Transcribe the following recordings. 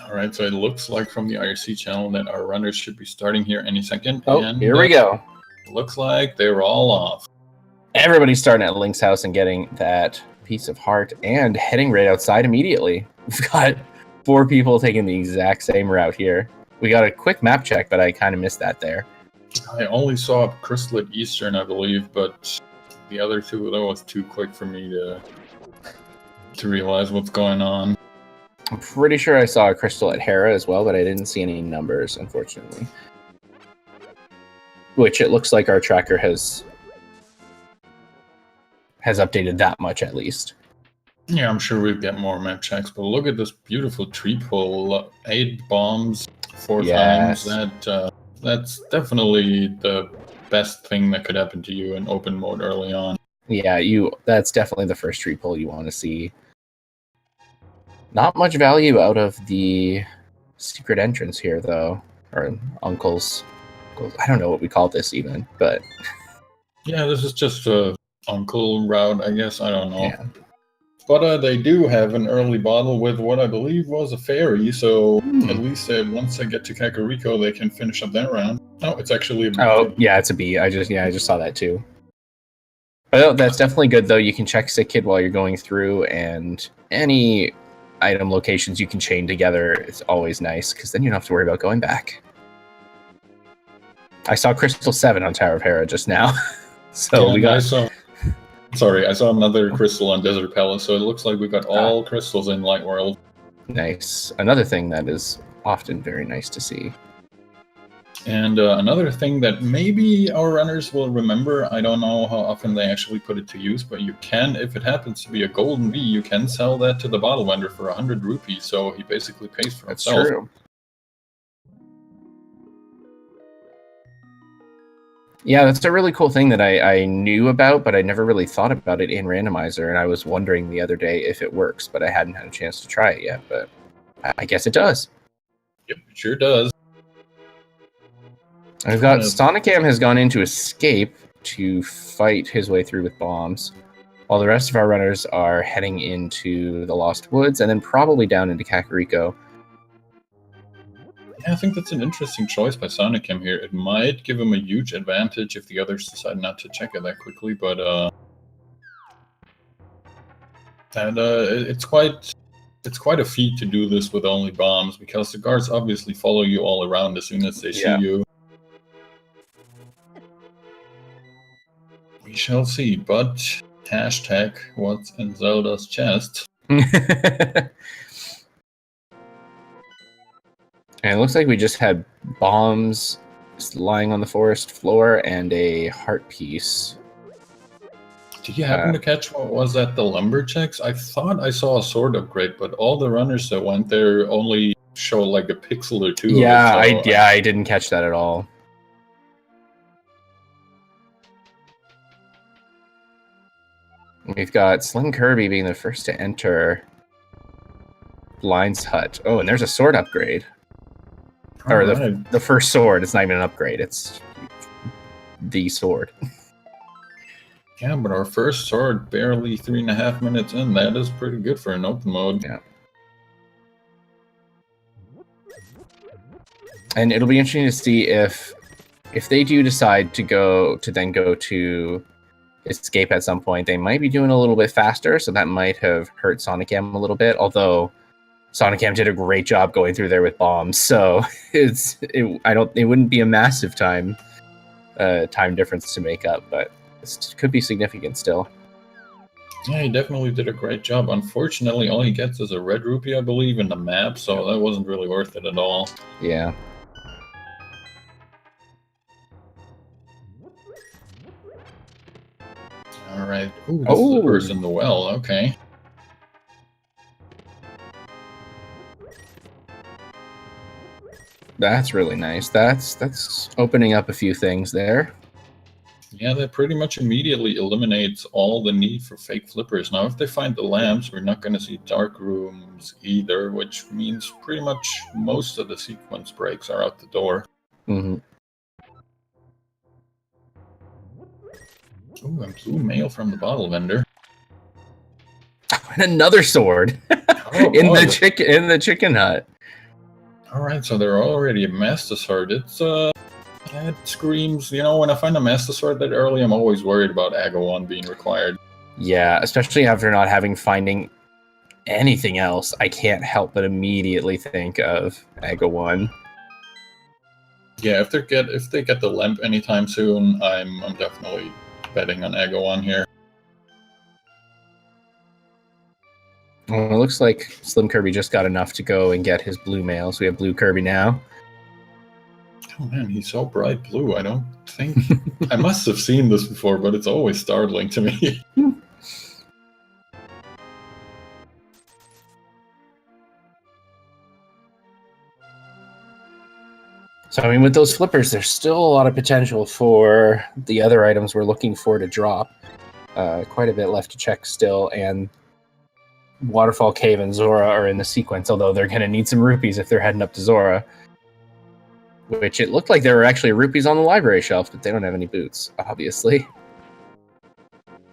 All right, so it looks like from the IRC channel that our runners should be starting here any second. Oh, and here we go. Looks like they're all off. Everybody's starting at Link's house and getting that piece of heart and heading right outside immediately. We've got 4 people taking the exact same route here. We got a quick map check, but I kind of missed that there. I only saw Crystal at Eastern, I believe, but the other two, that was too quick for me to realize what's going on. I'm pretty sure I saw a crystal at Hera as well, but I didn't see any numbers, unfortunately. Which it looks like our tracker has updated that much at least. Yeah, I'm sure we'll get more map checks, but look at this beautiful tree pull. 8 bombs, 4 times. That's definitely the best thing that could happen to you in open mode early on. Yeah, that's definitely the first tree pull you want to see. Not much value out of the secret entrance here, though. Or Uncle's. I don't know what we call this even, but... Yeah, this is just a Uncle route, I guess. I don't know. Yeah. But they do have an early bottle with what I believe was a fairy, so at least once they get to Kakariko, they can finish up that round. Oh, it's actually a B. Oh, yeah, it's a B. I just saw that too. But that's definitely good, though. You can check Sick Kid while you're going through, and any item locations you can chain together is always nice, because then you don't have to worry about going back. I saw Crystal 7 on Tower of Hera just now. So yeah, I saw another crystal on Desert Palace, so it looks like we got all crystals in Light World. Nice. Another thing that is often very nice to see. And another thing that maybe our runners will remember, I don't know how often they actually put it to use, but you can, if it happens to be a golden V, you can sell that to the bottle vendor for 100 rupees, so he basically pays for himself. That's true. Yeah, that's a really cool thing that I knew about, but I never really thought about it in Randomizer, and I was wondering the other day if it works, but I hadn't had a chance to try it yet, but I guess it does. Yep, it sure does. I've got Sonicam has gone into escape to fight his way through with bombs, while the rest of our runners are heading into the Lost Woods, and then probably down into Kakariko. Yeah, I think that's an interesting choice by Sonicam here. It might give him a huge advantage if the others decide not to check it that quickly, but it's quite a feat to do this with only bombs, because the guards obviously follow you all around as soon as they see you. We shall see, but hashtag what's in Zelda's chest. And it looks like we just had bombs lying on the forest floor and a heart piece. Did you happen to catch what was at the lumberjacks? I thought I saw a sword upgrade, but all the runners that went there only show like a pixel or two. Yeah, of it, so I didn't catch that at all. We've got SlimKirby being the first to enter Blind's hut. Oh, and there's a sword upgrade. Or the first sword. It's not even an upgrade. It's the sword. Yeah, but our first sword barely 3.5 minutes in. That is pretty good for an open mode. Yeah. And it'll be interesting to see if they do decide to then go to escape at some point. They might be doing a little bit faster, so that might have hurt Sonicam a little bit. Although Sonicam did a great job going through there with bombs, so it wouldn't be a massive time difference to make up, but it could be significant still. Yeah, he definitely did a great job. Unfortunately, all he gets is a red rupee, I believe, in the map, so that wasn't really worth it at all. Yeah. Alright. Ooh, the flippers in the well, okay. That's really nice. That's opening up a few things there. Yeah, that pretty much immediately eliminates all the need for fake flippers. Now, if they find the lamps, we're not going to see dark rooms either, which means pretty much most of the sequence breaks are out the door. Mm-hmm. Ooh, and blue mail from the bottle vendor. And another sword in the chicken hut. Alright, so they're already a Master Sword. It's, it screams, you know, when I find a Master Sword that early, I'm always worried about Aga 1 being required. Yeah, especially after not finding anything else, I can't help but immediately think of Aga 1. Yeah, if they get the Lamp anytime soon, I'm definitely betting on Aga 1 here. Well, it looks like SlimKirby just got enough to go and get his blue mail, so we have blue Kirby now. Oh man, he's so bright blue. I don't think... I must have seen this before, but it's always startling to me. So, I mean, with those flippers, there's still a lot of potential for the other items we're looking for to drop. Quite a bit left to check still, and Waterfall Cave and Zora are in the sequence, although they're going to need some rupees if they're heading up to Zora. Which it looked like there were actually rupees on the library shelf, but they don't have any boots, obviously.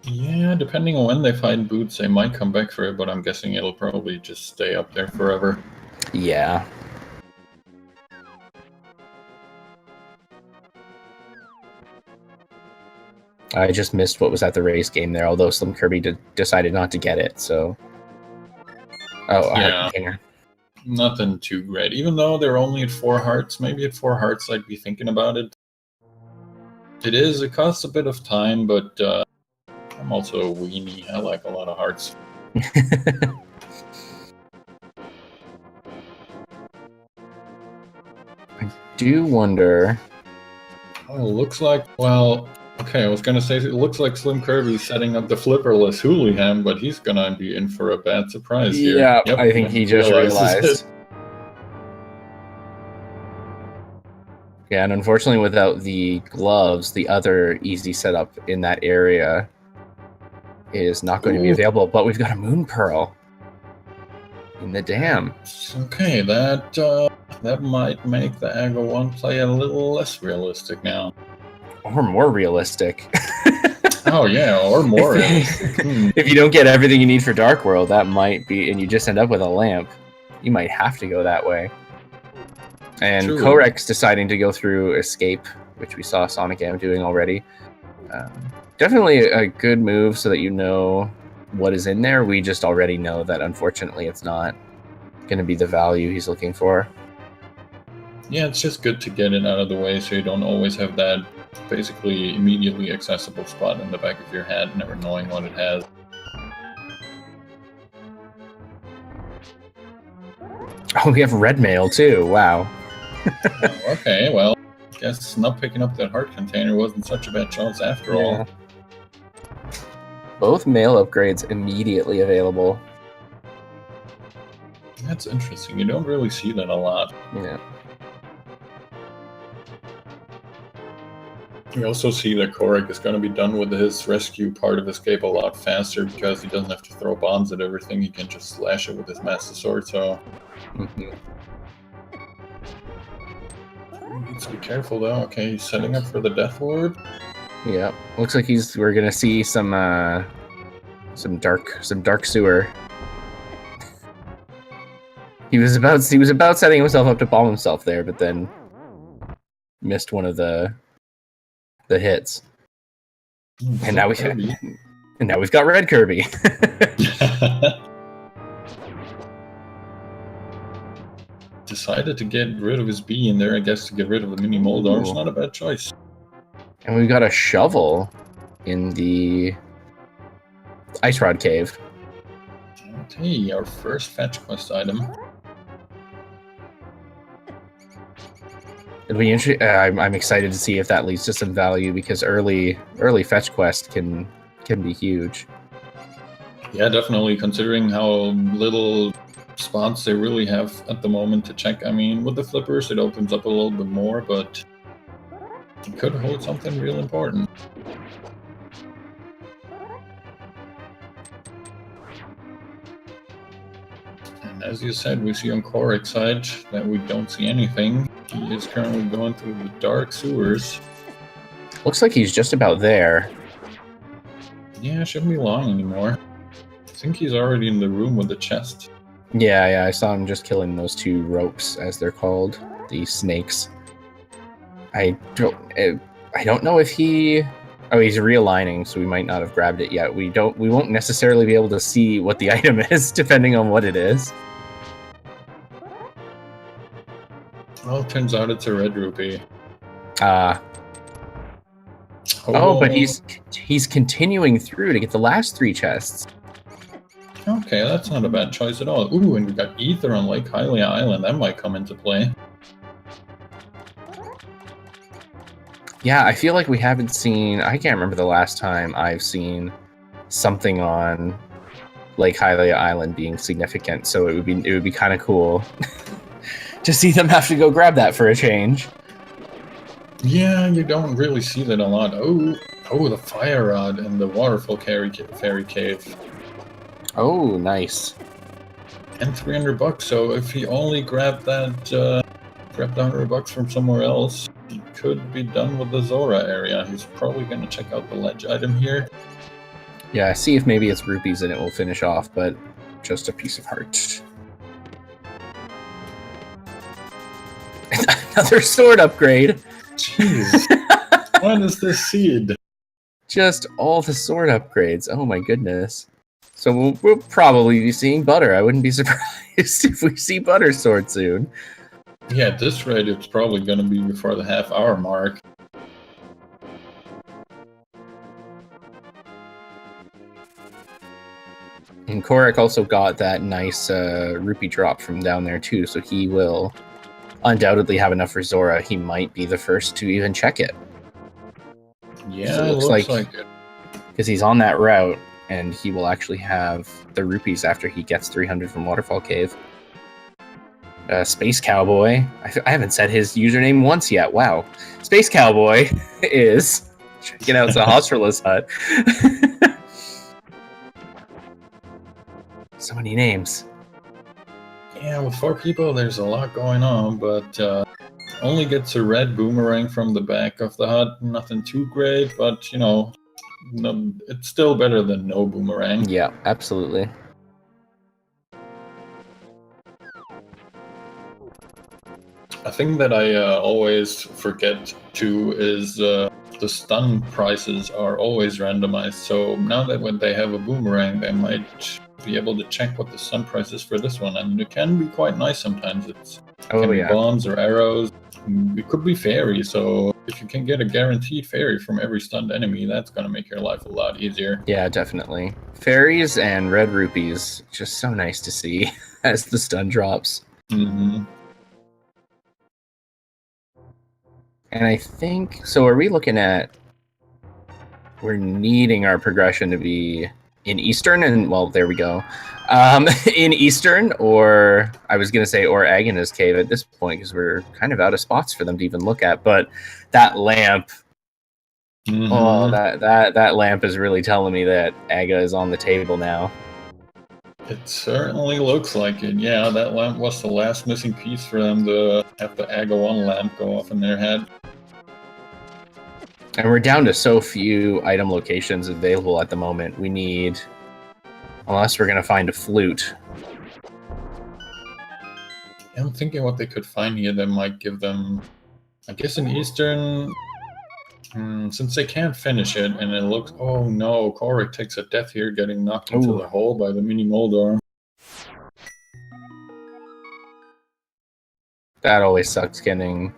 Yeah, depending on when they find boots, they might come back for it, but I'm guessing it'll probably just stay up there forever. Yeah. I just missed what was at the race game there, although SlimKirby decided not to get it, so... Oh, a heart container. Nothing too great. Even though they're only at 4 hearts, maybe at 4 hearts I'd be thinking about it. It costs a bit of time, but I'm also a weenie. I like a lot of hearts. I do wonder... Well, it looks like, well... Okay, I was gonna say, it looks like SlimKirby's setting up the flipperless Hooligan, but he's gonna be in for a bad surprise here. Yeah, yep, I think he just realized. Yeah, and unfortunately without the gloves, the other easy setup in that area is not going to be available, but we've got a Moon Pearl in the dam. Okay, that might make the Aga 1 play a little less realistic now. Or more realistic. Oh yeah, or more realistic. If you don't get everything you need for Dark World, that might be, and you just end up with a lamp, you might have to go that way. And Kohrek's deciding to go through Escape, which we saw Sonicam doing already. Definitely a good move so that you know what is in there. We just already know that unfortunately it's not going to be the value he's looking for. Yeah, it's just good to get it out of the way so you don't always have that basically immediately accessible spot in the back of your head, never knowing what it has. Oh, we have red mail too. Wow. Oh, okay, well, I guess not picking up that heart container wasn't such a bad choice after all. Both mail upgrades immediately available. That's interesting. You don't really see that a lot. Yeah. We also see that Kohrek is going to be done with his rescue part of Escape a lot faster because he doesn't have to throw bombs at everything. He can just slash it with his Master Sword, so... He needs to be careful, though. Okay, he's setting up for the Death Orb. Yeah, looks like we're going to see some dark sewer. He was about setting himself up to bomb himself there, but then missed one of the hits. And now we've got red Kirby. Decided to get rid of his bee in there, I guess, to get rid of the mini Moldor. It's not a bad choice. And we've got a shovel in the Ice Rod Cave. Okay, our first fetch quest item. It'll be interesting. I'm excited to see if that leads to some value because early fetch quest can be huge. Yeah, definitely. Considering how little spots they really have at the moment to check. I mean, with the flippers, it opens up a little bit more, but it could hold something real important. And as you said, we see on Kohrek's side that we don't see anything. He is currently going through the dark sewers. Looks like he's just about there. Yeah, shouldn't be long anymore. I think he's already in the room with the chest. Yeah, I saw him just killing those 2 ropes, as they're called, the snakes. I don't know if he... Oh, he's realigning, so we might not have grabbed it yet. We won't necessarily be able to see what the item is, depending on what it is. Well, it turns out it's a red rupee. Oh, but he's continuing through to get the last 3 chests. Okay, that's not a bad choice at all. Ooh, and we got Ether on Lake Hylia Island. That might come into play. Yeah, I feel like we haven't seen... I can't remember the last time I've seen something on Lake Hylia Island being significant, so it would be kind of cool to see them have to go grab that for a change. Yeah, you don't really see that a lot. Oh, the fire rod and the waterfall fairy cave. Oh, nice. And $300. So if he only grabbed that, grabbed $100 from somewhere else, he could be done with the Zora area. He's probably going to check out the ledge item here. Yeah, see if maybe it's rupees and it will finish off, but just a piece of heart. Another sword upgrade. Jeez. What is this seed? Just all the sword upgrades. Oh my goodness. So we'll probably be seeing Butter. I wouldn't be surprised if we see Butter sword soon. Yeah, at this rate, it's probably going to be before the half-hour mark. And Kohrek also got that nice rupee drop from down there too, so he will undoubtedly have enough for Zora. He might be the first to even check it. Yeah, so it looks like it. Because he's on that route, and he will actually have the rupees after he gets 300 from Waterfall Cave. Space Cowboy. I haven't said his username once yet. Wow. Space Cowboy is checking out Zahasrala's hut. So many names. Yeah, with 4 people, there's a lot going on, but only gets a red boomerang from the back of the hut. Nothing too great, but, you know, no, it's still better than no boomerang. Yeah, absolutely. A thing that I always forget too is the stun prices are always randomized. So now that when they have a boomerang, they might be able to check what the stun price is for this one, and it can be quite nice sometimes. It can be bombs or arrows. It could be fairy. So if you can get a guaranteed fairy from every stunned enemy, that's going to make your life a lot easier. Yeah, definitely. Fairies and red rupees, just so nice to see as the stun drops. Mm-hmm. And I think, so are we looking at, we're needing our progression to be in Eastern, and well, there we go. In Eastern, or I was going to say, or Agana's Cave at this point, because we're kind of out of spots for them to even look at, but that lamp, oh, that lamp is really telling me that Aga is on the table now. It certainly looks like it. Yeah, that lamp was the last missing piece for them to have the Aga 1 lamp go off in their head. And we're down to so few item locations available at the moment. We need, unless we're going to find a flute. I'm thinking what they could find here that might give them, I guess in Eastern, since they can't finish it, and it looks, oh no, Kohrek takes a death here, getting knocked into the hole by the mini Moldor. That always sucks, getting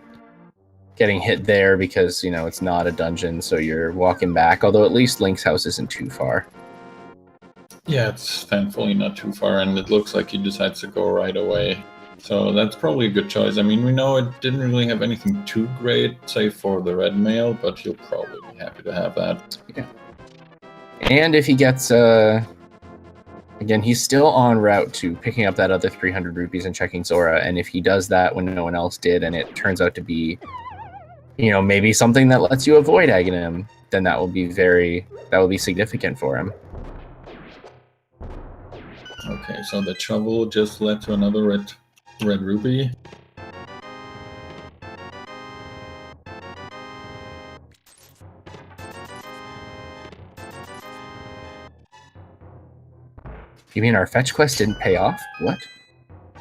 hit there, because, you know, it's not a dungeon, so you're walking back, although at least Link's house isn't too far. Yeah, it's thankfully not too far, and it looks like he decides to go right away. So that's probably a good choice. I mean, we know it didn't really have anything too great, save for the red mail, but he'll probably be happy to have that. Yeah. And if he gets, again, he's still en route to picking up that other 300 rupees and checking Zora, and if he does that when no one else did, and it turns out to be, you know, maybe something that lets you avoid Aghanim, then that will be significant for him. Okay, so the trouble just led to another red rupee. You mean our fetch quest didn't pay off? What?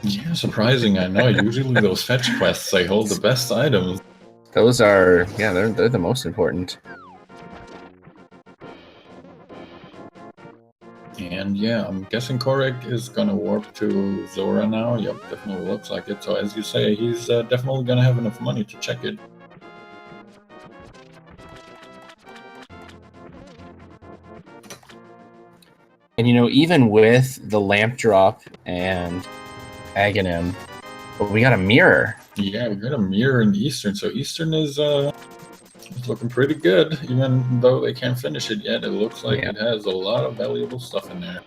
Yeah, surprising, I know. Usually those fetch quests, they hold the best items. Those are, yeah, they're the most important. And yeah, I'm guessing Kohrek is gonna warp to Zora now. Yep, definitely looks like it. So as you say, he's definitely gonna have enough money to check it. And you know, even with the lamp drop and Aghanim, but we got a mirror. Yeah, we got a mirror in Eastern. So Eastern is looking pretty good, even though they can't finish it yet. It looks like it has a lot of valuable stuff in there.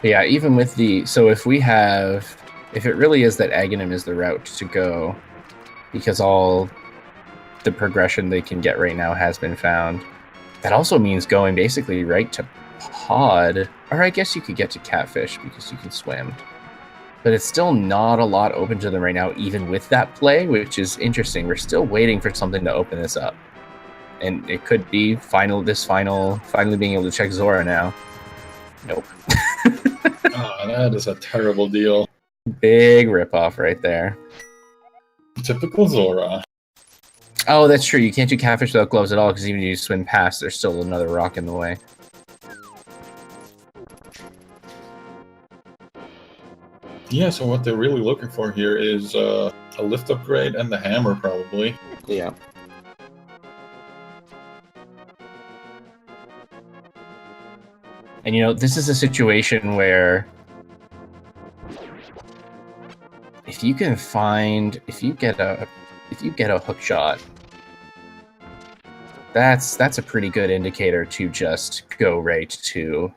Yeah, even with the... So if we have... If it really is that Aghanim is the route to go, because all the progression they can get right now has been found, that also means going basically right to Pod. Or I guess you could get to Catfish because you can swim. But it's still not a lot open to them right now, even with that play, which is interesting. We're still waiting for something to open this up. And it could be finally being able to check Zora now. Nope. Oh, that is a terrible deal. Big ripoff right there. Typical Zora. Oh, that's true. You can't do Catfish without gloves at all, because even if you swim past, there's still another rock in the way. Yeah, so what they're really looking for here is a lift upgrade and the hammer, probably. Yeah. And you know, this is a situation where if you get a hook shot, that's a pretty good indicator to just go right to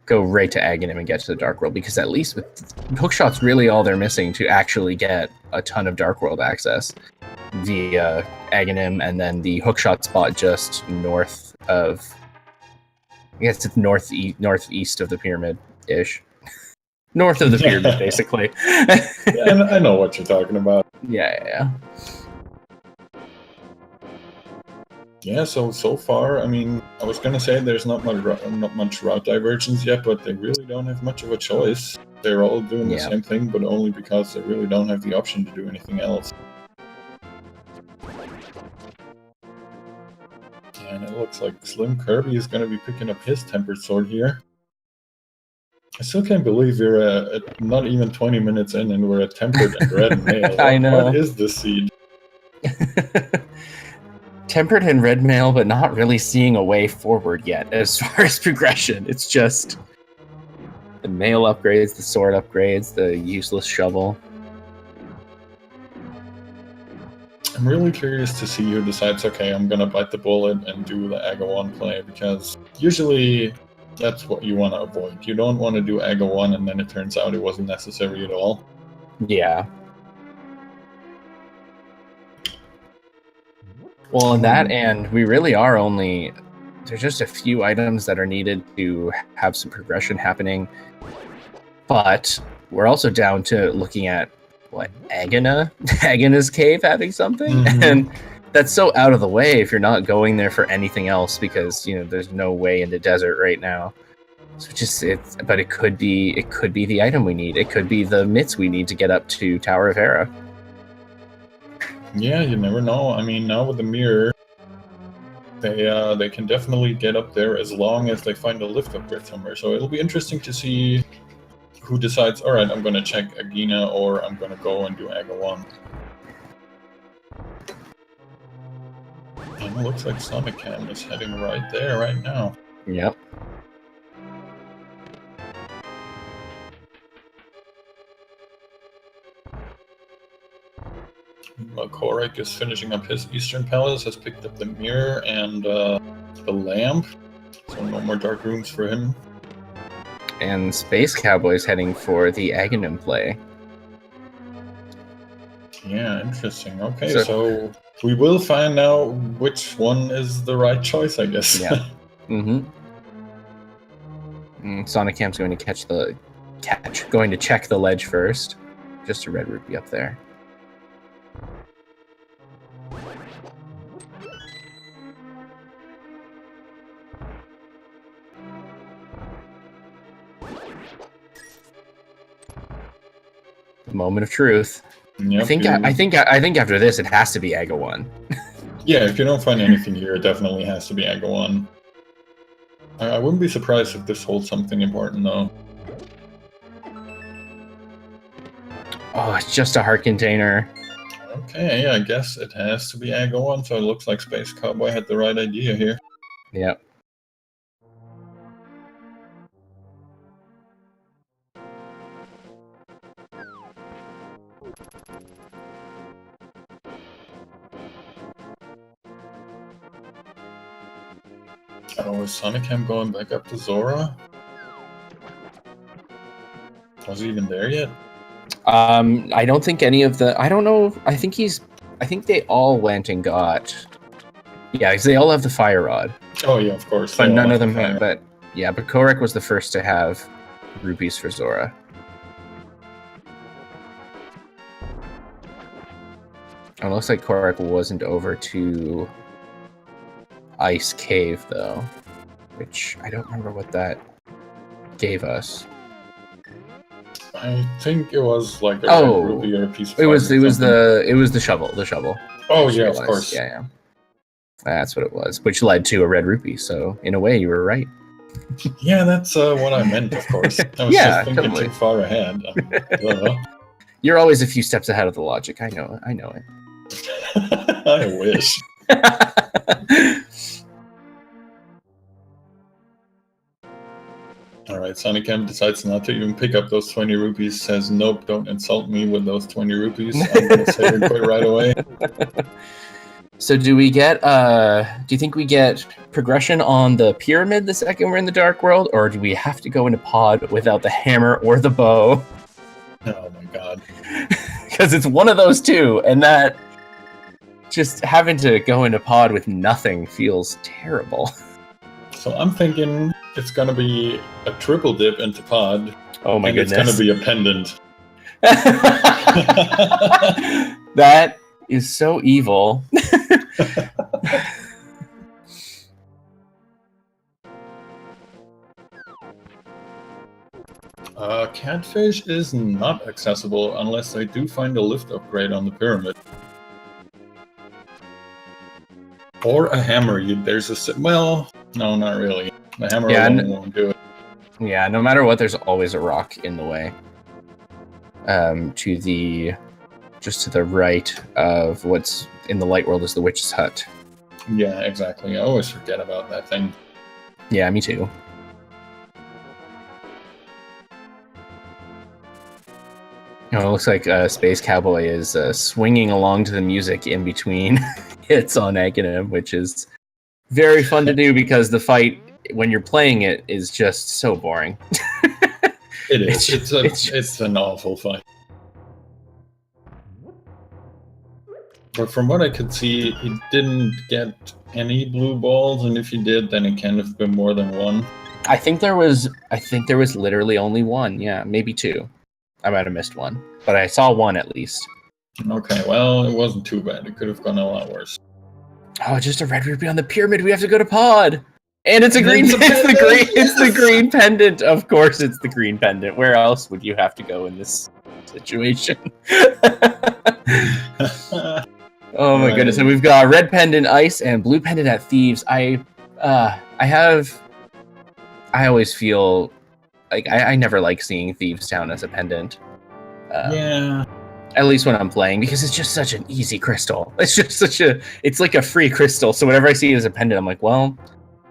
Aghanim and get to the Dark World, because at least with hookshot's really all they're missing to actually get a ton of Dark World access. The Aghanim and then the hookshot spot just north of, I guess it's northeast of the pyramid-ish. North of the pyramid, basically. Yeah, I know what you're talking about. Yeah. Yeah, so far, I mean, I was gonna say there's not much route divergence yet, but they really don't have much of a choice. They're all doing the same thing, but only because they really don't have the option to do anything else. And it looks like SlimKirby is gonna be picking up his tempered sword here. I still can't believe we're at not even 20 minutes in and we're at tempered and red mail. I know. What is this seed? Tempered and red mail, but not really seeing a way forward yet as far as progression. It's just the mail upgrades, the sword upgrades, the useless shovel. I'm really curious to see who decides, okay, I'm gonna bite the bullet and do the Aga 1 play, because usually that's what you want to avoid. You don't want to do Aga 1 and then it turns out it wasn't necessary at all. Yeah. Well, on that end, we really are only... There's just a few items that are needed to have some progression happening. But we're also down to looking at, what, Agana's cave having something? Mm-hmm. And that's so out of the way if you're not going there for anything else, because, you know, there's no way in the desert right now. So but it could be the item we need. It could be the mitts we need to get up to Tower of Hera. Yeah, you never know. I mean, now with the mirror, they can definitely get up there as long as they find a lift upgrade somewhere. So it'll be interesting to see who decides, all right, I'm going to check Agina or I'm going to go and do Aga 1. And it looks like Sonicam is heading right there right now. Yep. Kohrek is finishing up his Eastern Palace, has picked up the mirror and the lamp, so no more dark rooms for him. And Spacecowboy's heading for the Aghanim play. Yeah, interesting. Okay, so we will find out which one is the right choice, I guess. Yeah. Sonicam's going to going to check the ledge first. Just a red rupee up there. moment of truth. Yep, I think after this it has to be Aga 1. Yeah, if you don't find anything here, it definitely has to be Aga 1. I wouldn't be surprised if this holds something important, though. Oh, it's just a heart container. Okay, I guess it has to be Aga 1, so it looks like Space Cowboy had the right idea here. Yep. Oh, is Sonicam going back up to Zora? Was he even there yet? I don't think any of the... I don't know. I think they all went and got... Yeah, because they all have the fire rod. Oh, yeah, of course. But none of them have... But yeah, but Kohrek was the first to have rupees for Zora. It looks like Kohrek wasn't over to Ice Cave, though. Which, I don't remember what that gave us. I think it was like a red rupee or a piece of it was the shovel. Oh yeah, of course. Yeah. That's what it was, which led to a red rupee. So in a way, you were right. Yeah, that's what I meant. Of course, I was just thinking too far ahead. You're always a few steps ahead of the logic. I know it. I wish. Alright, Sonicam decides not to even pick up those 20 rupees, says, nope, don't insult me with those 20 rupees. I'm going to save and quit right away. So do we get, do you think we get progression on the pyramid the second we're in the Dark World, or do we have to go into pod without the hammer or the bow? Oh my god. Because it's one of those two, and that just having to go into pod with nothing feels terrible. So I'm thinking it's going to be a triple dip into pod. Oh my goodness. It's going to be a pendant. That is so evil. Catfish is not accessible unless I do find a lift upgrade on the pyramid. Or a hammer. There's a... Well, no, not really. The hammer alone won't do it. Yeah, no matter what, there's always a rock in the way. Just to the right of what's in the light world is the witch's hut. Yeah, exactly. I always forget about that thing. Yeah, me too. It looks like Space Cowboy is swinging along to the music in between hits on Aghanim, which is very fun to do because the fight, when you're playing it, is just so boring. It is. It's an awful fight. But from what I could see, he didn't get any blue balls, and if he did, then it can have been more than one. I think there was literally only one. Yeah, maybe two. I might have missed one, but I saw one at least. Okay, well, it wasn't too bad. It could have gone a lot worse. Oh, just a red rupee on the pyramid. We have to go to pod. And it's a green. It's the green pendant. Of course, it's the green pendant. Where else would you have to go in this situation? Oh my goodness! And we've got red pendant ice and blue pendant at thieves. I always feel like I never like seeing Thieves Town as a pendant. Yeah. At least when I'm playing, because it's just such an easy crystal. It's just it's like a free crystal. So whenever I see it as a pendant, I'm like, well,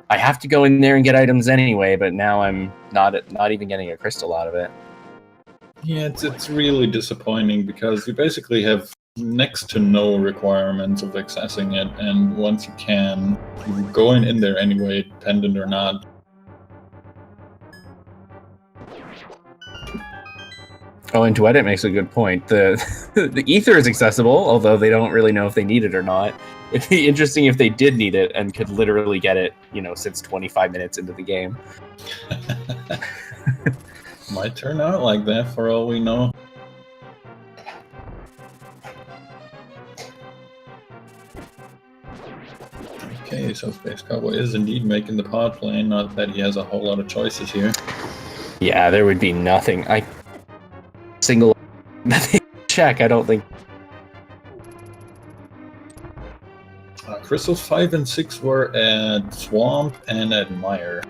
I have to go in there and get items anyway, but now I'm not even getting a crystal out of it. Yeah, it's really disappointing because you basically have next to no requirements of accessing it, and once you can, you're going in there anyway, pendant or not. Oh, and Duet makes a good point. The ether is accessible, although they don't really know if they need it or not. It'd be interesting if they did need it and could literally get it, since 25 minutes into the game. Might turn out like that for all we know. Okay, so Space Cowboy is indeed making the pod plane, not that he has a whole lot of choices here. Yeah, there would be nothing. Single Check, I don't think. Crystals 5 and 6 were at Swamp and at Mire.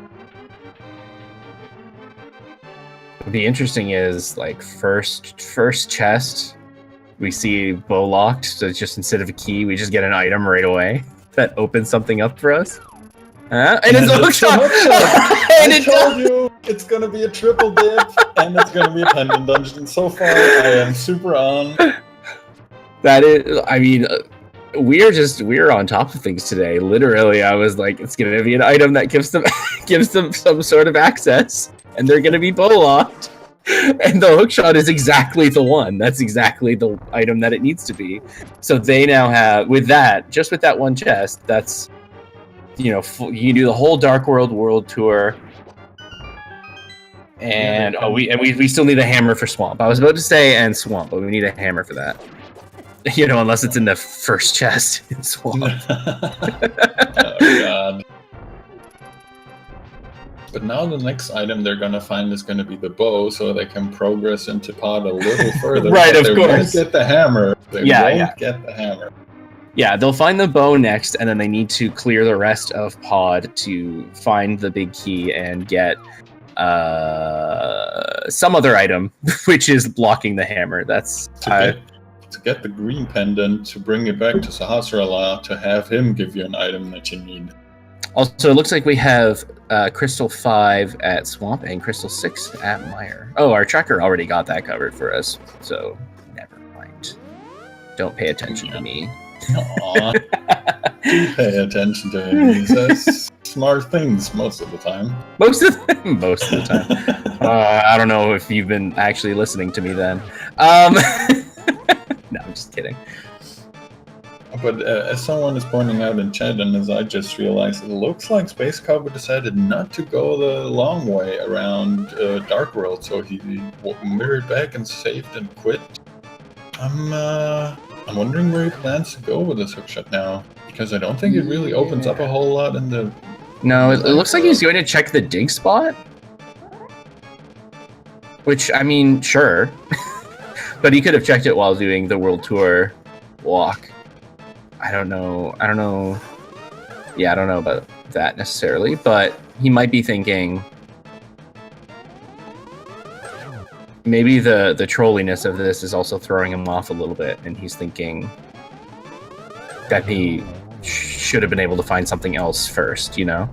The interesting is, like, first chest, we see bow locked, so it's just instead of a key, we just get an item right away that opens something up for us. And it's a hookshot! I told you, it's gonna be a triple dip, and it's gonna be a pendant dungeon. So far, I am super on. That is, I mean, we're on top of things today. Literally, I was like, it's gonna be an item that gives them some sort of access, and they're gonna be bow locked. And the hookshot is exactly the one. That's exactly the item that it needs to be. So they now have, with that, just with that one chest, that's, you know, you do the whole Dark World tour. And we still need a hammer for Swamp. I was about to say and Swamp, but we need a hammer for that. You know, unless it's in the first chest in Swamp. Oh god. But now the next item they're gonna find is gonna be the bow, so they can progress into pod a little further. Right, of they course. Won't get the hammer. They won't get the hammer. Yeah, they'll find the bow next, and then they need to clear the rest of pod to find the big key and get some other item, which is blocking the hammer. That's to get the green pendant, to bring it back to Sahasrara, to have him give you an item that you need. Also, it looks like we have Crystal 5 at Swamp and Crystal 6 at Mire. Oh, our tracker already got that covered for us, so never mind. Don't pay attention to me. Aww. Do pay attention to him. He says smart things most of the time. Most of the time. I don't know if you've been actually listening to me then. No, I'm just kidding. But as someone is pointing out in chat, and as I just realized, it looks like Spacecowboy decided not to go the long way around Dark World, so he mirrored back and saved and quit. I'm wondering where he plans to go with this hookshot now, because I don't think it really opens up a whole lot in the... No, it looks like he's going to check the dig spot. Which, I mean, sure. But he could have checked it while doing the World Tour walk. I don't know. Yeah, I don't know about that necessarily, but he might be thinking maybe the trolliness of this is also throwing him off a little bit, and he's thinking that he should have been able to find something else first, you know?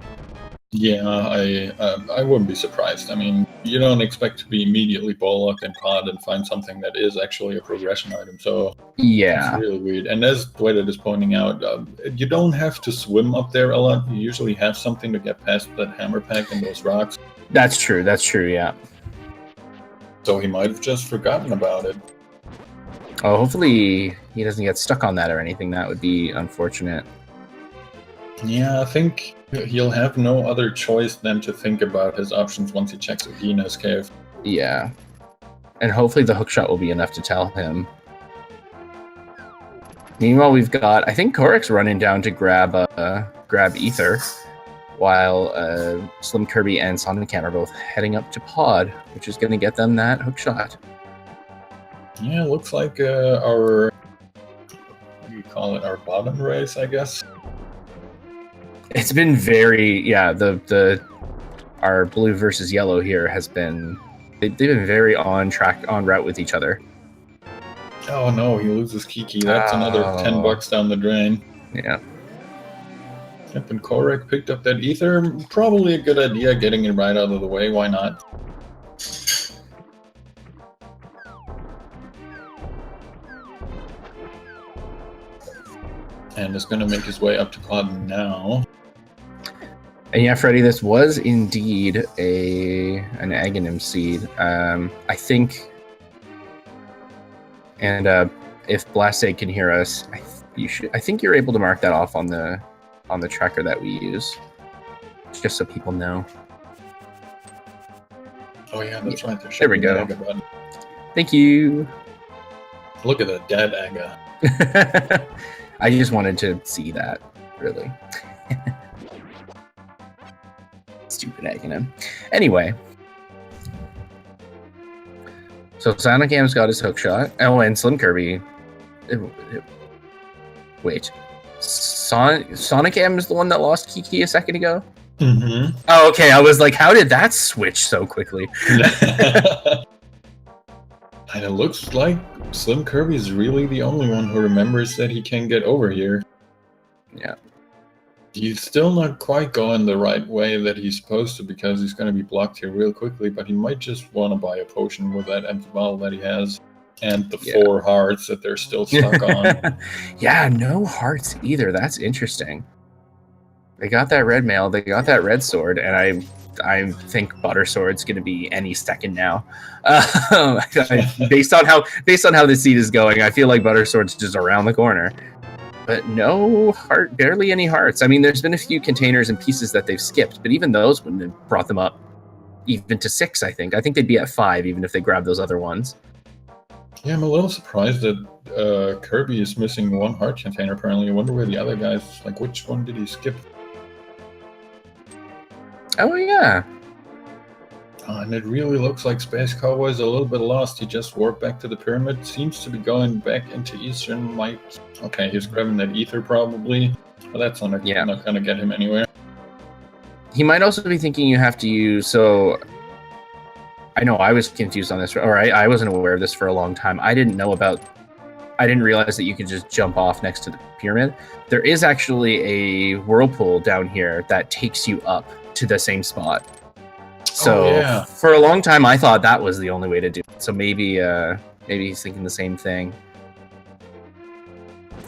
Yeah, I wouldn't be surprised. I mean, you don't expect to be immediately ball locked in pod and find something that is actually a progression item, so yeah, it's really weird. And as Dwight is pointing out, you don't have to swim up there a lot. You usually have something to get past that hammer pack and those rocks. That's true, yeah. So he might have just forgotten about it. Oh, hopefully he doesn't get stuck on that or anything. That would be unfortunate. Yeah, I think he'll have no other choice than to think about his options once he checks Uhina's cave. Yeah. And hopefully the hookshot will be enough to tell him. Meanwhile, we've got... I think Kohrek's running down to grab Ether, while SlimKirby and Sonicam are both heading up to pod, which is going to get them that hookshot. Yeah, looks like our... what do you call it? Our bottom race, I guess? It's been very, yeah, our blue versus yellow here has been, they've been very on route with each other. Oh no, he loses Kiki. That's another $10 down the drain. Yeah. Yep, and Kohrek picked up that ether. Probably a good idea, getting it right out of the way. Why not? And is going to make his way up to pod now. And yeah, Freddy, this was indeed an Aghanim seed. I think, and if Blastade can hear us, I think you're able to mark that off on the tracker that we use, just so people know. Oh yeah, that's right. There we go. Thank you. Look at the dead Aga. I just wanted to see that, really. Stupid Aghanim. Anyway. So Sonicam's got his hook shot. Oh, and SlimKirby. Wait. Sonicam is the one that lost Kiki a second ago? Mm-hmm. Oh, okay. I was like, how did that switch so quickly? And it looks like SlimKirby is really the only one who remembers that he can get over here. Yeah. He's still not quite going the right way that he's supposed to, because he's going to be blocked here real quickly, but he might just want to buy a potion with that empty bottle that he has. And the 4 hearts that they're still stuck on. Yeah, no hearts either. That's interesting. They got that red mail, they got that red sword, and I think Butter Sword's going to be any second now. Based on how this seed is going, I feel like Butter Sword's just around the corner. But no heart, barely any hearts. I mean, there's been a few containers and pieces that they've skipped, but even those wouldn't have brought them up even to 6, I think. I think they'd be at 5 even if they grabbed those other ones. Yeah, I'm a little surprised that Kirby is missing 1 heart container, apparently. I wonder where the other guys, like, which one did he skip? Oh, yeah. And it really looks like Space Cowboy's a little bit lost. He just warped back to the pyramid. Seems to be going back into Eastern. Okay, he's grabbing that ether probably. But that's not going to get him anywhere. He might also be thinking you have to use... So, I know I was confused on this. Or I wasn't aware of this for a long time. I didn't realize that you could just jump off next to the pyramid. There is actually a whirlpool down here that takes you up to the same spot. So for a long time, I thought that was the only way to do it. So maybe he's thinking the same thing.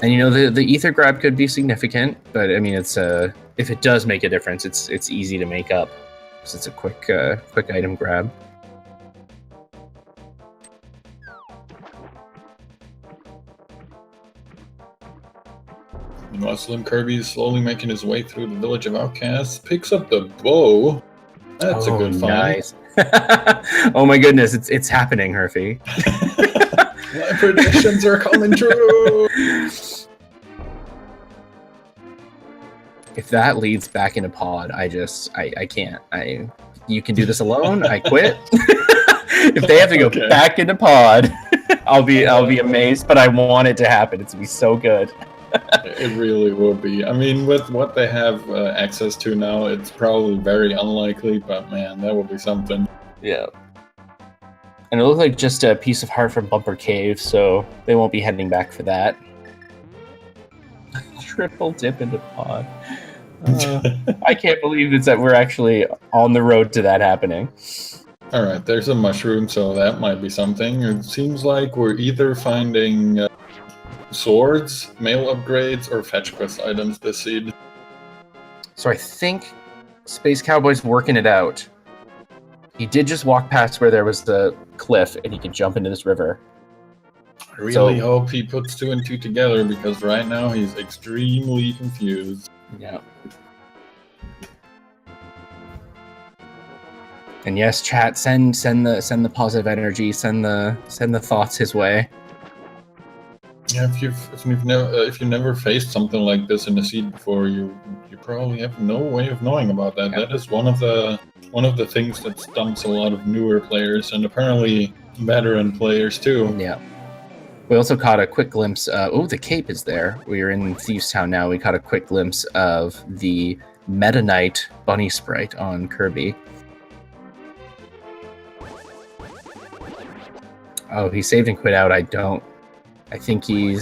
And you know, the ether grab could be significant, but I mean, it's if it does make a difference, it's easy to make up because it's a quick item grab. Meanwhile, SlimKirby is slowly making his way through the village of outcasts. Picks up the bow. That's a good find. Nice. Oh my goodness, it's happening, Herfy. My predictions are coming true. If that leads back in a pod, I can't. You can do this alone. I quit. If they have to go back into pod, I'll be amazed. But I want it to happen. It's gonna be so good. It really will be. I mean, with what they have access to now, it's probably very unlikely, but man, that will be something. Yeah. And it looks like just a piece of heart from Bumper Cave, so they won't be heading back for that. Triple dip into pod. I can't believe that we're actually on the road to that happening. Alright, there's a mushroom, so that might be something. It seems like we're either finding... swords, mail upgrades, or fetch quest items this seed. So I think Space Cowboy's working it out. He did just walk past where there was the cliff and he could jump into this river. I really hope he puts 2 and 2 together, because right now he's extremely confused. Yeah. And yes, chat, send the positive energy, send the thoughts his way. Yeah, if you've never faced something like this in a seed before, you probably have no way of knowing about that. That is one of the things that stumps a lot of newer players, and apparently veteran players too. Yeah. We also caught a quick glimpse. The cape is there. We are in Thieves Town now. We caught a quick glimpse of the Meta Knight bunny sprite on Kirby. Oh, he saved and quit out. I think he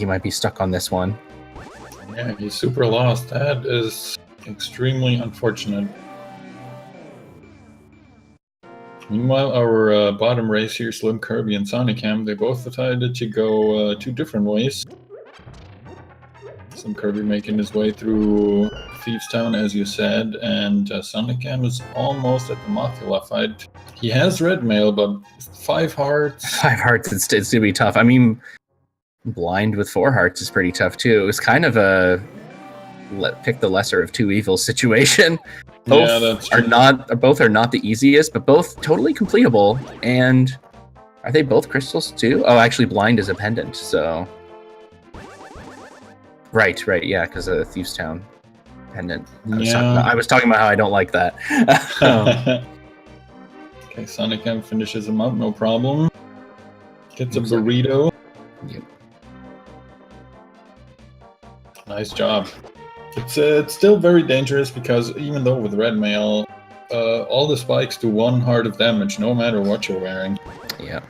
might be stuck on this one. Yeah, he's super lost. That is extremely unfortunate. Meanwhile, our bottom race here, SlimKirby and Sonicam, they both decided to go 2 different ways. SlimKirby making his way through Thieves Town, as you said, and Sonicam is almost at the Mothula fight. He has red mail, but 5 hearts. 5 hearts, it's going to be tough. I mean, blind with 4 hearts is pretty tough, too. It was kind of a pick the lesser of 2 evils situation. Both are not the easiest, but both totally completable. And are they both crystals, too? Oh, actually, blind is a pendant, so... Right, yeah, because of Thieves Town pendant. I was talking about how I don't like that. Okay, Sonicam finishes him up, no problem. Gets a burrito. Yep. Nice job. It's still very dangerous because even though with red mail, all the spikes do 1 heart of damage no matter what you're wearing. Yep.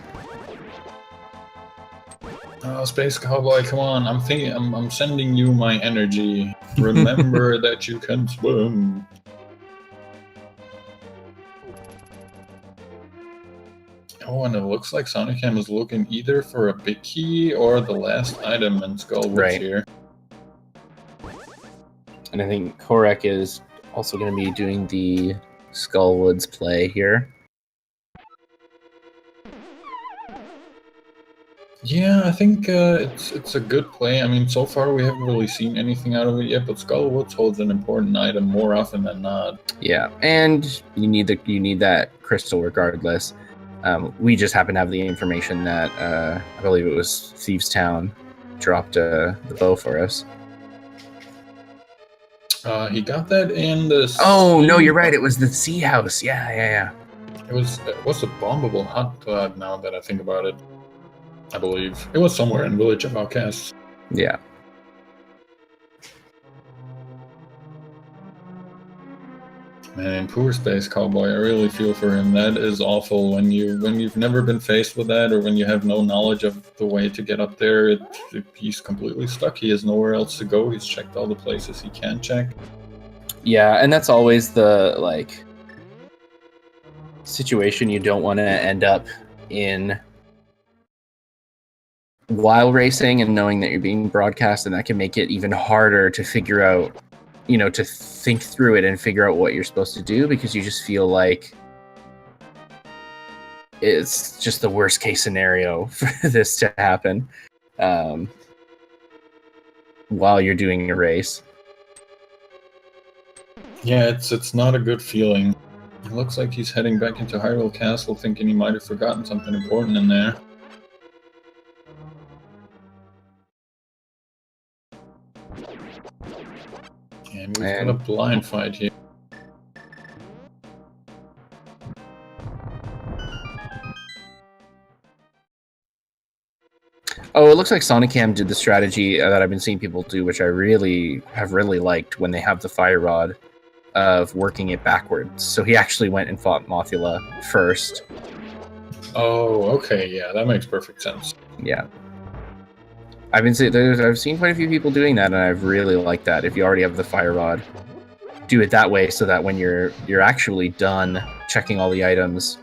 Oh, Space Cowboy, come on! I'm sending you my energy. Remember that you can swim. Oh, and it looks like Sonicam is looking either for a big key or the last item in Skullwoods here. And I think Kohrek is also going to be doing the Skullwoods play here. Yeah, I think it's a good play. I mean, so far we haven't really seen anything out of it yet, but Skullwoods holds an important item more often than not. Yeah, and you need that crystal regardless. We just happen to have the information that I believe it was Thieves Town dropped the bow for us. He got that in the. Oh no, you're right. It was the Sea House. Yeah. It was a bombable hotpot. Now that I think about it, I believe it was somewhere in Village of Outcasts. Yeah. Man, poor Space Cowboy. I really feel for him. That is awful when you've never been faced with that, or when you have no knowledge of the way to get up there. He's completely stuck. He has nowhere else to go. He's checked all the places he can check. Yeah, and that's always the situation you don't want to end up in while racing and knowing that you're being broadcast, and that can make it even harder to figure out, to think through it and figure out what you're supposed to do, because you just feel like it's just the worst case scenario for this to happen while you're doing a race. Yeah, it's not a good feeling. It looks like he's heading back into Hyrule Castle, thinking he might have forgotten something important in there. And we've got a blind fight here. Oh, it looks like Sonicam did the strategy that I've been seeing people do, which I really liked, when they have the fire rod, of working it backwards. So he actually went and fought Mothula first. Oh, okay, yeah, that makes perfect sense. Yeah. I've seen quite a few people doing that, and I've really liked that. If you already have the fire rod, do it that way, so that when you're actually done checking all the items,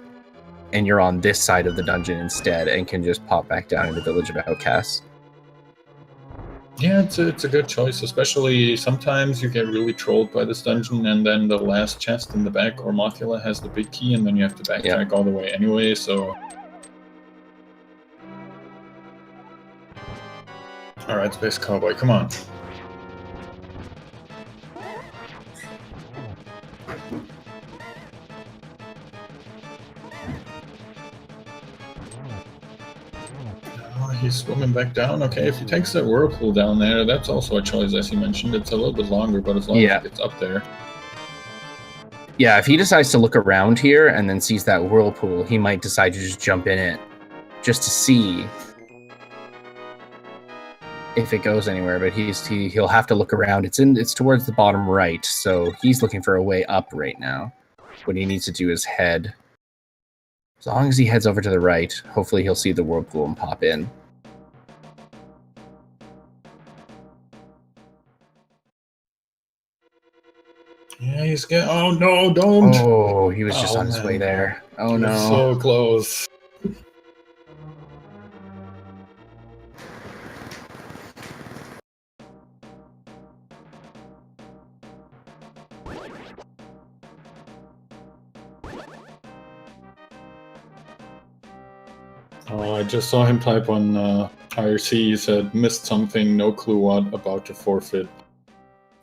and you're on this side of the dungeon instead, and can just pop back down into Village of Outcasts. Yeah, it's a good choice, especially sometimes you get really trolled by this dungeon, and then the last chest in the back, or Mothula, has the big key, and then you have to backtrack all the way anyway, so... Alright, Space Cowboy, come on. He's swimming back down. Okay, if he takes that whirlpool down there, that's also a choice, as you mentioned. It's a little bit longer, but as long as it gets up there. Yeah, if he decides to look around here and then sees that whirlpool, he might decide to just jump in it, just to see if it goes anywhere. But he'll have to look around. It's towards the bottom right, so he's looking for a way up right now. What he needs to do is head. As long as he heads over to the right, hopefully he'll see the whirlpool and pop in. Yeah, he's getting... Oh, no, don't! Oh, he was just on his way there. Oh, no. So close. Oh, I just saw him type on IRC. He said, missed something, no clue what, about to forfeit.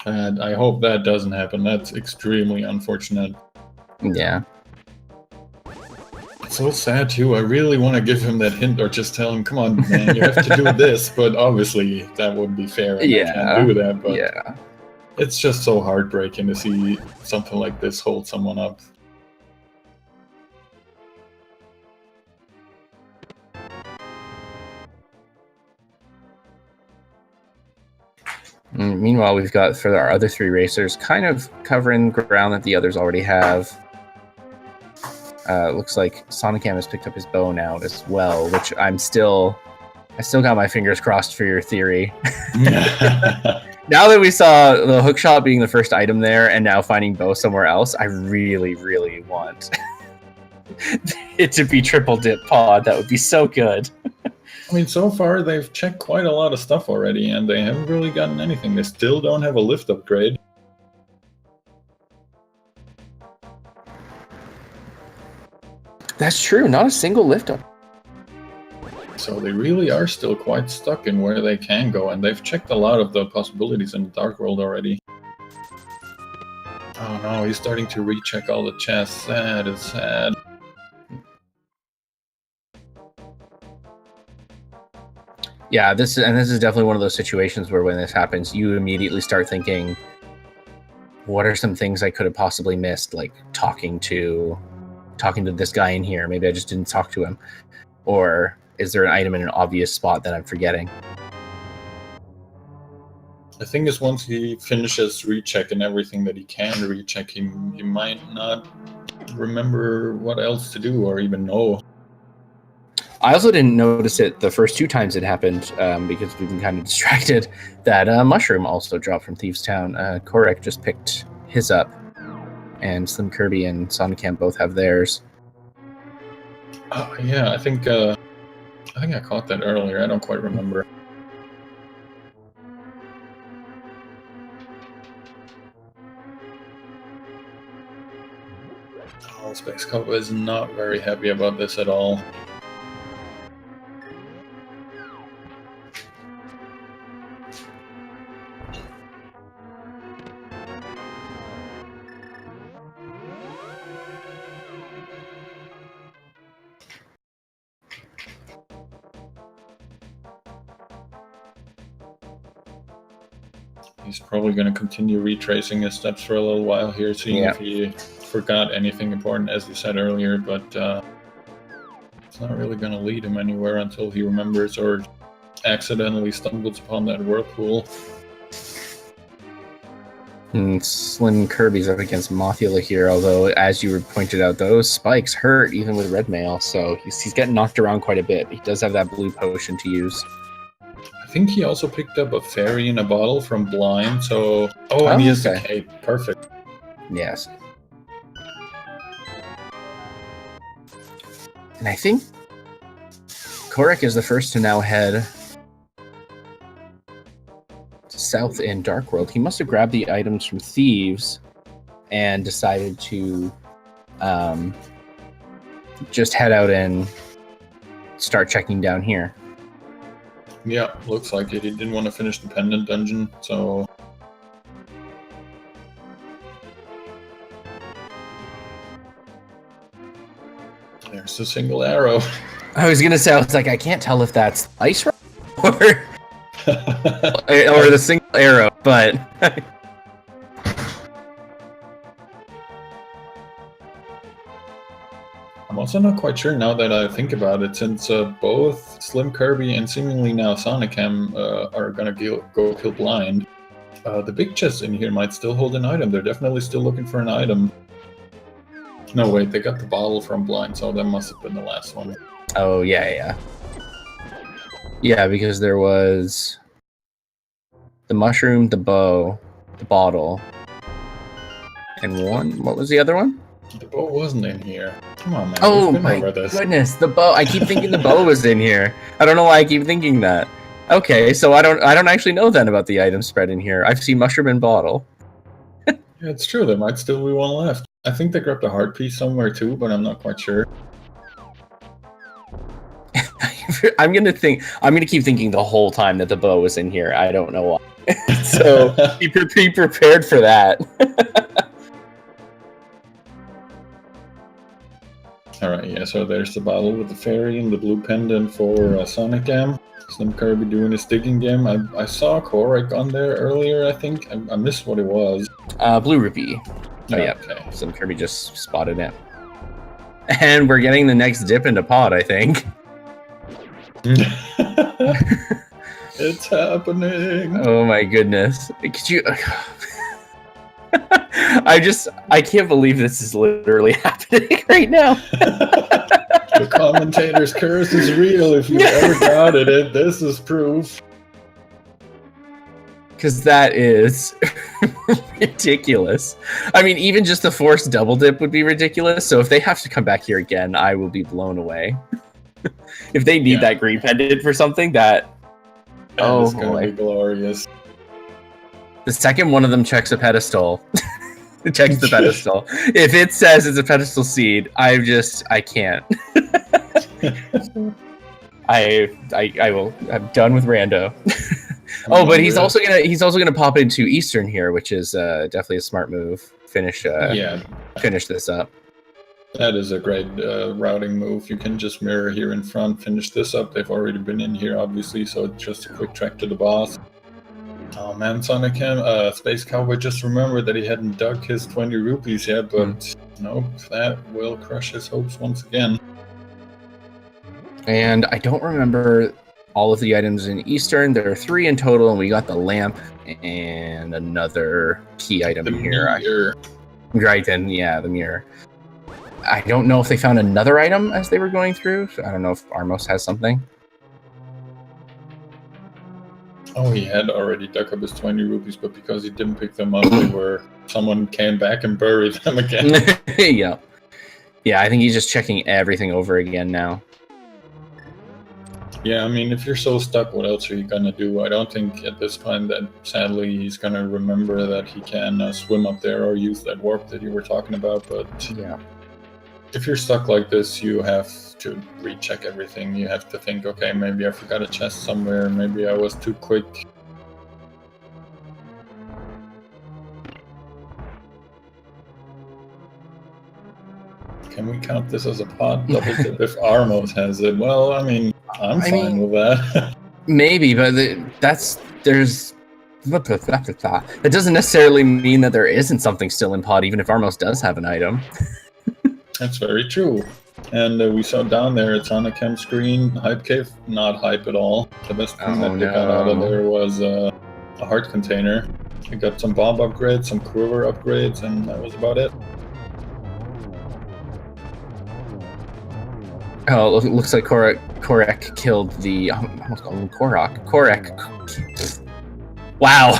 And I hope that doesn't happen. That's extremely unfortunate. Yeah. It's so sad too. I really want to give him that hint, or just tell him, come on, man, you have to do this. But obviously, that wouldn't be fair. And I can't do that. But it's just so heartbreaking to see something like this hold someone up. meanwhile, we've got for our other 3 racers kind of covering ground that the others already have. Looks like Sonicam has picked up his bow now as well, which I still got my fingers crossed for your theory. Now that we saw the hookshot being the first item there and now finding bow somewhere else, I really, really want it to be triple dip pod. That would be so good. I mean, so far they've checked quite a lot of stuff already, and they haven't really gotten anything. They still don't have a lift upgrade. That's true, not a single lift up. So they really are still quite stuck in where they can go, and they've checked a lot of the possibilities in the Dark World already. Oh no, he's starting to recheck all the chests. That is sad. Yeah, this is definitely one of those situations where when this happens, you immediately start thinking, what are some things I could have possibly missed, like talking to this guy in here. Maybe I just didn't talk to him. Or is there an item in an obvious spot that I'm forgetting? The thing is, once he finishes rechecking everything that he can recheck, he might not remember what else to do or even know. I also didn't notice it the first 2 times it happened because we've been kind of distracted. That mushroom also dropped from Thieves Town. Kohrek just picked his up, and SlimKirby and Sonicam both have theirs. Yeah, I think I caught that earlier. I don't quite remember. Oh, Spacecowboy is not very happy about this at all. He's probably going to continue retracing his steps for a little while here, seeing if he forgot anything important, as you said earlier, but it's not really going to lead him anywhere until he remembers or accidentally stumbles upon that whirlpool. SlimKirby's up against Mothula here, although, as you pointed out, those spikes hurt even with red mail, so he's getting knocked around quite a bit. He does have that blue potion to use. I think he also picked up a fairy in a bottle from Blind, so... Oh, and he has the cape. Perfect. Yes. And I think Kohrek is the first to now head south in Dark World. He must have grabbed the items from Thieves and decided to just head out and start checking down here. Yeah, looks like it. He didn't want to finish the pendant dungeon, so... There's a single arrow. I was gonna say, I was like, I can't tell if that's ice rock or the single arrow, but I'm also not quite sure now that I think about it, since both SlimKirby and seemingly now Sonicam are gonna go kill Blind. The big chest in here might still hold an item. They're definitely still looking for an item. No, wait, they got the bottle from Blind, so that must have been the last one. Oh, yeah. Yeah, because there was the mushroom, the bow, the bottle, and what was the other one? The bow wasn't in here. Come on, man. Oh my goodness, the bow. I keep thinking the bow was in here. I don't know why I keep thinking that. Okay, so I don't actually know then about the item spread in here. I've seen mushroom and bottle. Yeah, it's true. There might still be one left. I think they grabbed a heart piece somewhere too, but I'm not quite sure. I'm gonna keep thinking the whole time that the bow was in here. I don't know why. So be prepared for that. Alright, yeah, so there's the bottle with the fairy and the blue pendant for Sonicam. SlimKirby doing his digging game. I saw Kohrek on there earlier, I think. I missed what it was. Blue rupee. Oh yeah, okay. SlimKirby just spotted it. And we're getting the next dip into pod, I think. It's happening. Oh my goodness. Could you... I can't believe this is literally happening right now. The commentator's curse is real. If you've ever doubted it, this is proof. Because that is ridiculous. I mean, even just the forced double dip would be ridiculous. So if they have to come back here again, I will be blown away. If they need that green pendant for something, that is going to be glorious. The second one of them checks a pedestal, it checks the pedestal. If it says it's a pedestal seed, I can't. I will. I'm done with Rando. Oh, but he's also gonna pop into Eastern here, which is definitely a smart move. Finish this up. That is a great routing move. You can just mirror here in front, finish this up. They've already been in here, obviously, so it's just a quick track to the boss. Oh man, Sonicam, Space Cowboy just remembered that he hadn't dug his 20 rupees yet, but nope, that will crush his hopes once again. And I don't remember all of the items in Eastern. There are 3 in total, and we got the lamp and another key item here. Mirror. Right then, yeah, the mirror. I don't know if they found another item as they were going through. So I don't know if Armos has something. Oh, he had already dug up his 20 rupees, but because he didn't pick them up, someone came back and buried them again. Yeah. Yeah, I think he's just checking everything over again now. Yeah, I mean, if you're so stuck, what else are you gonna do? I don't think at this point that, sadly, he's gonna remember that he can swim up there or use that warp that you were talking about, but yeah. If you're stuck like this, you have to recheck everything. You have to think, okay, maybe I forgot a chest somewhere, maybe I was too quick. Can we count this as a pot double dip if Armos has it? Well, I mean, I'm fine with that. Maybe, but that doesn't necessarily mean that there isn't something still in pot, even if Armos does have an item. That's very true. And we saw down there at Sonicam screen, Hype Cave, not hype at all. The best thing that they got out of there was a heart container. We got some bomb upgrades, some quiver upgrades, and that was about it. Oh, it looks like Kohrek killed the... I almost called him Kohrek. Wow.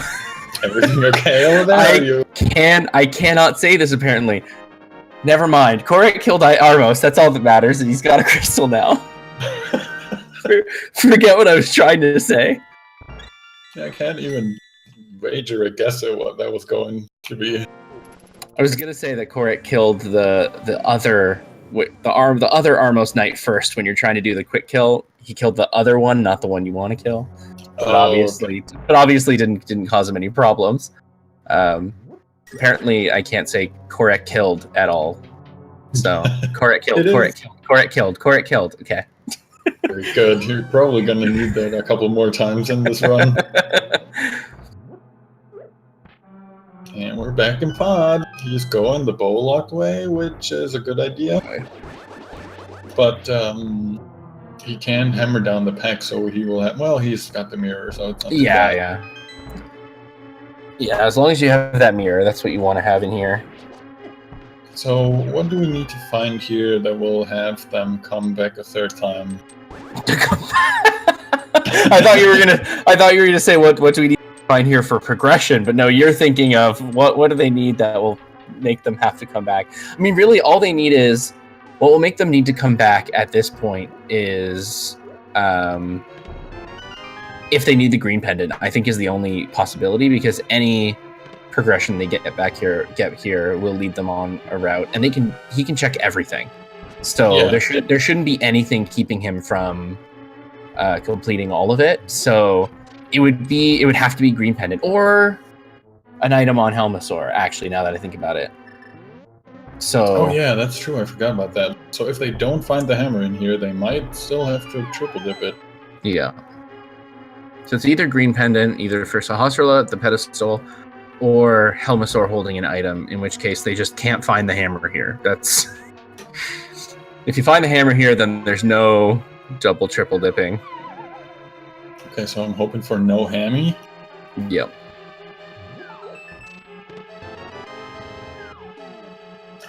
Everything okay over there? I cannot say this, apparently. Never mind. Kohrek killed Armos. That's all that matters, and he's got a crystal now. Forget what I was trying to say. Yeah, I can't even wager a guess at what that was going to be. I was gonna say that Kohrek killed the other Armos knight first when you're trying to do the quick kill. He killed the other one, not the one you want to kill. But obviously didn't cause him any problems. Apparently, I can't say Kohrek killed at all. So Kohrek killed. Okay. Very good. You're probably going to need that a couple more times in this run. And we're back in pod. He's going the bow locked way, which is a good idea. But he can hammer down the pack, so he will have... Well, he's got the mirror, so it's not too bad. Yeah, as long as you have that mirror, that's what you want to have in here. So, what do we need to find here that will have them come back a third time? I thought you were gonna say what do we need to find here for progression, but no, you're thinking of what do they need that will make them have to come back. I mean, really, all they need is what will make them need to come back at this point is if they need the green pendant, I think is the only possibility, because any progression they get here will lead them on a route, and he can check everything. So there shouldn't be anything keeping him from completing all of it. So it would have to be green pendant or an item on Helmasaur, actually, now that I think about it. So oh yeah, that's true, I forgot about that. So if they don't find the hammer in here, they might still have to triple dip it. Yeah. So it's either green pendant, either for Sahasrahla, the pedestal, or Helmasaur holding an item, in which case they just can't find the hammer here. That's... If you find the hammer here, then there's no double, triple dipping. Okay, so I'm hoping for no hammy. Yep.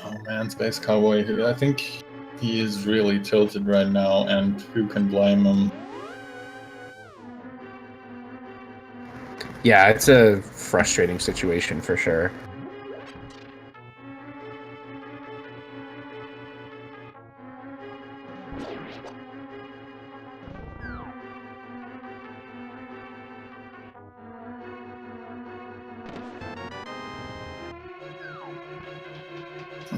Oh man, Space Cowboy, I think he is really tilted right now, and who can blame him? Yeah, it's a frustrating situation for sure.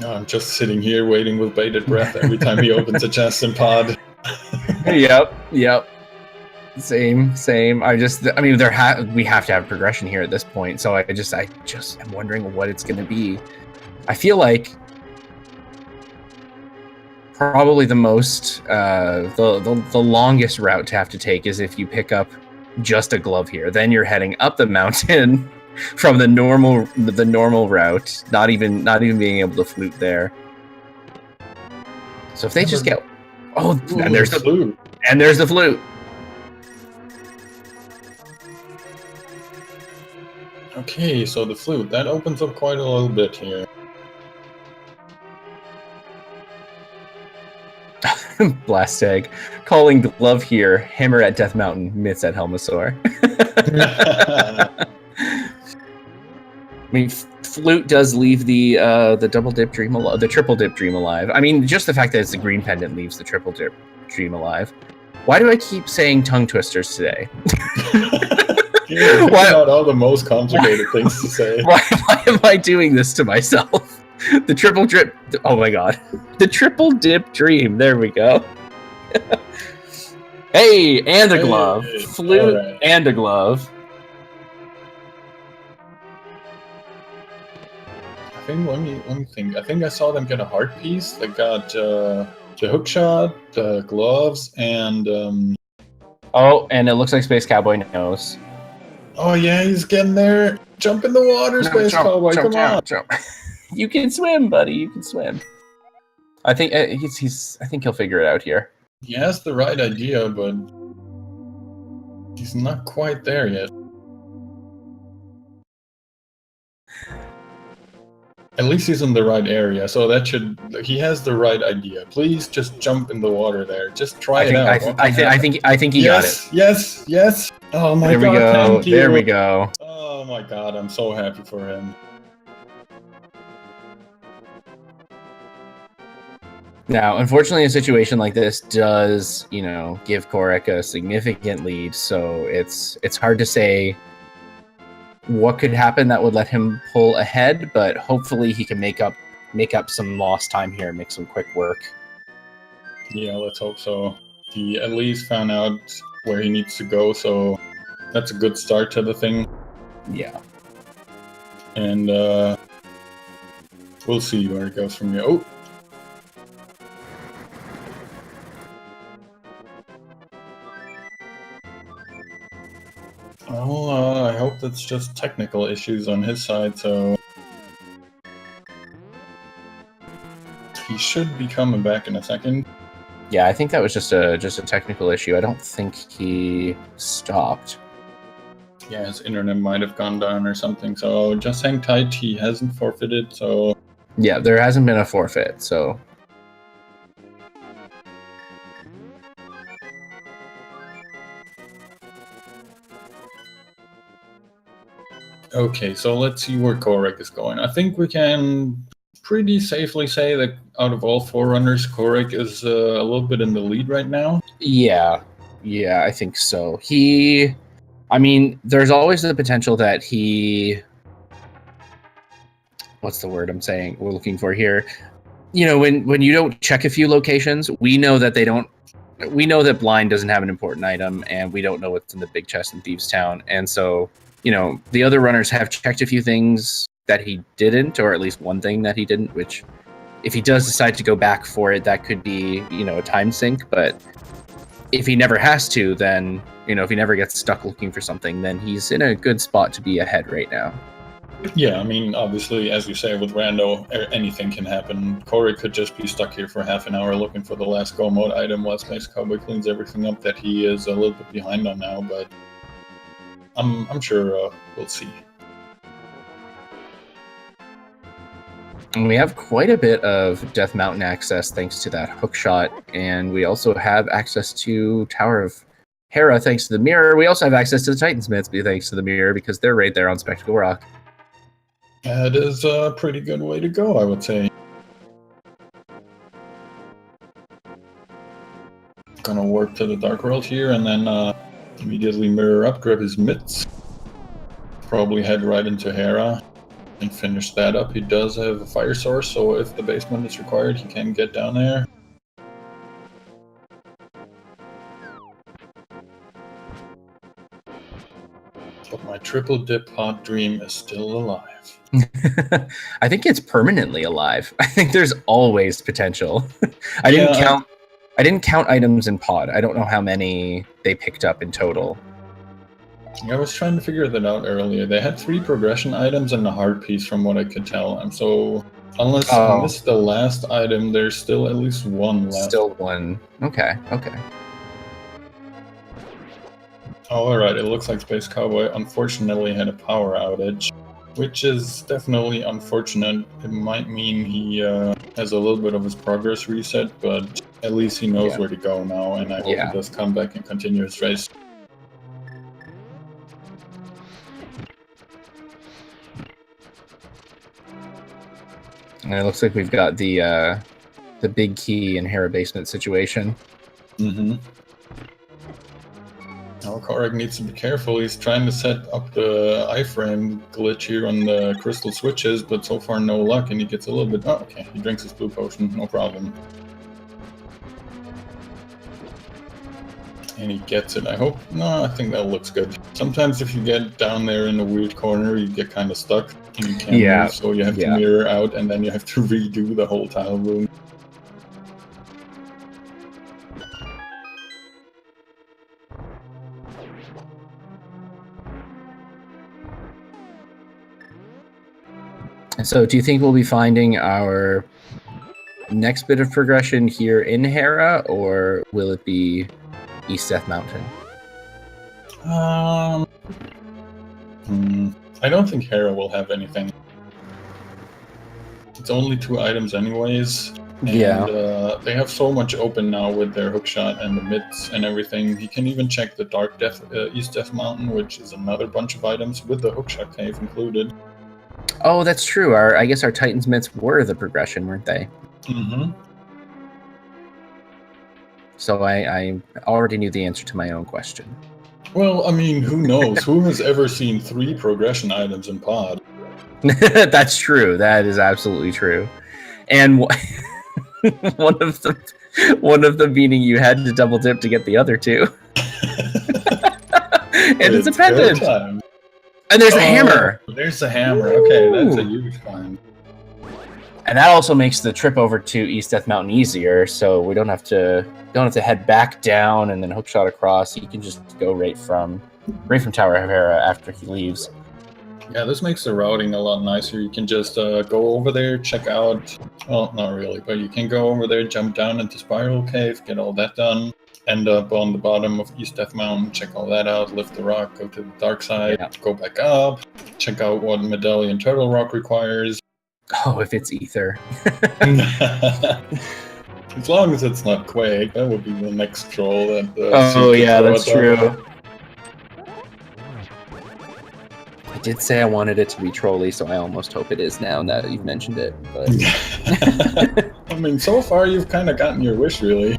I'm just sitting here waiting with bated breath every time he opens a chest in pod. Yep. Same. I mean, we have to have progression here at this point. So I just am wondering what it's going to be. I feel like probably the most the longest route to have to take is if you pick up just a glove here. Then you're heading up the mountain from the normal route, not even being able to flute there. So if they just get and there's the flute. And there's the flute. Okay, so the flute, that opens up quite a little bit here. Blast egg. Calling glove here, hammer at Death Mountain, mitts at Helmasaur. I mean, flute does leave the double dip dream alive, the triple dip dream alive. I mean, just the fact that it's the green pendant leaves the triple dip dream alive. Why do I keep saying tongue twisters today? You're picking out all the most complicated things to say. Why am I doing this to myself? The triple drip. Oh my god. The triple dip dream. There we go. Hey, and a glove. Flute right. And a glove. I think, let me think. I think I saw them get a heart piece. They got the hook shot, the gloves, and oh, and it looks like Space Cowboy knows. Oh yeah, he's getting there. Jump in the water, Space Cowboy. Come on. Jump. You can swim, buddy. You can swim. I think I think he'll figure it out here. He has the right idea, but he's not quite there yet. At least he's in the right area, so that should. He has the right idea. Please just jump in the water there. Just try it out. I think he got it. Yes. Oh my god! There we go. Thank you. There we go. Oh my god! I'm so happy for him. Now, unfortunately, a situation like this does, give Kohrek a significant lead. So it's hard to say what could happen that would let him pull ahead, but hopefully he can make up some lost time here and make some quick work. Yeah, let's hope so. He at least found out where he needs to go, so that's a good start to the thing. Yeah. And we'll see where it goes from here. Oh! Well, I hope that's just technical issues on his side, so he should be coming back in a second. Yeah, I think that was just a technical issue. I don't think he stopped. Yeah, his internet might have gone down or something, so just hang tight. He hasn't forfeited, so... Yeah, there hasn't been a forfeit, so... Okay, so let's see where Kohrek is going. I think we can pretty safely say that out of all forerunners, Kohrek is a little bit in the lead right now. Yeah, I think so. I mean, there's always the potential that he... What's the word we're looking for here? When you don't check a few locations, we know that Blind doesn't have an important item, and we don't know what's in the big chest in Thieves Town, and so... the other runners have checked a few things that he didn't, or at least one thing that he didn't, which if he does decide to go back for it, that could be, a time sink. But if he never has to, then, if he never gets stuck looking for something, then he's in a good spot to be ahead right now. Yeah, I mean, obviously, as you say, with Rando, anything can happen. Kohrek could just be stuck here for half an hour looking for the last go mode item while Space Cowboy cleans everything up that he is a little bit behind on now, but I'm sure we'll see. And we have quite a bit of Death Mountain access thanks to that hook shot, and we also have access to Tower of Hera thanks to the mirror. We also have access to the Titansmiths thanks to the mirror because they're right there on Spectacle Rock. That is a pretty good way to go, I would say. Gonna warp to the Dark World here and then immediately mirror up, grab his mitts. Probably head right into Hera and finish that up. He does have a fire source, so if the basement is required, he can get down there. But my triple dip pod dream is still alive. I think it's permanently alive. I think there's always potential. I didn't count items in pod. I don't know how many they picked up in total. I was trying to figure that out earlier. They had 3 progression items and a heart piece from what I could tell. And so, unless I missed the last item, there's still at least 1 left. Still 1. Okay. Oh, alright. It looks like Space Cowboy unfortunately had a power outage, which is definitely unfortunate. It might mean he has a little bit of his progress reset, but at least he knows where to go now, and I hope he does come back and continue his race. And it looks like we've got the big key in Hera basement situation. Mm-hmm. Now Kohrek needs to be careful. He's trying to set up the iframe glitch here on the crystal switches, but so far no luck, and he gets a little bit... Oh, okay. He drinks his blue potion. No problem. And he gets it, I hope. No, I think that looks good. Sometimes if you get down there in a weird corner, you get kind of stuck. And you can't move, so you have to mirror out, and then you have to redo the whole tile room. So do you think we'll be finding our next bit of progression here in Hera, or will it be East Death Mountain? I don't think Hera will have anything. It's only 2 items anyways. And, they have so much open now with their hookshot and the mitts and everything. He can even check the Dark Death, East Death Mountain, which is another bunch of items with the hookshot cave included. Oh, that's true. I guess our Titan's mitts were the progression, weren't they? Mm-hmm. So I already knew the answer to my own question. Well, I mean, who knows? Who has ever seen 3 progression items in pod? That's true. That is absolutely true. And one of them meaning you had to double dip to get the other 2. And it's a pendant. And there's a hammer. There's a hammer. Okay, that's a huge find. And that also makes the trip over to East Death Mountain easier, so we don't have to head back down and then hookshot across. You can just go right from Tower of Hera after he leaves. Yeah, this makes the routing a lot nicer. You can just go over there, check out... Well, not really, but you can go over there, jump down into Spiral Cave, get all that done, end up on the bottom of East Death Mountain, check all that out, lift the rock, go to the dark side, go back up, check out what Medallion Turtle Rock requires. Oh, if it's Ether. As long as it's not Quake, that would be the next troll. That, that's true. I did say I wanted it to be trolly, so I almost hope it is now that you've mentioned it. But I mean, so far you've kind of gotten your wish, really.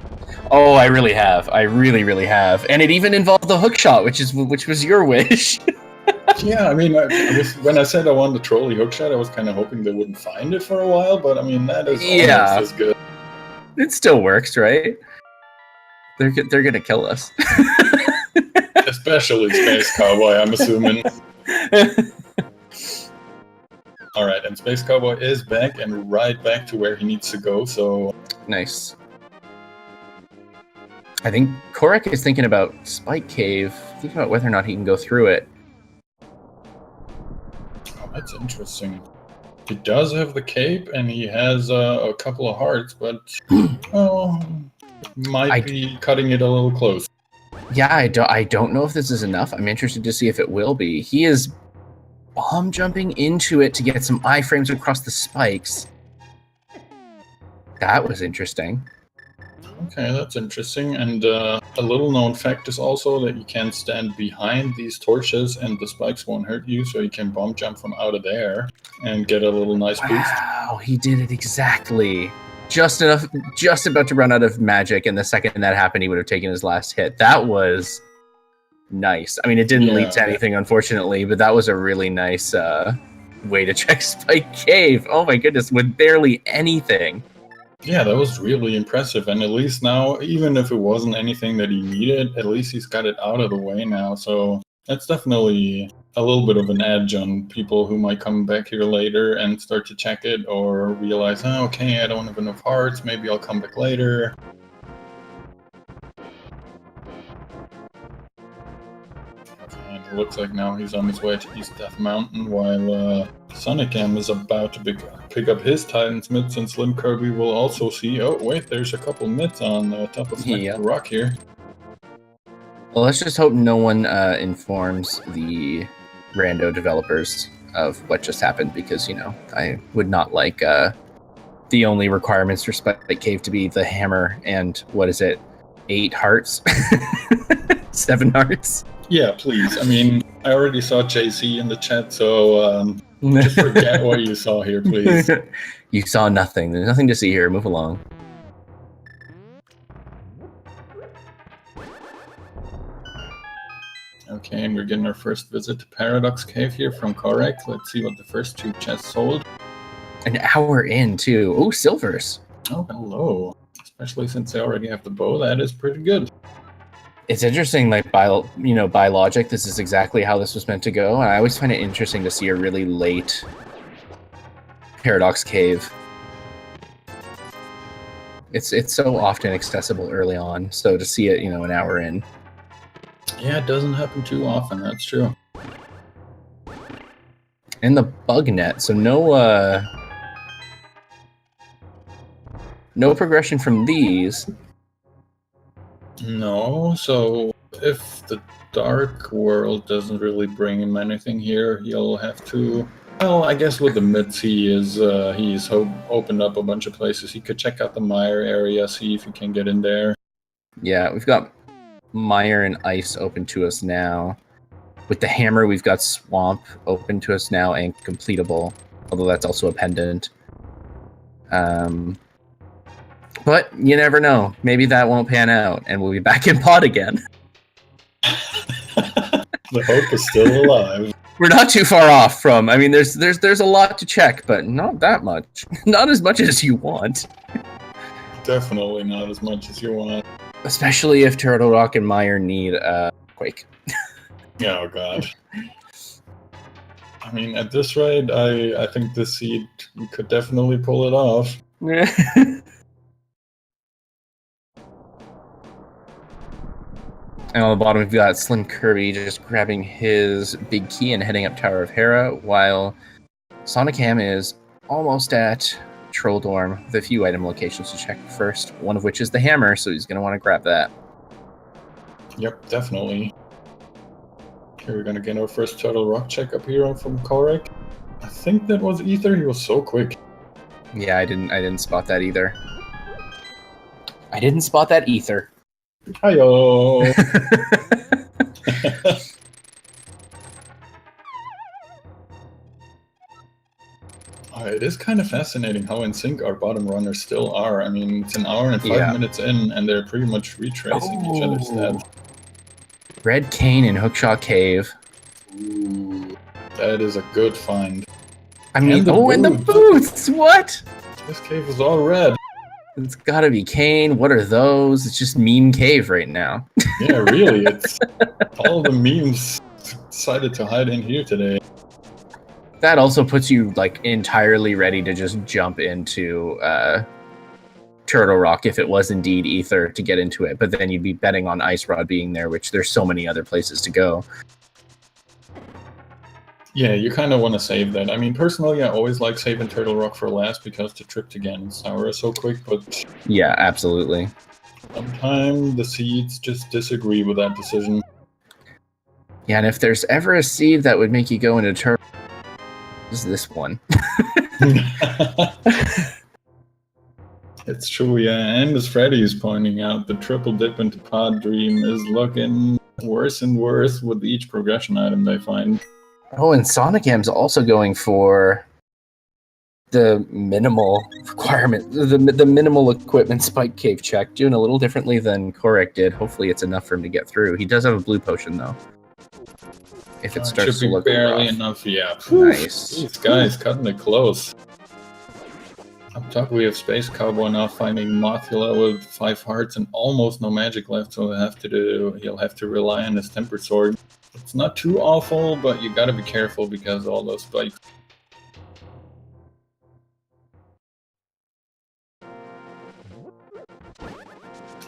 Oh, I really have. I really, really have. And it even involved the hookshot, which was your wish. Yeah, I mean, when I said I wanted the trolley hookshot, I was kind of hoping they wouldn't find it for a while, but I mean, that is almost as good. It still works, right? They're gonna kill us. Especially Space Cowboy, I'm assuming. Alright, and Space Cowboy is back and right back to where he needs to go, so... Nice. I think Kohrek is thinking about Spike Cave, thinking about whether or not he can go through it. That's interesting. He does have the cape, and he has a couple of hearts, but might be cutting it a little close. Yeah, I don't know if this is enough. I'm interested to see if it will be. He is bomb jumping into it to get some iframes across the spikes. That was interesting. Okay, that's interesting. And a little known fact is also that you can stand behind these torches and the spikes won't hurt you, so you can bomb jump from out of there and get a little nice boost. Wow, he did it exactly. Just enough, just about to run out of magic, and the second that happened, he would have taken his last hit. That was nice. I mean, it didn't lead to anything, unfortunately, but that was a really nice way to check Spike Cave. Oh my goodness, with barely anything. Yeah, that was really impressive. And at least now, even if it wasn't anything that he needed, at least he's got it out of the way now. So that's definitely a little bit of an edge on people who might come back here later and start to check it or realize, oh, okay, I don't have enough hearts. Maybe I'll come back later. And it looks like now he's on his way to East Death Mountain while Sonicam is about to pick up his Titan's mitts, and SlimKirby will also see, oh wait, there's a couple mitts on the top of the rock here. Well, let's just hope no one informs the rando developers of what just happened, because, you know, I would not like the only requirements for Spike Cave to be the hammer and, what is it, 8 hearts? 7 hearts? Yeah, please. I mean, I already saw JC in the chat, so just forget what you saw here, please. You saw nothing. There's nothing to see here. Move along. Okay, and we're getting our first visit to Paradox Cave here from Kohrek. Let's see what the first 2 chests hold. An hour in, too. Oh, silvers. Oh, hello. Especially since they already have the bow. That is pretty good. It's interesting, like, by logic, this is exactly how this was meant to go. And I always find it interesting to see a really late Paradox Cave. It's so often accessible early on, so to see it, you know, an hour in. Yeah, it doesn't happen too often, that's true. And the bug net, so no progression from these. No, so if the Dark World doesn't really bring him anything here, he'll have to... Well, I guess with the mitts, he's opened up a bunch of places. He could check out the Mire area, see if he can get in there. Yeah, we've got Mire and Ice open to us now. With the hammer, we've got Swamp open to us now and completable, although that's also a pendant. But you never know. Maybe that won't pan out, and we'll be back in pod again. The hope is still alive. We're not too far off from. I mean, there's a lot to check, but not that much. Not as much as you want. Definitely not as much as you want. Especially if Turtle Rock and Mire need Quake. Oh god. I mean, at this rate, I think this seed could definitely pull it off. And on the bottom, we've got SlimKirby just grabbing his big key and heading up Tower of Hera, while Sonicam is almost at Troll Dorm with a few item locations to check first, one of which is the hammer, so he's going to want to grab that. Yep, definitely. Here we're going to get our first Turtle Rock check up here from Kohrek. I think that was Ether. He was so quick. Yeah, I didn't spot that either. I didn't spot that either. Hi-yo! It is kind of fascinating how in sync our bottom runners still are. I mean, it's an hour and 5 minutes in, and they're pretty much retracing each other's steps. Red Cane in Hookshaw Cave. Ooh, that is a good find. I mean, and the boots! What? This cave is all red. It's gotta be Kane. What are those? It's just meme cave right now. Yeah, really. It's all the memes decided to hide in here today. That also puts you like entirely ready to just jump into Turtle Rock if it was indeed Ether to get into it. But then you'd be betting on Ice Rod being there, which there's so many other places to go. Yeah, you kind of want to save that. I mean, personally, I always like saving Turtle Rock for last because the trip to Ganon's Tower is so quick, but Yeah, absolutely. sometimes the seeds just disagree with that decision. Yeah, and if there's ever a seed that would make you go into turtle, is this one. It's true, yeah. And as Freddy is pointing out, the triple dip into Pod Dream is looking worse and worse with each progression item they find. Oh, and Sonicam's also going for the minimal requirement, the minimal equipment spike cave check, doing a little differently than Kohrek did. Hopefully it's enough for him to get through. He does have a blue potion, though. If it starts should be to look barely rough. enough, yeah. Nice. These guys cutting it close. Up top we have Space Cowboy now finding Mothula with 5 hearts and almost no magic left, so he'll have to rely on his Temper Sword. It's not too awful, but you gotta be careful because all those spikes.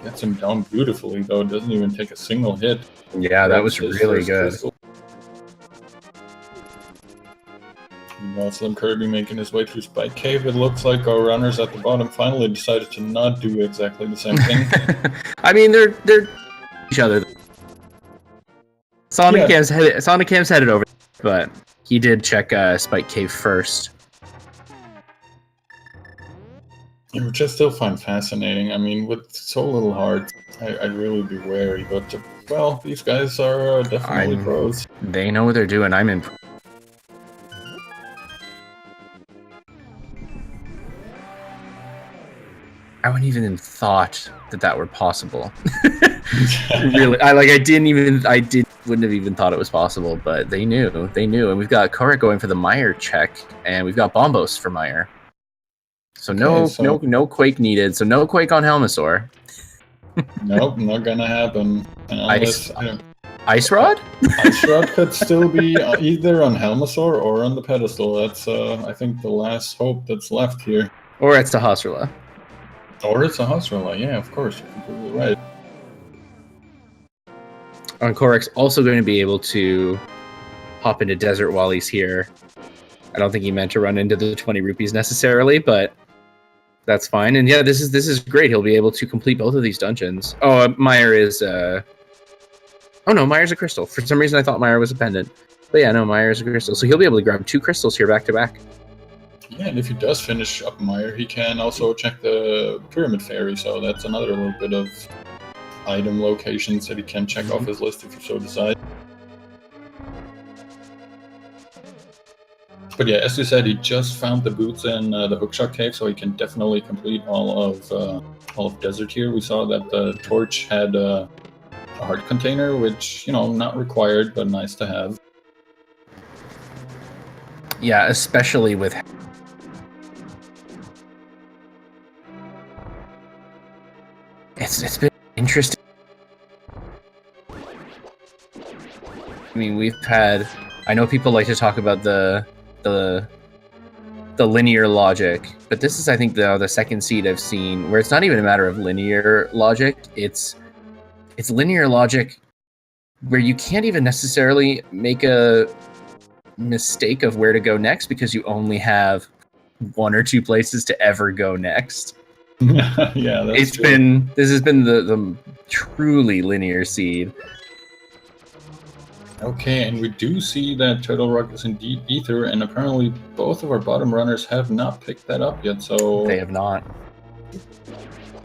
Gets him down beautifully though, doesn't even take a single hit. Yeah, that was really good. Crystal. SlimKirby making his way through Spike Cave. It looks like our runners at the bottom finally decided to not do exactly the same thing. I mean, they're each other. Sonicam's headed over, but he did check Spike Cave first. Which I still find fascinating. I mean, with so little heart, I'd really be wary. But, well, these guys are definitely pros. They know what they're doing. I'm impressed. I wouldn't even have thought that were possible. Really, wouldn't have even thought it was possible, but they knew, and we've got Kohrek going for the Meyer check, and we've got Bombos for Meyer. So no Quake needed, so no Quake on Helmasaur. Nope, not gonna happen. Ice Rod? Ice Rod could still be either on Helmasaur or on the pedestal. That's, I think, the last hope that's left here. Or it's a Hasrula. Or it's a Hasrula, yeah, of course, you're completely right. And Kohrek's also going to be able to hop into Desert while he's here. I don't think he meant to run into the 20 rupees necessarily, but that's fine. And yeah, this is great. He'll be able to complete both of these dungeons. Oh, Meyer is... Oh no, Meyer's a crystal. For some reason I thought Meyer was a pendant. But yeah, no, Meyer's a crystal. So he'll be able to grab 2 crystals here back to back. Yeah, and if he does finish up Meyer, he can also check the Pyramid Fairy, so that's another little bit of item locations that he can check off his list if you so decide. But yeah, as you said, he just found the boots in the Hookshot Cave, so he can definitely complete all of Desert here. We saw that the torch had a heart container, which, you know, not required, but nice to have. Yeah, especially with... It's been interesting. I mean, we've had... I know people like to talk about the linear logic, but this is, I think, the second seed I've seen where it's not even a matter of linear logic. It's linear logic where you can't even necessarily make a mistake of where to go next because you only have 1 or 2 places to ever go next. Yeah, that's true. This has been the truly linear seed. Okay, and we do see that Turtle Rock is indeed Ether, and apparently both of our bottom runners have not picked that up yet, so... They have not.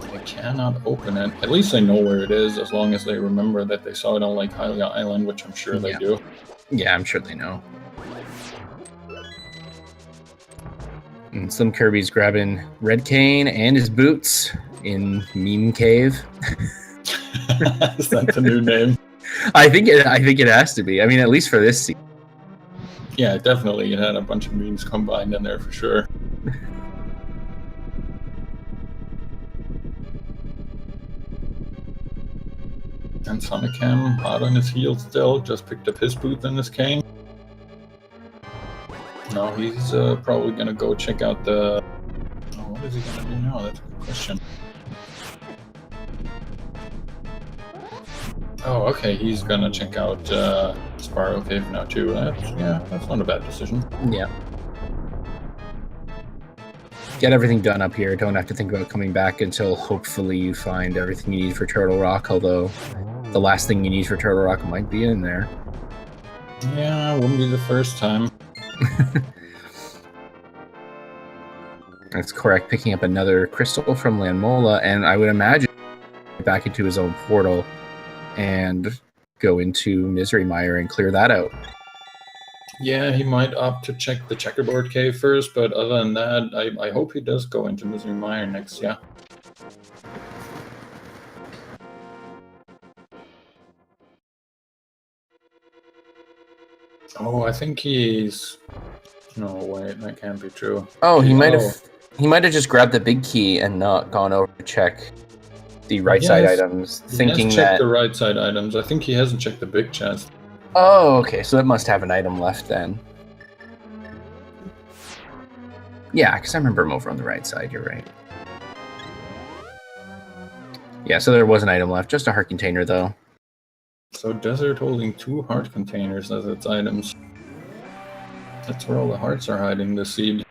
They cannot open it. At least they know where it is, as long as they remember that they saw it on Lake Hylia Island, which I'm sure they do. Yeah, I'm sure they know. And SlimKirby's grabbing Red Cane and his boots in Meme Cave. Is that the new name? I think it has to be. I mean, at least for this season. Yeah, definitely. It had a bunch of memes combined in there for sure. And Sonicam, hot on his heels still, just picked up his boots and his cane. No, he's probably gonna go check out the... Oh, what is he gonna do now? That's a good question. Oh, okay, he's gonna check out Spiral Cave now too. That's not a bad decision. Yeah. Get everything done up here. Don't have to think about coming back until hopefully you find everything you need for Turtle Rock, although the last thing you need for Turtle Rock might be in there. Yeah, wouldn't be the first time. That's correct. Picking up another crystal from Lanmola, and I would imagine back into his own portal and go into Misery Mire and clear that out. Yeah, he might opt to check the checkerboard cave first, but other than that, I hope he does go into Misery Mire next, yeah. Oh, I think he's... No, wait, that can't be true. Oh, he might have just grabbed the big key and not gone over to check the right side items, thinking he has checked the right side items. I think he hasn't checked the big chest. Oh, okay, so it must have an item left then. Yeah, because I remember him over on the right side, you're right. Yeah, so there was an item left, just a heart container though. So Desert holding 2 heart containers as its items. That's where all the hearts are hiding, the seed.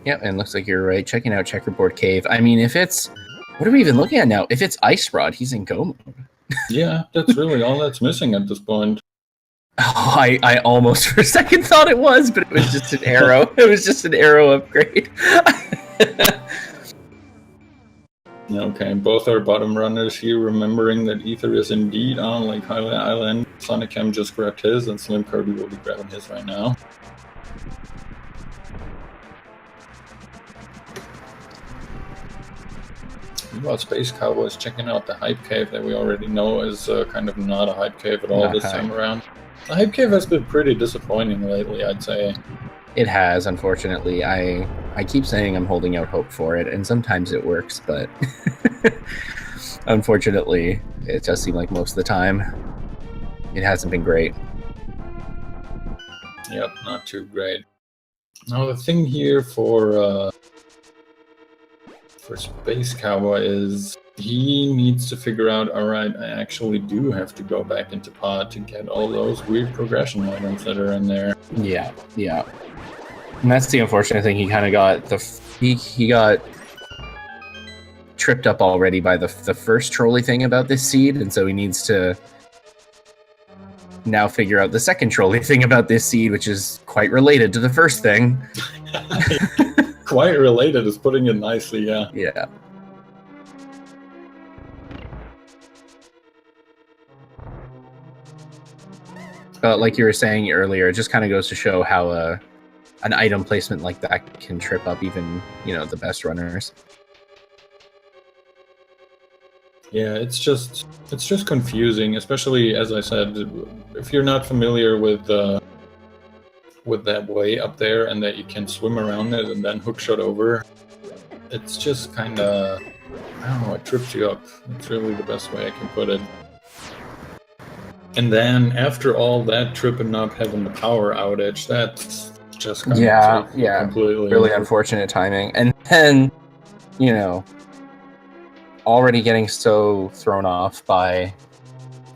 Yep, and looks like you're right. Checking out Checkerboard Cave. I mean, if it's... What are we even looking at now? If it's Ice Rod, he's in go mode. Yeah, that's really all that's missing at this point. Oh, I almost for a second thought it was, but it was just an arrow. It was just an arrow upgrade. Okay, both are bottom runners here, remembering that Ether is indeed on Lake Highland Island. Sonicam just grabbed his, and SlimKirby will be grabbing his right now. Meanwhile, Space Cowboys checking out the Hype Cave that we already know is kind of not a Hype Cave at all this time around. The Hype Cave has been pretty disappointing lately, I'd say. It has, unfortunately. I keep saying I'm holding out hope for it, and sometimes it works, but unfortunately, it does seem like most of the time it hasn't been great. Yep, not too great. Now the thing here for Space Cowboy is he needs to figure out, alright, I actually do have to go back into pod to get all those weird progression items that are in there. Yeah, yeah. And that's the unfortunate thing. He kind of got he got tripped up already by the first trolley thing about this seed, and so he needs to now figure out the second trolley thing about this seed, which is quite related to the first thing. Quite related is putting it nicely, yeah. Yeah. Like you were saying earlier, it just kind of goes to show how an item placement like that can trip up even, the best runners. Yeah, it's just confusing, especially as I said, if you're not familiar with that way up there and that you can swim around it and then hookshot over. It's just kind of, I don't know, it trips you up. It's really the best way I can put it. And then after all that tripping up, having the power outage, that's just kind of completely really unfortunate timing. And then, already getting so thrown off by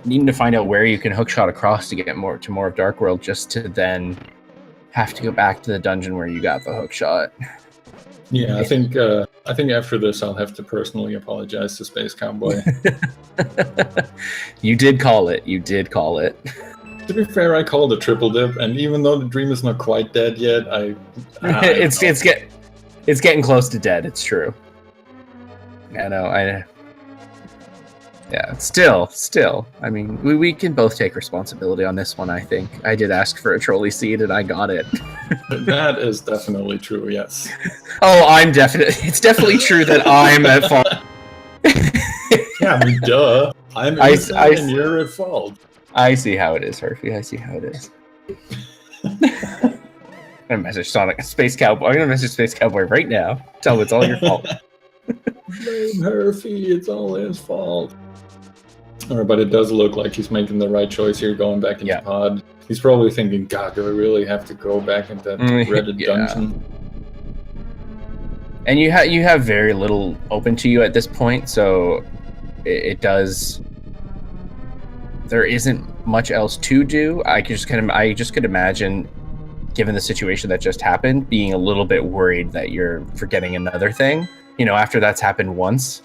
needing to find out where you can hookshot across to get more of Dark World, just to then have to go back to the dungeon where you got the hookshot. Yeah, I think after this I'll have to personally apologize to Space Cowboy. You did call it. You did call it. To be fair, I called a triple dip, and even though the dream is not quite dead yet, it's getting close to dead. It's true. Yeah, still. I mean, we can both take responsibility on this one, I think. I did ask for a trolley seed, and I got it. That is definitely true, yes. Oh, it's definitely true that I'm at fault. Yeah, I mean, duh. I'm innocent and you're at fault. I see how it is, Herfy. I see how it is. I'm gonna message Space Cowboy. I'm gonna message Space Cowboy right now. Tell him it's all your fault. Blame Herfy, it's all his fault. Alright, but it does look like he's making the right choice here, going back into pod. He's probably thinking, God, do I really have to go back into that dreaded dungeon? And you have very little open to you at this point, so it does. There isn't much else to do. I just could imagine, given the situation that just happened, being a little bit worried that you're forgetting another thing. You know, after that's happened once,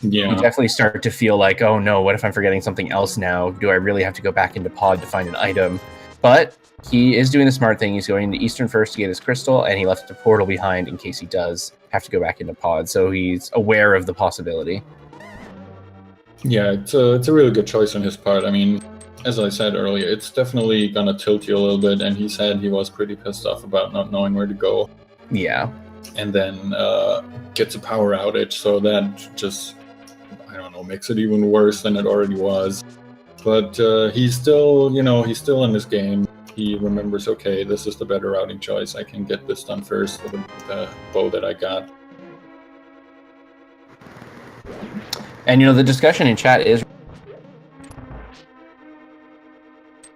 Yeah. you definitely start to feel like, oh no, what if I'm forgetting something else now? Do I really have to go back into pod to find an item? But he is doing the smart thing. He's going to Eastern first to get his crystal, and he left a portal behind in case he does have to go back into pod. So he's aware of the possibility. Yeah, it's a really good choice on his part. I mean, as I said earlier, it's definitely gonna tilt you a little bit, and he said he was pretty pissed off about not knowing where to go. Yeah. And then gets a power outage, so that just, I don't know, makes it even worse than it already was. But he's still in this game. He remembers, okay, this is the better routing choice. I can get this done first with the bow that I got. And, the discussion in chat is,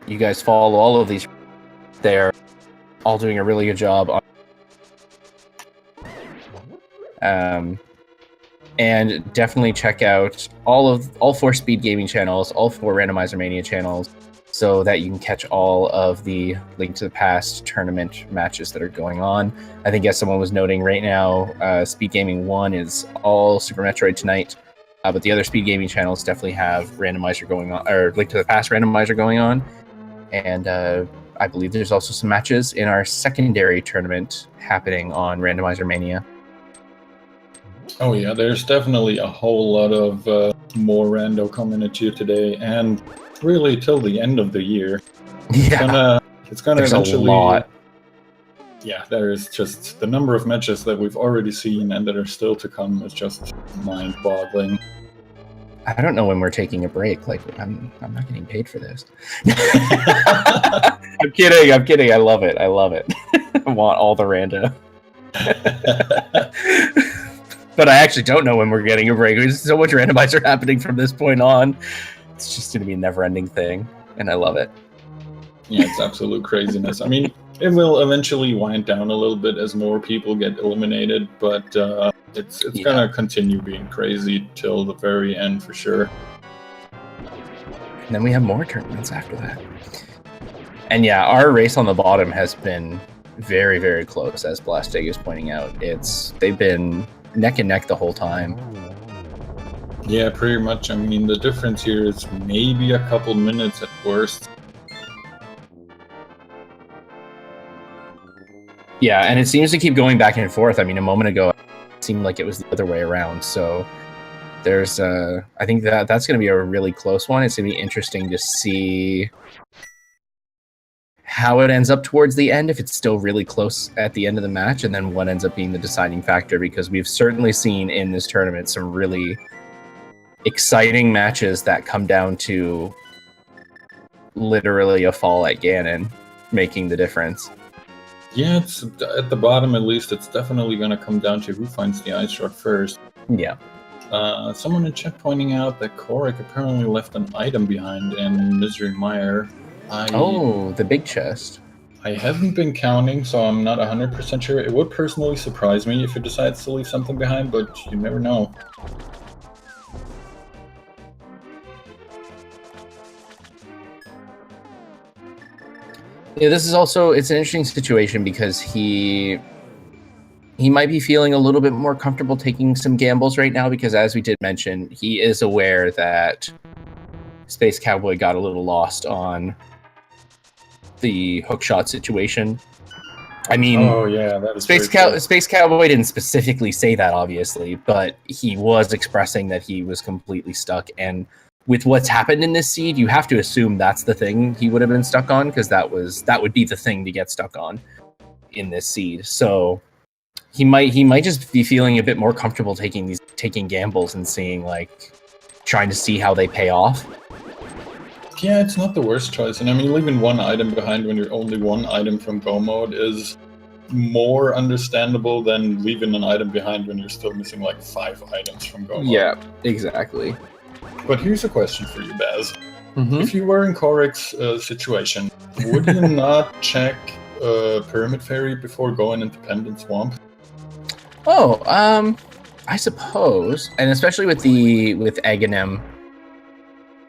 you guys follow all of these. They're all doing a really good job on. And definitely check out all 4 Speed Gaming channels, all 4 Randomizer Mania channels, so that you can catch all of the Link to the Past tournament matches that are going on. I think, as someone was noting right now, Speed Gaming 1 is all Super Metroid tonight. But the other Speed Gaming channels definitely have Randomizer going on, or Link to the Past Randomizer going on. And I believe there's also some matches in our secondary tournament happening on Randomizer Mania. Oh yeah, there's definitely a whole lot of more rando coming at you today, and really till the end of the year. Yeah, it's gonna there's eventually. A lot. Yeah, there's just the number of matches that we've already seen and that are still to come is just mind-boggling. I don't know when we're taking a break. Like, I'm not getting paid for this. I'm kidding. I love it. I want all the rando. But I actually don't know when we're getting a break. There's so much randomizer happening from this point on. It's just going to be a never-ending thing, and I love it. Yeah, it's absolute craziness. I mean, it will eventually wind down a little bit as more people get eliminated, but it's gonna continue being crazy till the very end for sure. And then we have more tournaments after that. And yeah, our race on the bottom has been very, very close, as Blastig is pointing out. They've been neck and neck the whole time. Yeah, pretty much. I mean, the difference here is maybe a couple minutes at worst. Yeah, and it seems to keep going back and forth. I mean, a moment ago, it seemed like it was the other way around. So there's, I think that's going to be a really close one. It's going to be interesting to see how it ends up towards the end, if it's still really close at the end of the match, and then what ends up being the deciding factor, because we've certainly seen in this tournament some really exciting matches that come down to literally a fall at Ganon making the difference. Yeah, it's at the bottom at least. It's definitely going to come down to who finds the ice shot first. Yeah. Someone in chat pointing out that Kohrek apparently left an item behind in Misery Mire. The big chest. I haven't been counting, so I'm not 100% sure. It would personally surprise me if it decides to leave something behind, but you never know. Yeah, this is also, it's an interesting situation because he might be feeling a little bit more comfortable taking some gambles right now, because as we did mention, he is aware that Space Cowboy got a little lost on the hookshot situation. I mean, oh yeah, that is Space Cowboy didn't specifically say that, obviously, but he was expressing that he was completely stuck, and with what's happened in this seed, you have to assume that's the thing he would have been stuck on, because that would be the thing to get stuck on in this seed. So he might just be feeling a bit more comfortable taking gambles and seeing, like, trying to see how they pay off. Yeah, it's not the worst choice. And I mean, leaving one item behind when you're only one item from Go mode is more understandable than leaving an item behind when you're still missing like 5 items from Go mode. Yeah, exactly. But here's a question for you, Baz. Mm-hmm. If you were in Kohrek's situation, would you not check Pyramid Fairy before going into Pendant Swamp? Oh, I suppose, and especially with Aghanim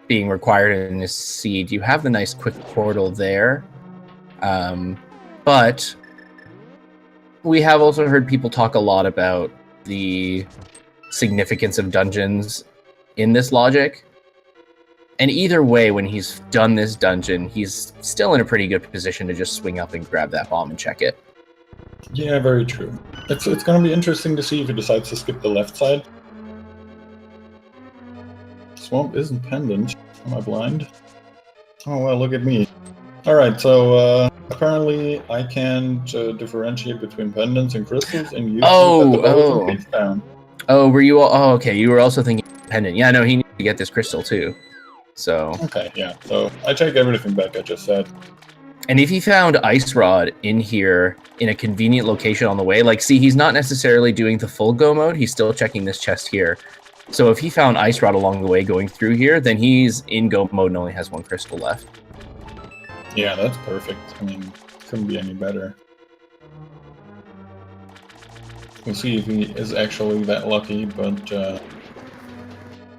being required in this seed, you have the nice quick portal there. But we have also heard people talk a lot about the significance of dungeons in this logic. And either way, when he's done this dungeon, he's still in a pretty good position to just swing up and grab that bomb and check it. Yeah, very true. It's going to be interesting to see if he decides to skip the left side. Swamp isn't pendant. Am I blind? Oh, well, look at me. Alright, so apparently I can differentiate between pendants and crystals and use them at the bottom face down. Oh, were you all... Oh, okay, you were also thinking pendant. Yeah, no, he needs to get this crystal too. So... Okay, yeah, so I take everything back I just said. And if he found Ice Rod in here in a convenient location on the way, like, see, he's not necessarily doing the full go mode, he's still checking this chest here. So if he found Ice Rod along the way going through here, then he's in go mode and only has one crystal left. Yeah, that's perfect. I mean, couldn't be any better. We'll see if he is actually that lucky, but... Oh,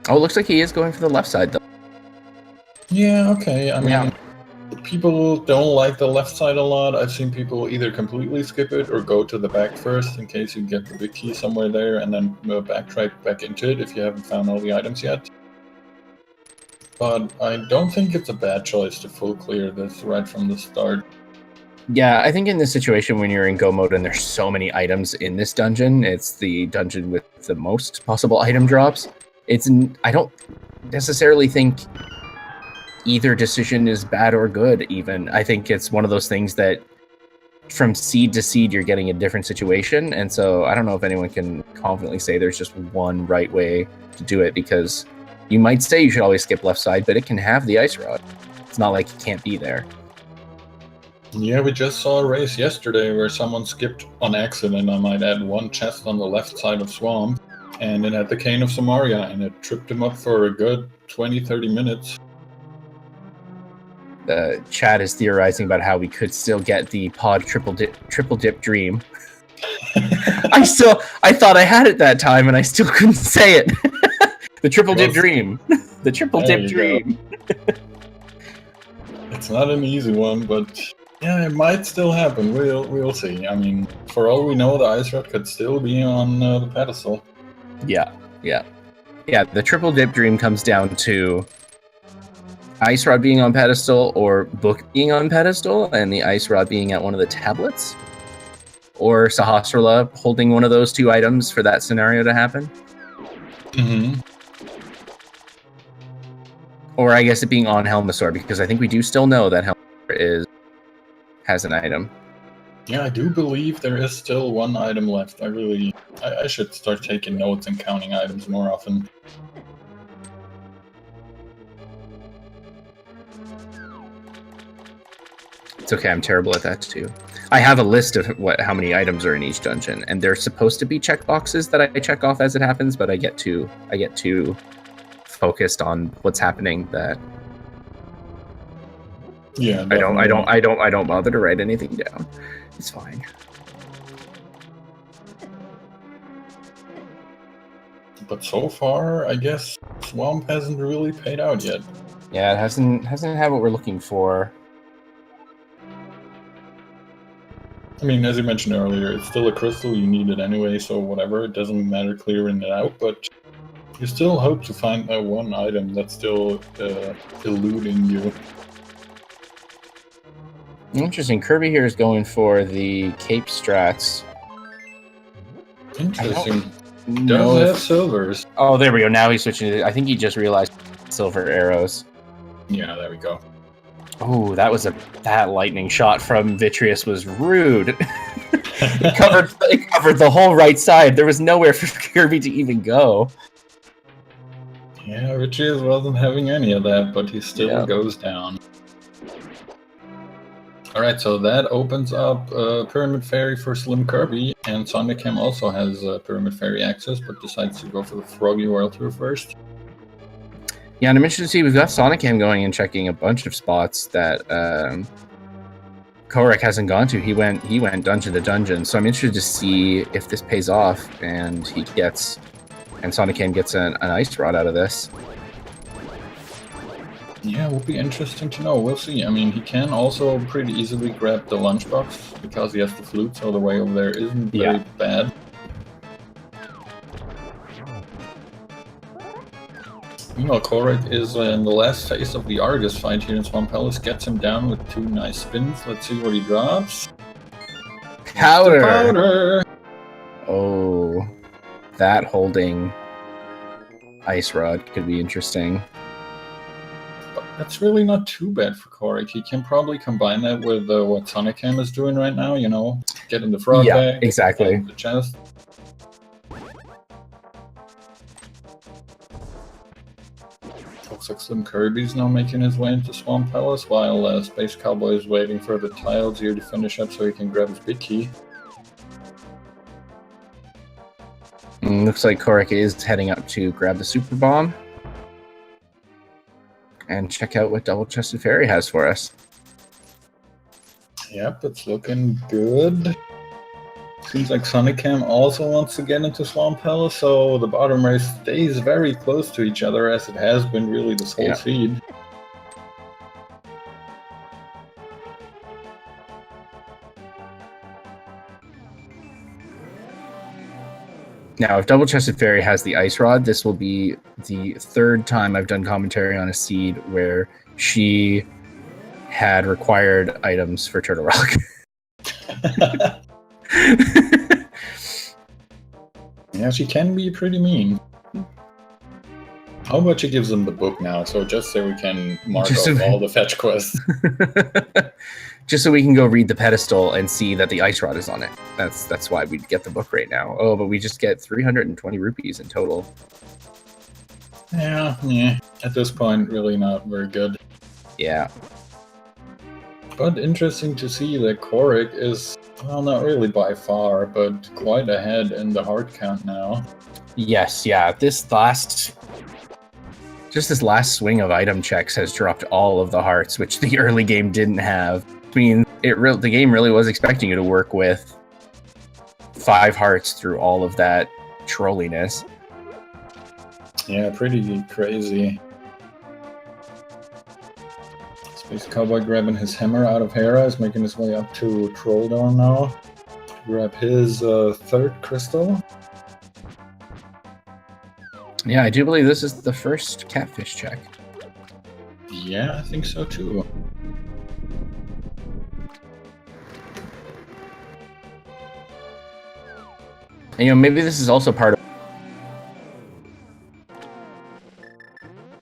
it looks like he is going for the left side, though. Yeah, okay, I mean... People don't like the left side a lot. I've seen people either completely skip it or go to the back first in case you get the big key somewhere there and then backtrack back into it if you haven't found all the items yet. But I don't think it's a bad choice to full clear this right from the start. Yeah, I think in this situation when you're in go mode and there's so many items in this dungeon, it's the dungeon with the most possible item drops. I don't necessarily think either decision is bad or good, even. I think it's one of those things that from seed to seed, you're getting a different situation. And so I don't know if anyone can confidently say there's just one right way to do it, because you might say you should always skip left side, but it can have the Ice Rod. It's not like it can't be there. Yeah, we just saw a race yesterday where someone skipped on accident, I might add, one chest on the left side of Swamp, and it had the Cane of Samaria, and it tripped him up for a good 20-30 minutes. The chat is theorizing about how we could still get the pod triple dip dream. I thought I had it that time and I still couldn't say it. The triple dip dream. The triple dip dream. It's not an easy one, but yeah, it might still happen. We'll see. I mean, for all we know, the Ice Rod could still be on the pedestal. Yeah. The triple dip dream comes down to Ice Rod being on pedestal or Book being on pedestal, and the Ice Rod being at one of the tablets, or Sahasrara holding one of those two items for that scenario to happen. Mm-hmm. Or I guess it being on Helmasaur, because I think we do still know that Helmasaur has an item. Yeah, I do believe there is still one item left. I should start taking notes and counting items more often. It's okay, I'm terrible at that too. I have a list of how many items are in each dungeon, and they're supposed to be checkboxes that I check off as it happens, but I get too focused on what's happening that yeah, I don't bother to write anything down. It's fine. But so far, I guess Swamp hasn't really paid out yet. Yeah, it hasn't had what we're looking for. I mean, as you mentioned earlier, it's still a crystal, you need it anyway, so whatever, it doesn't matter clearing it out, but you still hope to find that one item that's still eluding you. Interesting. Kirby here is going for the Cape strats. Interesting. Does have silvers. Oh, there we go. Now he's switching to... I think he just realized silver arrows. Yeah, there we go. Oh, that lightning shot from Vitreous was rude. It covered the whole right side. There was nowhere for Kirby to even go. Yeah, Vitreous wasn't having any of that, but he still goes down. Alright, so that opens up Pyramid Fairy for SlimKirby, and Sonicam also has Pyramid Fairy access, but decides to go for the Froggy World Tour first. Yeah, and I'm interested to see, we've got Sonicam going and checking a bunch of spots that Kohrek hasn't gone to. He went dungeon to dungeon. So I'm interested to see if this pays off and Sonicam gets an ice rod out of this. Yeah, it will be interesting to know. We'll see. I mean, he can also pretty easily grab the lunchbox because he has the flute, so the way over there isn't very bad. Meanwhile, Kohrek is in the last phase of the Argus fight here in Swamp Palace. Gets him down with 2 nice spins. Let's see what he drops. Powder! Powder! Oh, that holding ice rod could be interesting. But that's really not too bad for Kohrek. He can probably combine that with what Sonicam is doing right now, you know, get in the frog bag, exactly. get in the chest. Looks like SlimKirby's now making his way into Swamp Palace, while Spacecowboy is waiting for the tiles here to finish up so he can grab his big key. Looks like Kohrek is heading up to grab the super bomb and check out what Double Chested Fairy has for us. Yep, it's looking good. Seems like Sonicam also wants to get into Swamp Palace, so the bottom race stays very close to each other, as it has been really this whole seed. Now, if Double Chested Fairy has the ice rod, this will be the 3rd time I've done commentary on a seed where she had required items for Turtle Rock. Yeah, she can be pretty mean. How about she gives them the book now, so just so we can mark off all the fetch quests. Just so we can go read the pedestal and see that the ice rod is on it. That's why we'd get the book right now. Oh, but we just get 320 rupees in total. Yeah. At this point, really not very good. Yeah. But interesting to see that Kohrek is, well, not really by far, but quite ahead in the heart count now. Yes, yeah. This last swing of item checks has dropped all of the hearts, which the early game didn't have. I mean, the game really was expecting you to work with 5 hearts through all of that trolliness. Yeah, pretty crazy. Spacecowboy grabbing his hammer out of Hera is making his way up to Trolldorn now. Grab his 3rd crystal. Yeah, I do believe this is the first catfish check. Yeah, I think so too. And, you know, maybe this is also part of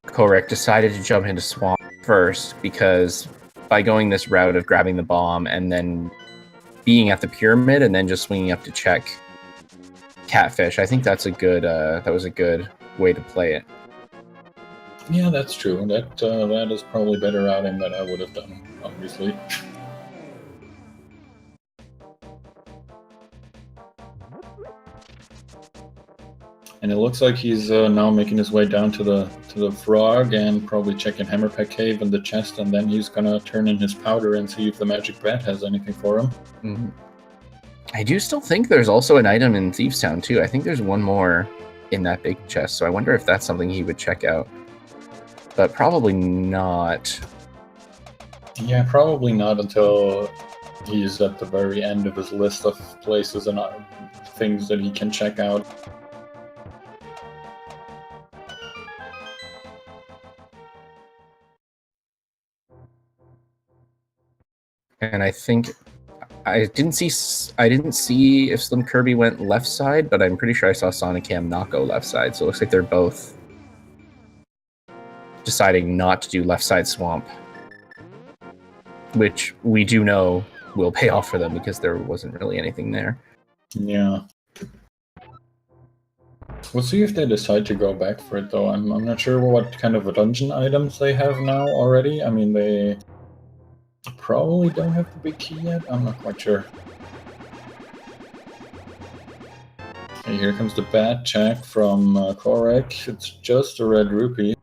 Kohrek decided to jump into Swamp first, because by going this route of grabbing the bomb and then being at the pyramid and then just swinging up to check catfish, I think that's a good that was a good way to play it. Yeah, that's true. That is probably better routing than I would have done, obviously. And it looks like he's now making his way down to the frog and probably checking Hammerpack Cave and the chest, and then he's gonna turn in his powder and see if the magic bat has anything for him. Mm-hmm. I do still think there's also an item in Thieves Town too. I think there's one more in that big chest, so I wonder if that's something he would check out. But probably not. Yeah, probably not until he's at the very end of his list of places and things that he can check out. And I think I didn't see if SlimKirby went left side, but I'm pretty sure I saw Sonicam not go left side. So it looks like they're both deciding not to do left side swamp, which we do know will pay off for them because there wasn't really anything there. Yeah. We'll see if they decide to go back for it, though. I'm not sure what kind of dungeon items they have now already. I mean, they probably don't have the big key yet. I'm not quite sure. Okay, here comes the bad check from Kohrek. It's just a red rupee.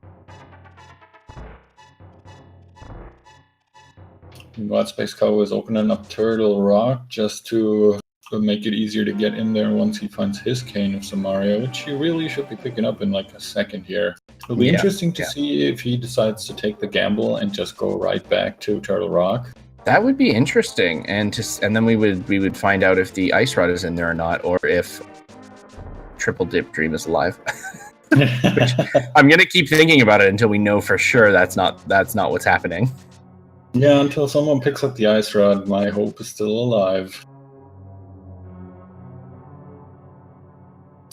Meanwhile, Space Cowboy is opening up Turtle Rock just to make it easier to get in there once he finds his cane of Samaria, which he really should be picking up in like a second here. It'll be interesting to see if he decides to take the gamble and just go right back to Turtle Rock. That would be interesting, and then we would find out if the Ice Rod is in there or not, or if Triple Dip Dream is alive. Which, I'm gonna keep thinking about it until we know for sure that's not what's happening. Yeah, until someone picks up the Ice Rod, my hope is still alive.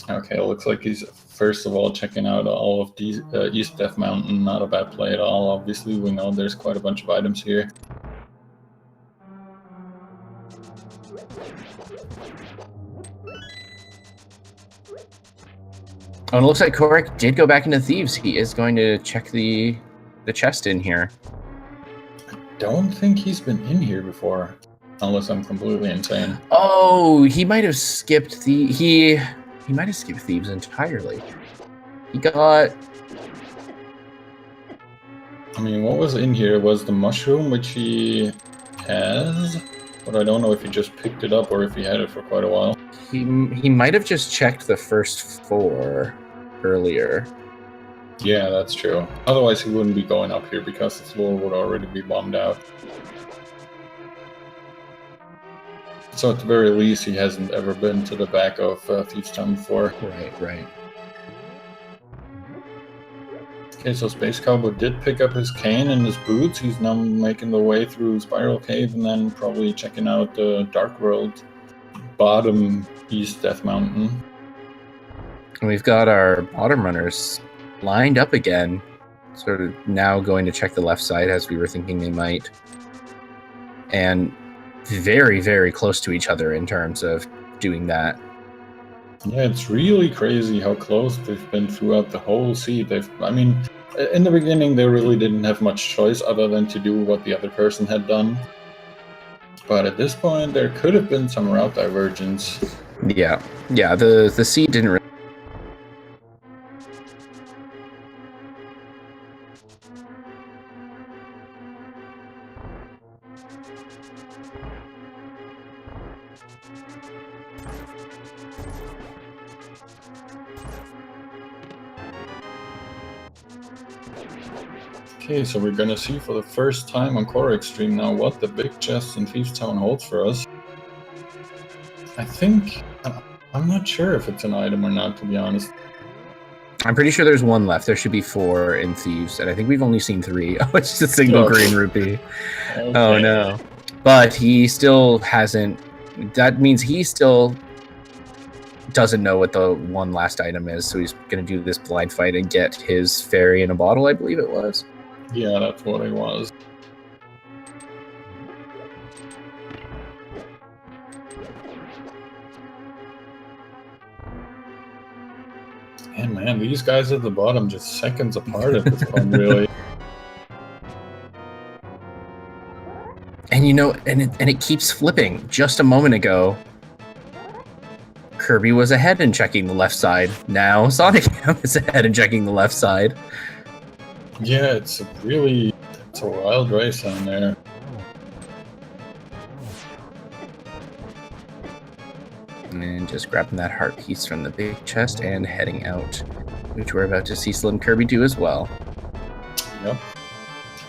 Okay, it looks like he's first of all checking out all of these East Death Mountain. Not a bad play at all. Obviously, we know there's quite a bunch of items here. Oh, and it looks like Kohrek did go back into Thieves. He is going to check the chest in here. I don't think he's been in here before, unless I'm completely insane. Oh, he might have skipped he might have skipped Thieves entirely. He got... I mean, what was in here was the mushroom, which he has, but I don't know if he just picked it up or if he had it for quite a while. He might have just checked the first 4 earlier. Yeah, that's true. Otherwise, he wouldn't be going up here because the floor would already be bombed out. So at the very least, he hasn't ever been to the back of Thieves' Town before. Right. Okay, so Space Cowboy did pick up his cane and his boots. He's now making the way through Spiral Cave and then probably checking out the Dark World bottom East Death Mountain. And we've got our bottom runners lined up again, sort of now going to check the left side as we were thinking they might. And very, very close to each other in terms of doing that. Yeah, it's really crazy how close they've been throughout the whole seed. I mean, in the beginning, they really didn't have much choice other than to do what the other person had done. But at this point, there could have been some route divergence. Yeah, the seed didn't really... Okay, so we're gonna see for the first time on Kohrek's stream now what the big chest in Thieves' Town holds for us. I think... I'm not sure if it's an item or not, to be honest. I'm pretty sure there's 1 left. There should be 4 in Thieves, and I think we've only seen 3. Oh, it's just a single green rupee. Okay. Oh no. But he still hasn't... That means he still doesn't know what the one last item is, so he's going to do this blind fight and get his fairy in a bottle, I believe it was. Yeah, that's what it was. And man, these guys at the bottom just seconds apart at this point, really. And you know, and it keeps flipping. Just a moment ago, Kirby was ahead in checking the left side. Now Sonicam is ahead in checking the left side. Yeah, it's a wild race down there. And just grabbing that heart piece from the big chest and heading out, which we're about to see SlimKirby do as well. Yep.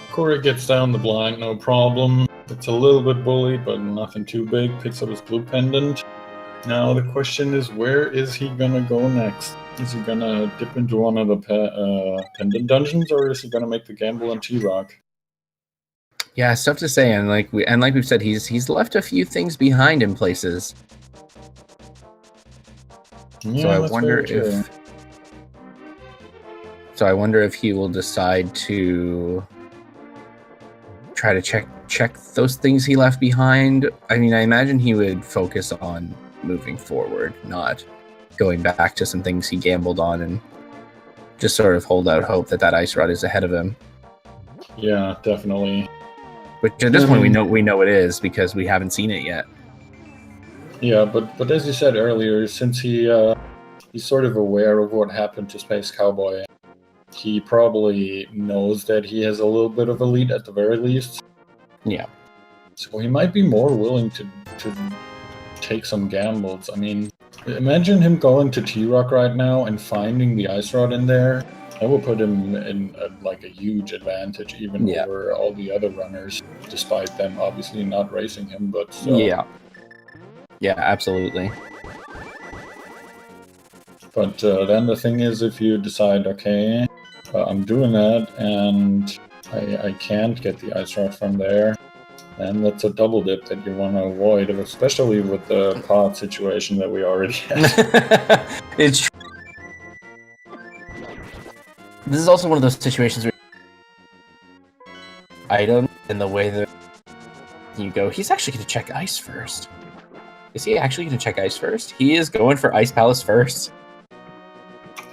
Kohrek gets down the blind, no problem. It's a little bit bullied, but nothing too big. Picks up his blue pendant. Now the question is, where is he gonna go next? Is he gonna dip into one of the pendant dungeons, or is he gonna make the gamble on T-Rock? Yeah, it's tough to say, and like we've said, he's left a few things behind in places. Yeah, so I wonder if he will decide to try to check those things he left behind. I mean, I imagine he would focus on moving forward, not going back to some things he gambled on and just sort of hold out hope that ice rod is ahead of him. Yeah, definitely. Which at this point we know it is because we haven't seen it yet. Yeah, but as you said earlier, since he's sort of aware of what happened to Space Cowboy, he probably knows that he has a little bit of a lead at the very least. Yeah. So he might be more willing to take some gambles. I mean, imagine him going to T-Rock right now and finding the Ice Rod in there. That will put him in like a huge advantage even over all the other runners, despite them obviously not racing him, but still. Yeah, absolutely. But then the thing is, if you decide, okay, I'm doing that, and I can't get the Ice Rod from there, then that's a double dip that you want to avoid, especially with the pod situation that we already had. It's true. This is also one of those situations where item in the way that you go, he's actually going to check ice first. Is he actually going to check ice first? He is going for Ice Palace first.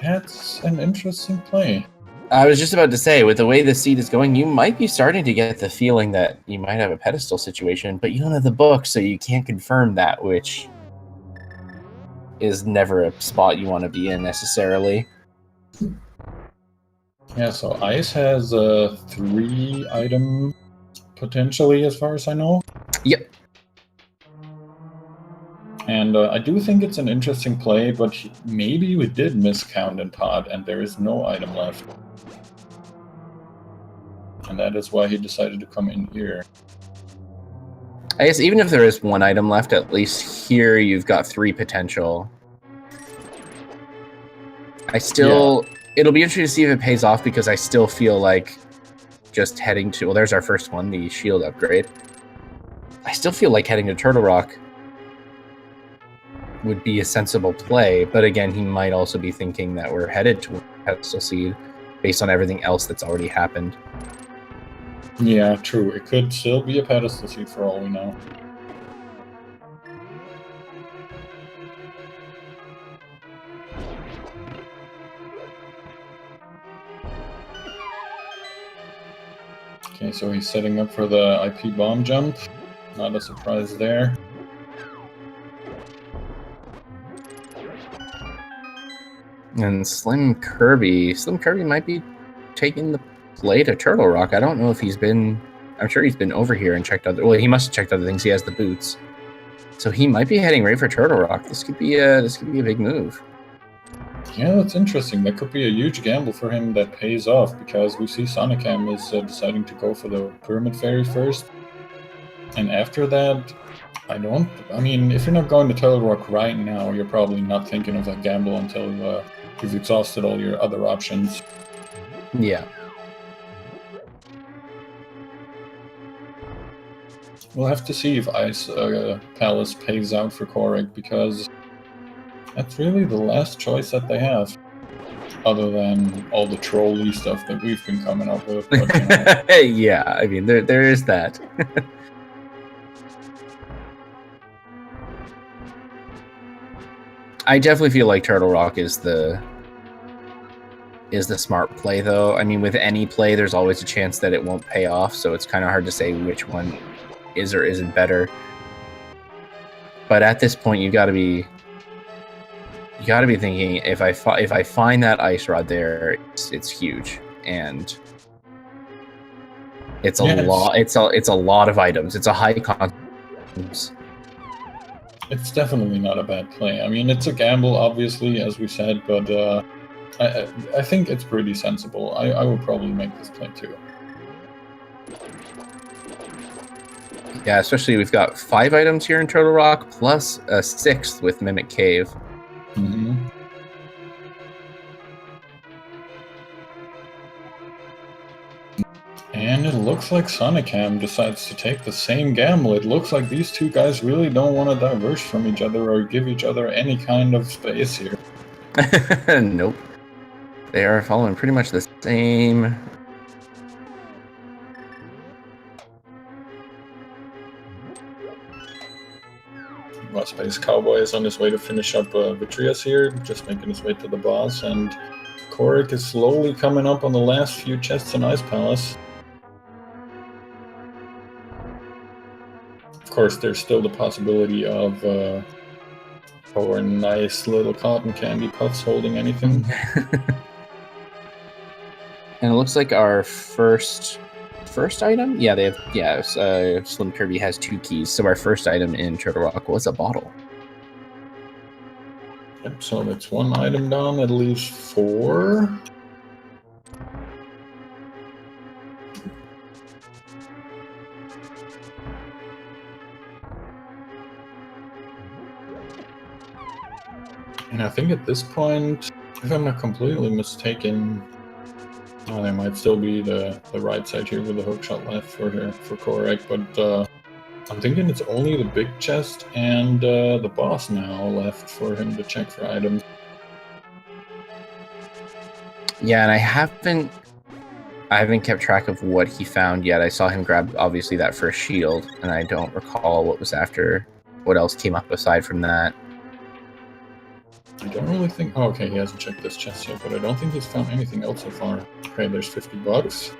That's an interesting play. I was just about to say, with the way the seed is going, you might be starting to get the feeling that you might have a pedestal situation, but you don't have the book, so you can't confirm that, which is never a spot you want to be in necessarily. Yeah, so Ice has 3 item potentially, as far as I know. Yep. And I do think it's an interesting play, but maybe we did miscount in pod, and there is no item left. And that is why he decided to come in here. I guess even if there is 1 item left, at least here you've got 3 potential. It'll be interesting to see if it pays off, because I still feel like just heading to, well, there's our first one, the shield upgrade. I still feel like heading to Turtle Rock would be a sensible play, but again, he might also be thinking that we're headed to pedestal seed based on everything else that's already happened. Yeah, true. It could still be a pedestal seed for all we know. Okay, so he's setting up for the IP bomb jump. Not a surprise there. And SlimKirby might be taking the play to Turtle Rock. I don't know if he's been, I'm sure he's been over here and checked other, well, he must have checked other things. He has the boots. So he might be heading right for Turtle Rock. This could be a big move. Yeah, that's interesting. That could be a huge gamble for him that pays off, because we see Sonicam is deciding to go for the Pyramid Fairy first. And after that, I mean, if you're not going to Turtle Rock right now, you're probably not thinking of that gamble until you've exhausted all your other options. Yeah. We'll have to see if Ice Palace pays out for Kohrek, because that's really the last choice that they have, other than all the trolly stuff that we've been coming up with. But, you know. Yeah, I mean, there is that. I definitely feel like Turtle Rock is the smart play, though. I mean, with any play, there's always a chance that it won't pay off, so it's kind of hard to say which one is or isn't better. But at this point, you got to be thinking, if I find that Ice Rod there, it's huge, and it's a lot. It's a lot of items. It's a high cost. It's definitely not a bad play. I mean, it's a gamble, obviously, as we said, but I think it's pretty sensible. I would probably make this play too. Yeah, especially we've got 5 items here in Turtle Rock, plus a 6th with Mimic Cave. Mm-hmm. And it looks like Sonicam decides to take the same gamble. It looks like these two guys really don't want to diverge from each other or give each other any kind of space here. Nope. They are following pretty much the same. Well, Space Cowboy is on his way to finish up Vitrias here, just making his way to the boss, and Kohrek is slowly coming up on the last few chests in Ice Palace. Of course, there's still the possibility of our nice little cotton candy puffs holding anything. And it looks like our first first item? Yeah, they have. Yeah, SlimKirby has 2 keys. So our first item in Turtle Rock was a bottle. Yep, so that's 1 item down. That leaves 4. And I think at this point, if I'm not completely mistaken, oh, there might still be the right side here with the hookshot left for Kohrek, but I'm thinking it's only the big chest and the boss now left for him to check for items. Yeah, and I haven't kept track of what he found yet. I saw him grab obviously that first shield, and I don't recall what was after. What else came up aside from that? I don't really think... Oh, okay, he hasn't checked this chest yet, but I don't think he's found anything else so far. Okay, there's 50 bucks.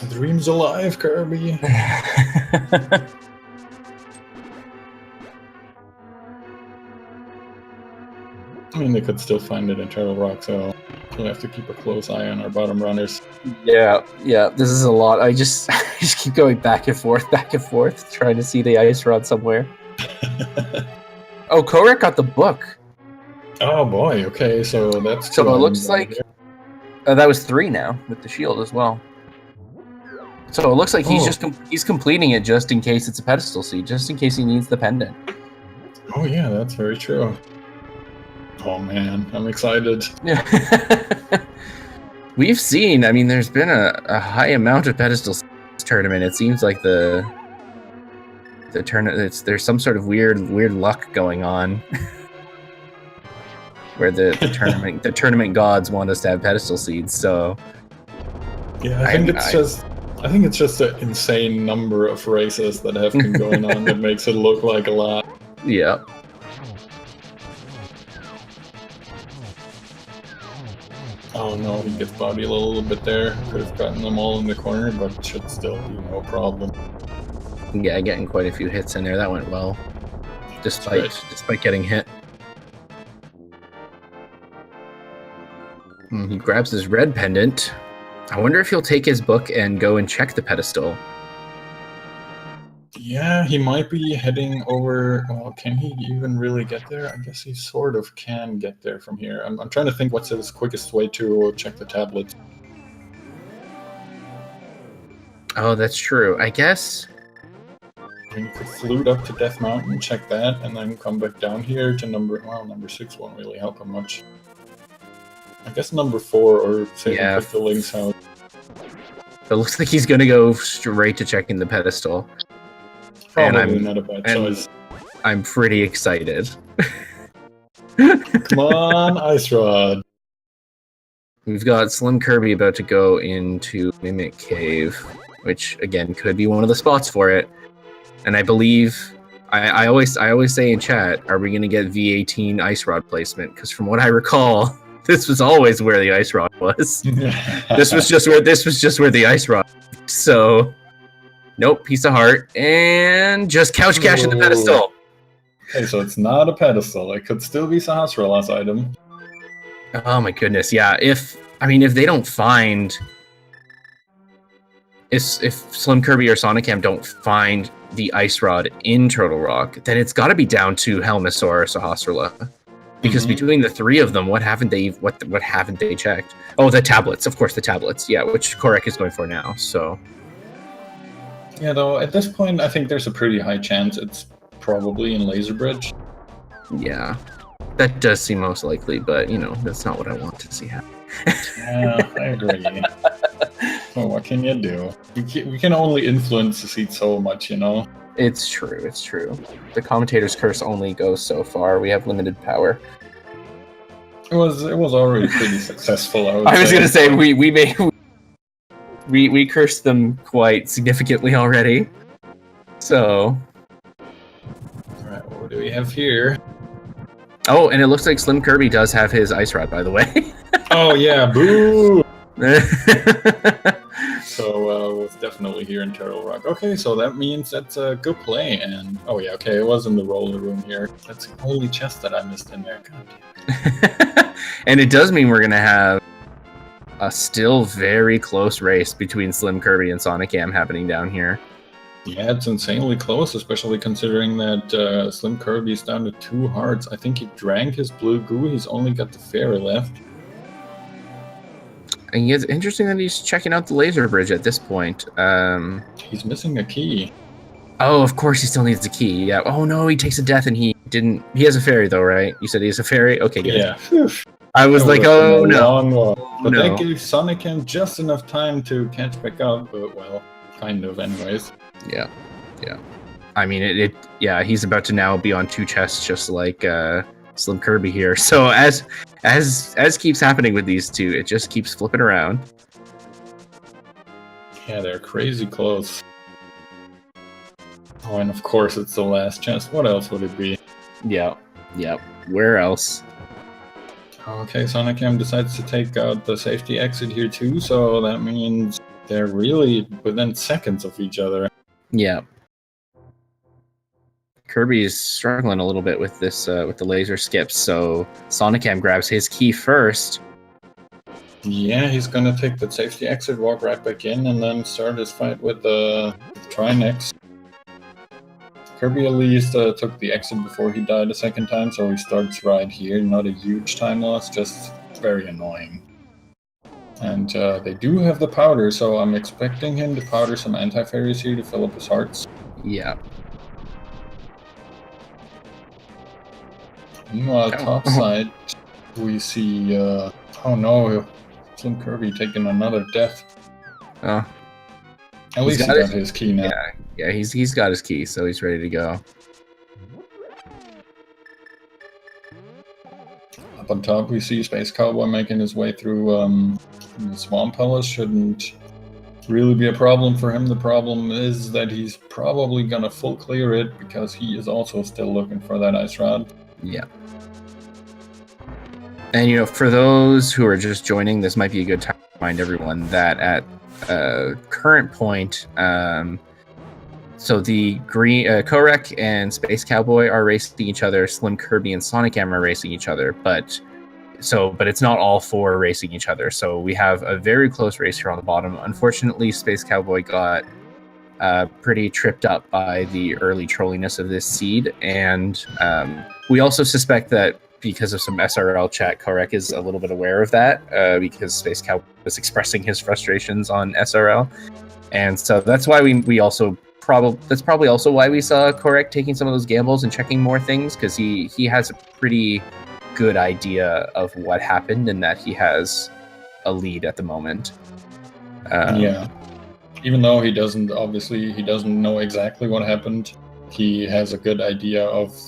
Dream's alive, Kirby! I mean, they could still find it in Turtle Rock, so we'll have to keep a close eye on our bottom runners. Yeah, this is a lot. I just keep going back and forth, trying to see the ice rod somewhere. Oh, Kohrek got the book. Oh boy, okay, so that's... So it looks like... that was 3 now, with the shield as well. So it looks like he's completing it just in case it's a pedestal seed, just in case he needs the pendant. Oh yeah, that's very true. Oh man, I'm excited. We've seen, I mean, there's been a high amount of pedestal tournament. It seems like the tournament, there's some sort of weird luck going on. Where the tournament gods want us to have pedestal seeds, so yeah, I think it's just an insane number of races that have been going on that makes it look like a lot. Yeah. Oh no, he gets bodied a little bit there. Could have gotten them all in the corner, but should still be no problem. Yeah, getting quite a few hits in there. That went well, despite getting hit. He grabs his red pendant. I wonder if he'll take his book and go and check the pedestal. Yeah, he might be heading over... Well, can he even really get there? I guess he sort of can get there from here. I'm trying to think what's his quickest way to check the tablet. Oh, that's true. I guess... I mean, you could flute up to Death Mountain, check that, and then come back down here to number 6 won't really help him much. I guess number 4, or say the Link's house. It looks like he's gonna go straight to checking the pedestal. Probably not a bad choice. I'm pretty excited. Come on, Ice Rod. We've got SlimKirby about to go into Mimic Cave, which again could be one of the spots for it. And I believe I always say in chat, are we gonna get V18 Ice Rod placement? Because from what I recall, this was always where the ice rod was. This was just where the ice rod. So, nope, piece of heart, and just couch cash at the pedestal. Okay, so it's not a pedestal. It could still be Sahasrar's item. Oh my goodness, yeah. If they don't find, if SlimKirby or Sonicam don't find the ice rod in Turtle Rock, then it's got to be down to Helmasaur or Sahasrara. Because between the 3 of them, what haven't they checked? Oh, the tablets, of course, the tablets. Yeah, which Kohrek is going for now. So, yeah, though at this point, I think there's a pretty high chance it's probably in Laser Bridge. Yeah, that does seem most likely, but that's not what I want to see happen. Yeah, I agree. Well, what can you do? We can only influence the seat so much, It's true. The commentator's curse only goes so far. We have limited power. It was already pretty successful. I was gonna say we cursed them quite significantly already. So, alright, what do we have here? Oh, and it looks like SlimKirby does have his ice rod, by the way. Oh yeah, boo! So it's definitely here in Turtle Rock. Okay, so that means that's a good play. And oh yeah, okay, it was in the roller room here. That's the only chest that I missed in there. God damn. And it does mean we're gonna have a still very close race between SlimKirby and Sonicam happening down here. Yeah, it's insanely close, especially considering that SlimKirby is down to 2 hearts. I think he drank his blue goo. He's only got the fairy left. And it's interesting that he's checking out the laser bridge at this point. He's missing a key. Oh, of course he still needs a key. Yeah. Oh no, he takes a death and he didn't. He has a fairy though, right? You said he has a fairy. Okay, good. Yeah. I was like, oh no. But no. that gave Sonicam just enough time to catch back up. But well, kind of, anyways. Yeah. I mean, yeah, he's about to now be on 2 chests, just like SlimKirby here. So as keeps happening with these two, it just keeps flipping around. Yeah, they're crazy close. Oh, and of course it's the last chest. What else would it be? Yeah. Where else? Okay, Sonicam decides to take out the safety exit here too, so that means they're really within seconds of each other. Yeah. Kirby is struggling a little bit with this, with the laser skips, so Sonicam grabs his key first. Yeah, he's gonna take the safety exit, walk right back in, and then start his fight with the Trinex. Kirby at least took the exit before he died a second time, so he starts right here. Not a huge time loss, just very annoying. And they do have the powder, so I'm expecting him to powder some anti-fairies here to fill up his hearts. Yeah. Meanwhile, top side, we see, oh no, SlimKirby taking another death. Oh. At least he got his key now. Yeah, he's got his key, so he's ready to go. Up on top, we see Space Cowboy making his way through the Swamp Palace. Shouldn't really be a problem for him. The problem is that he's probably gonna full clear it because he is also still looking for that ice rod. Yeah. And for those who are just joining, this might be a good time to remind everyone that at current point, so the green Kohrek and Space Cowboy are racing each other. SlimKirby and Sonicam are racing each other, but it's not all 4 racing each other. So we have a very close race here on the bottom. Unfortunately, Space Cowboy got pretty tripped up by the early trolliness of this seed, and we also suspect that because of some SRL chat, Kohrek is a little bit aware of that because Space Cowboy was expressing his frustrations on SRL, and so that's why we also that's probably also why we saw Kohrek taking some of those gambles and checking more things, because he has a pretty good idea of what happened and that he has a lead at the moment. Yeah. Even though he doesn't know exactly what happened, he has a good idea of,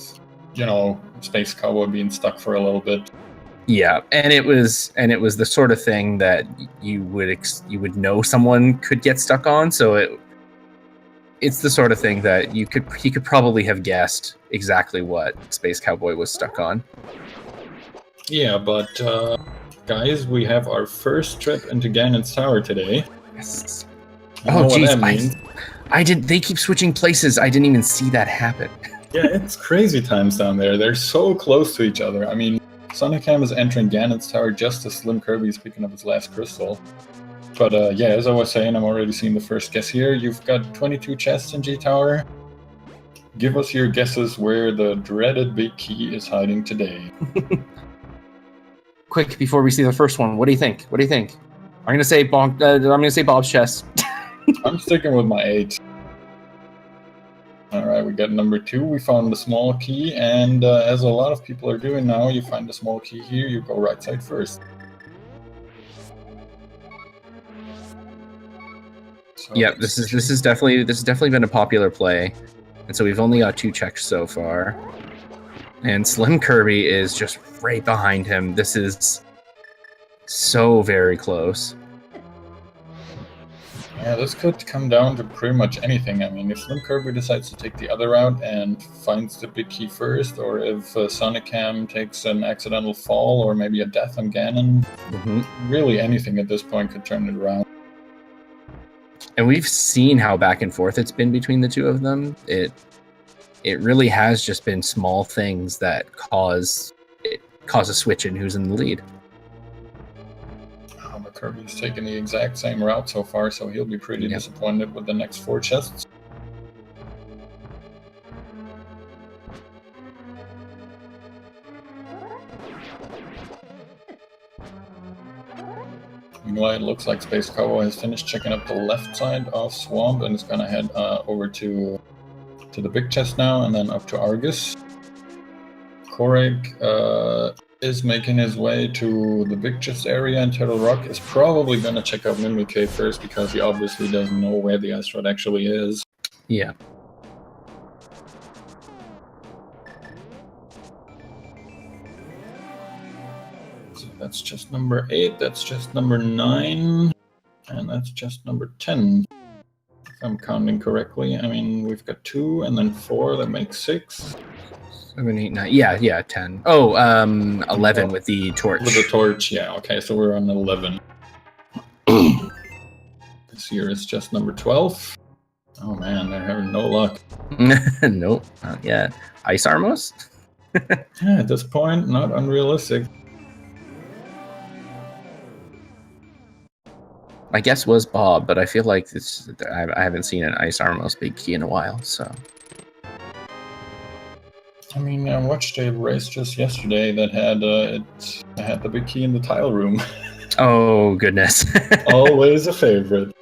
Space Cowboy being stuck for a little bit. Yeah, and it was the sort of thing that you would know someone could get stuck on. So it's the sort of thing that he could probably have guessed exactly what Space Cowboy was stuck on. Yeah, but guys, we have our first trip into Ganon's Tower today. Yes. Oh, jeez, I didn't. They keep switching places. I didn't even see that happen. Yeah, it's crazy times down there. They're so close to each other. I mean, Sonicam is entering Ganon's Tower just as SlimKirby is picking up his last crystal. But yeah, as I was saying, I'm already seeing the first guess here. You've got 22 chests in G Tower. Give us your guesses where the dreaded big key is hiding today. Quick, before we see the first one, what do you think? I'm gonna say Bob's chest. I'm sticking with my 8. Alright, we got number 2. We found the small key, and as a lot of people are doing now, you find the small key here, you go right side first. So yep, this is definitely been a popular play, and so we've only got 2 checks so far. And SlimKirby is just right behind him. This is so very close. Yeah, this could come down to pretty much anything. I mean, if SlimKirby decides to take the other route and finds the big key first, or if Sonicam takes an accidental fall, or maybe a death on Ganon, really anything at this point could turn it around. And we've seen how back and forth it's been between the two of them. It really has just been small things that cause a switch in who's in the lead. Kirby's taking the exact same route so far, so he'll be pretty disappointed with the next 4 chests. Meanwhile, it looks like Space Cowboy has finished checking up the left side of Swamp and is going to head over to the big chest now and then up to Argus. Kohrek is making his way to the big chest area, and Turtle Rock is probably going to check out Mimic Cave first because he obviously doesn't know where the ice rod actually is. Yeah. That's chest number 8, that's chest number 9, and that's chest number 10. If I'm counting correctly, I mean, we've got 2 and then 4, that makes 6. 7, 8, 9. Yeah, 10. Oh, 11 with the torch. With the torch, yeah, okay, so we're on 11. This here is chest number 12. Oh man, they're having no luck. Nope, not yet. Ice Armos? Yeah, at this point, not unrealistic. My guess was Bob, but I feel like I haven't seen an Ice Armos big key in a while, so. I mean, I watched a race just yesterday that had it had the big key in the tile room. Oh, goodness. Always a favorite.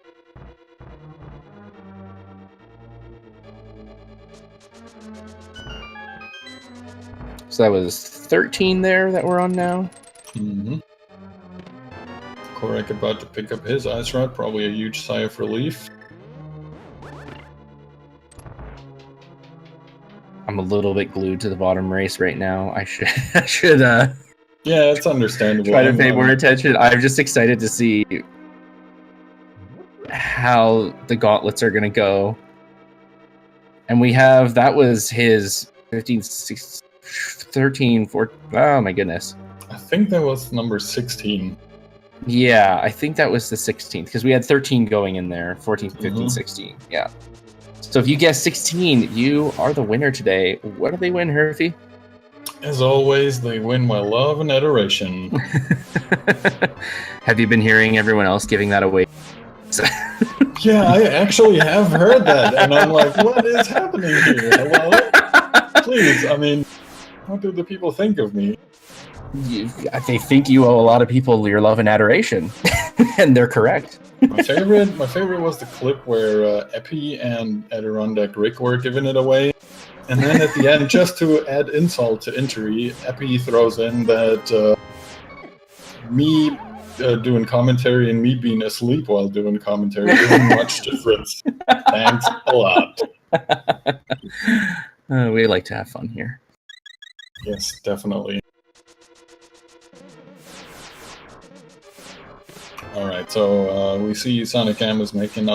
So that was 13 there that we're on now? Mm-hmm. Kohrek about to pick up his ice rod, probably a huge sigh of relief. I'm a little bit glued to the bottom race right now. I should yeah, it's understandable. Try to pay more attention. I'm just excited to see how the gauntlets are going to go. And that was his 15, 16, 13, 14. Oh my goodness. I think that was number 16. Yeah, I think that was the 16th because we had 13 going in there. 14, 15, 16. Yeah. So if you guess 16, you are the winner today. What do they win, Herfy? As always, they win my love and adoration. Have you been hearing everyone else giving that away? Yeah, I actually have heard that, and I'm like, what is happening here? Hello? Please, I mean, what do the people think of me? They think you owe a lot of people your love and adoration, and they're correct. My favorite was the clip where Epi and Adirondack Rick were giving it away, and then at the end, just to add insult to injury, Epi throws in that me doing commentary and me being asleep while doing commentary isn't much difference. Thanks a lot. We like to have fun here. Yes, definitely. All right, so we see Sonicam is making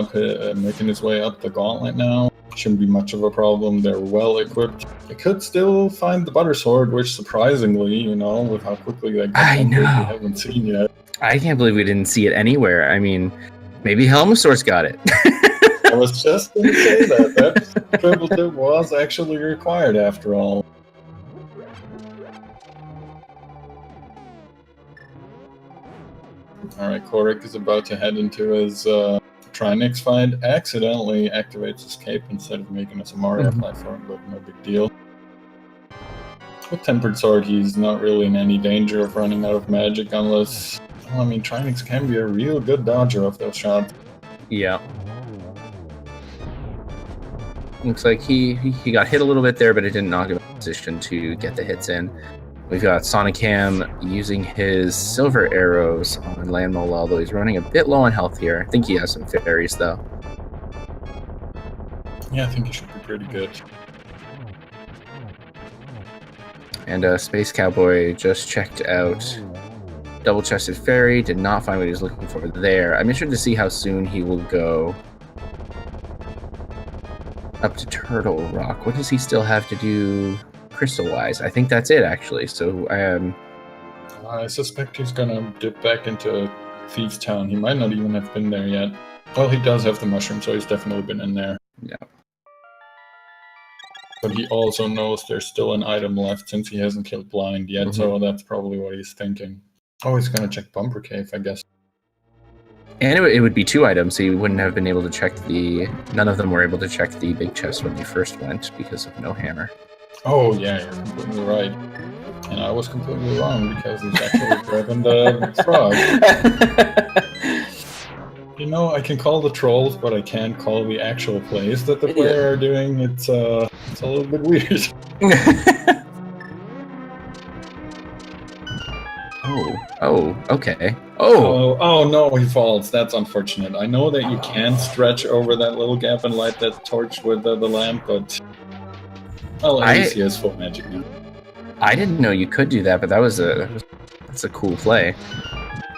his way up the gauntlet now. Shouldn't be much of a problem. They're well equipped. They could still find the butter sword, which surprisingly, you know, with how quickly they got we haven't seen yet. I can't believe we didn't see it anywhere. I mean, maybe Helmosaurus got it. I was just going to say that triple tip was actually required after all. Alright, Kohrek is about to head into his Trinix fight, accidentally activates Escape instead of making us a Mario platform, but no big deal. With Tempered Sword, he's not really in any danger of running out of magic unless... Well, I mean, Trinix can be a real good dodger of those shots. Yeah. Looks like he got hit a little bit there, but it didn't knock him in position to get the hits in. We've got Sonicam using his silver arrows on Landmole, although he's running a bit low on health here. I think he has some fairies, though. Yeah, I think he should be pretty good. And Space Cowboy just checked out Double-Chested Fairy, did not find what he was looking for there. I'm interested to see how soon he will go up to Turtle Rock. What does he still have to do crystal-wise? I think that's it, actually. So I suspect he's gonna dip back into Thieves Town. He might not even have been there yet. Well, he does have the mushroom, so he's definitely been in there. Yeah. But he also knows there's still an item left since he hasn't killed Blind yet, so that's probably what he's thinking. Oh, he's gonna check Bumper Cave, I guess. And it would be 2 items, so you wouldn't have been able to check the... None of them were able to check the big chest when you first went because of no hammer. Oh, yeah, you're completely right. And I was completely wrong because he's actually grabbing the frog. You know, I can call the trolls, but I can't call the actual plays that the player are doing. It's a little bit weird. Oh, okay. Oh, no, he falls. That's unfortunate. I know that you can stretch over that little gap and light that torch with the lamp, but well, at least he has full magic now. I didn't know you could do that, but that's a cool play.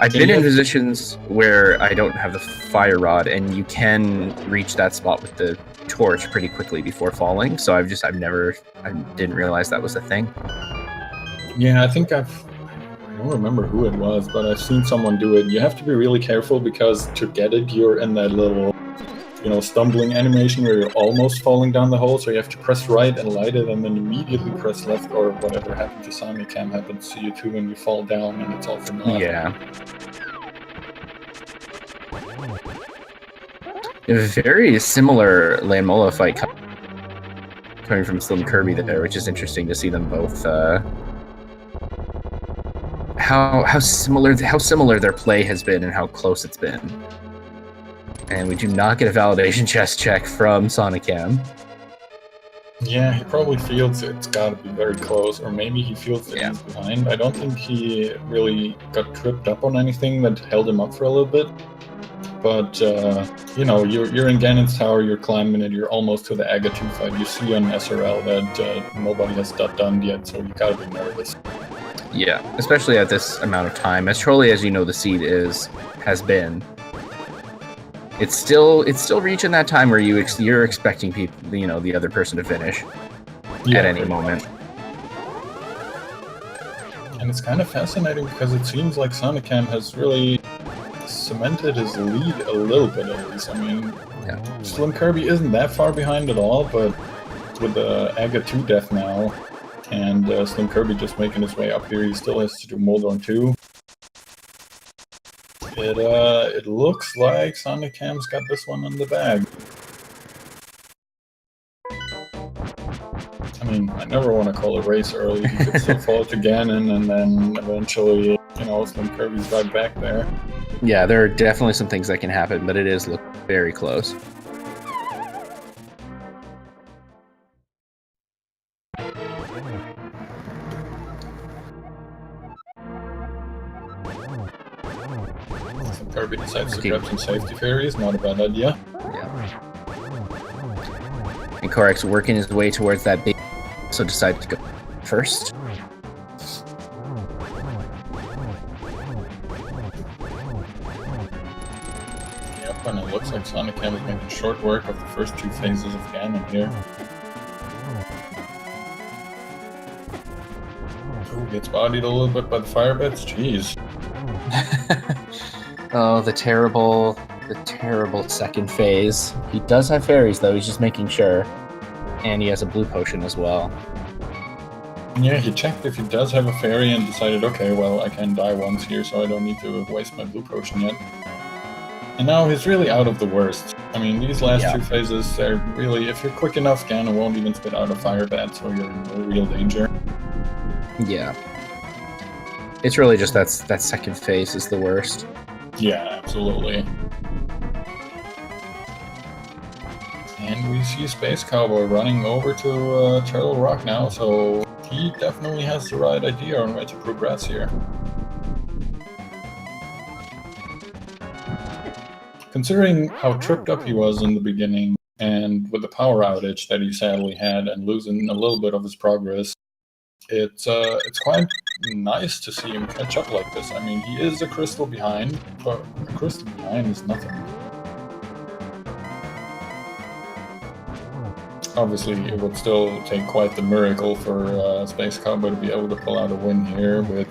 I've been in positions where I don't have the fire rod, and you can reach that spot with the torch pretty quickly before falling. So I didn't realize that was a thing. Yeah, I think I don't remember who it was, but I've seen someone do it. You have to be really careful because to get it, you're in that little, stumbling animation where you're almost falling down the hole. So you have to press right and light it, and then immediately press left, or whatever happened to Sonicam happens to you too when you fall down, and it's all for naught. Yeah. A very similar Landmola fight coming from SlimKirby there, which is interesting to see them both. How similar their play has been and how close it's been. And we do not get a validation chest check from Sonicam. Yeah, he probably feels it's got to be very close, or maybe he feels that he's behind. I don't think he really got tripped up on anything that held him up for a little bit. But, you're in Ganon's tower, you're climbing it, you're almost to the Aga 2 fight. You see on SRL that nobody has done yet, so you gotta be nervous. Yeah, especially at this amount of time. As trolly as the seed has been, it's still reaching that time where you're expecting people, the other person to finish at any moment. And it's kind of fascinating because it seems like Sonicam has really cemented his lead a little bit at least. I mean, SlimKirby isn't that far behind at all, but with the Aga 2 death now, and SlimKirby just making his way up here, he still has to do Moldorn 2. It looks like Sonicam's got this one in the bag. I mean, I never want to call a race early. You could still fall to Ganon, and then eventually, SlimKirby's right back there. Yeah, there are definitely some things that can happen, but it is look very close. SlimKirby decides to grab some safety fairies, not a bad idea. Yeah. And Kohrek's working his way towards that big, so decided to go first. Yep, and it looks like Sonicam is making short work of the first 2 phases of Ganon here. Ooh, gets bodied a little bit by the fire beds, jeez. Oh, the terrible second phase. He does have fairies, though. He's just making sure. And he has a blue potion as well. Yeah, he checked if he does have a fairy and decided, okay, well, I can die once here, so I don't need to waste my blue potion yet. And now he's really out of the worst. I mean, these last 2 phases, they're really, if you're quick enough, Ganon won't even spit out a fire bat, so you're in no real danger. Yeah. It's really just that second phase is the worst. Yeah, absolutely. And we see Space Cowboy running over to Turtle Rock now, so he definitely has the right idea on where to progress here. Considering how tripped up he was in the beginning, and with the power outage that he sadly had, and losing a little bit of his progress, it's quite nice to see him catch up like this. I mean, he is a crystal behind, but a crystal behind is nothing. Obviously, it would still take quite the miracle for Space Cowboy to be able to pull out a win here, with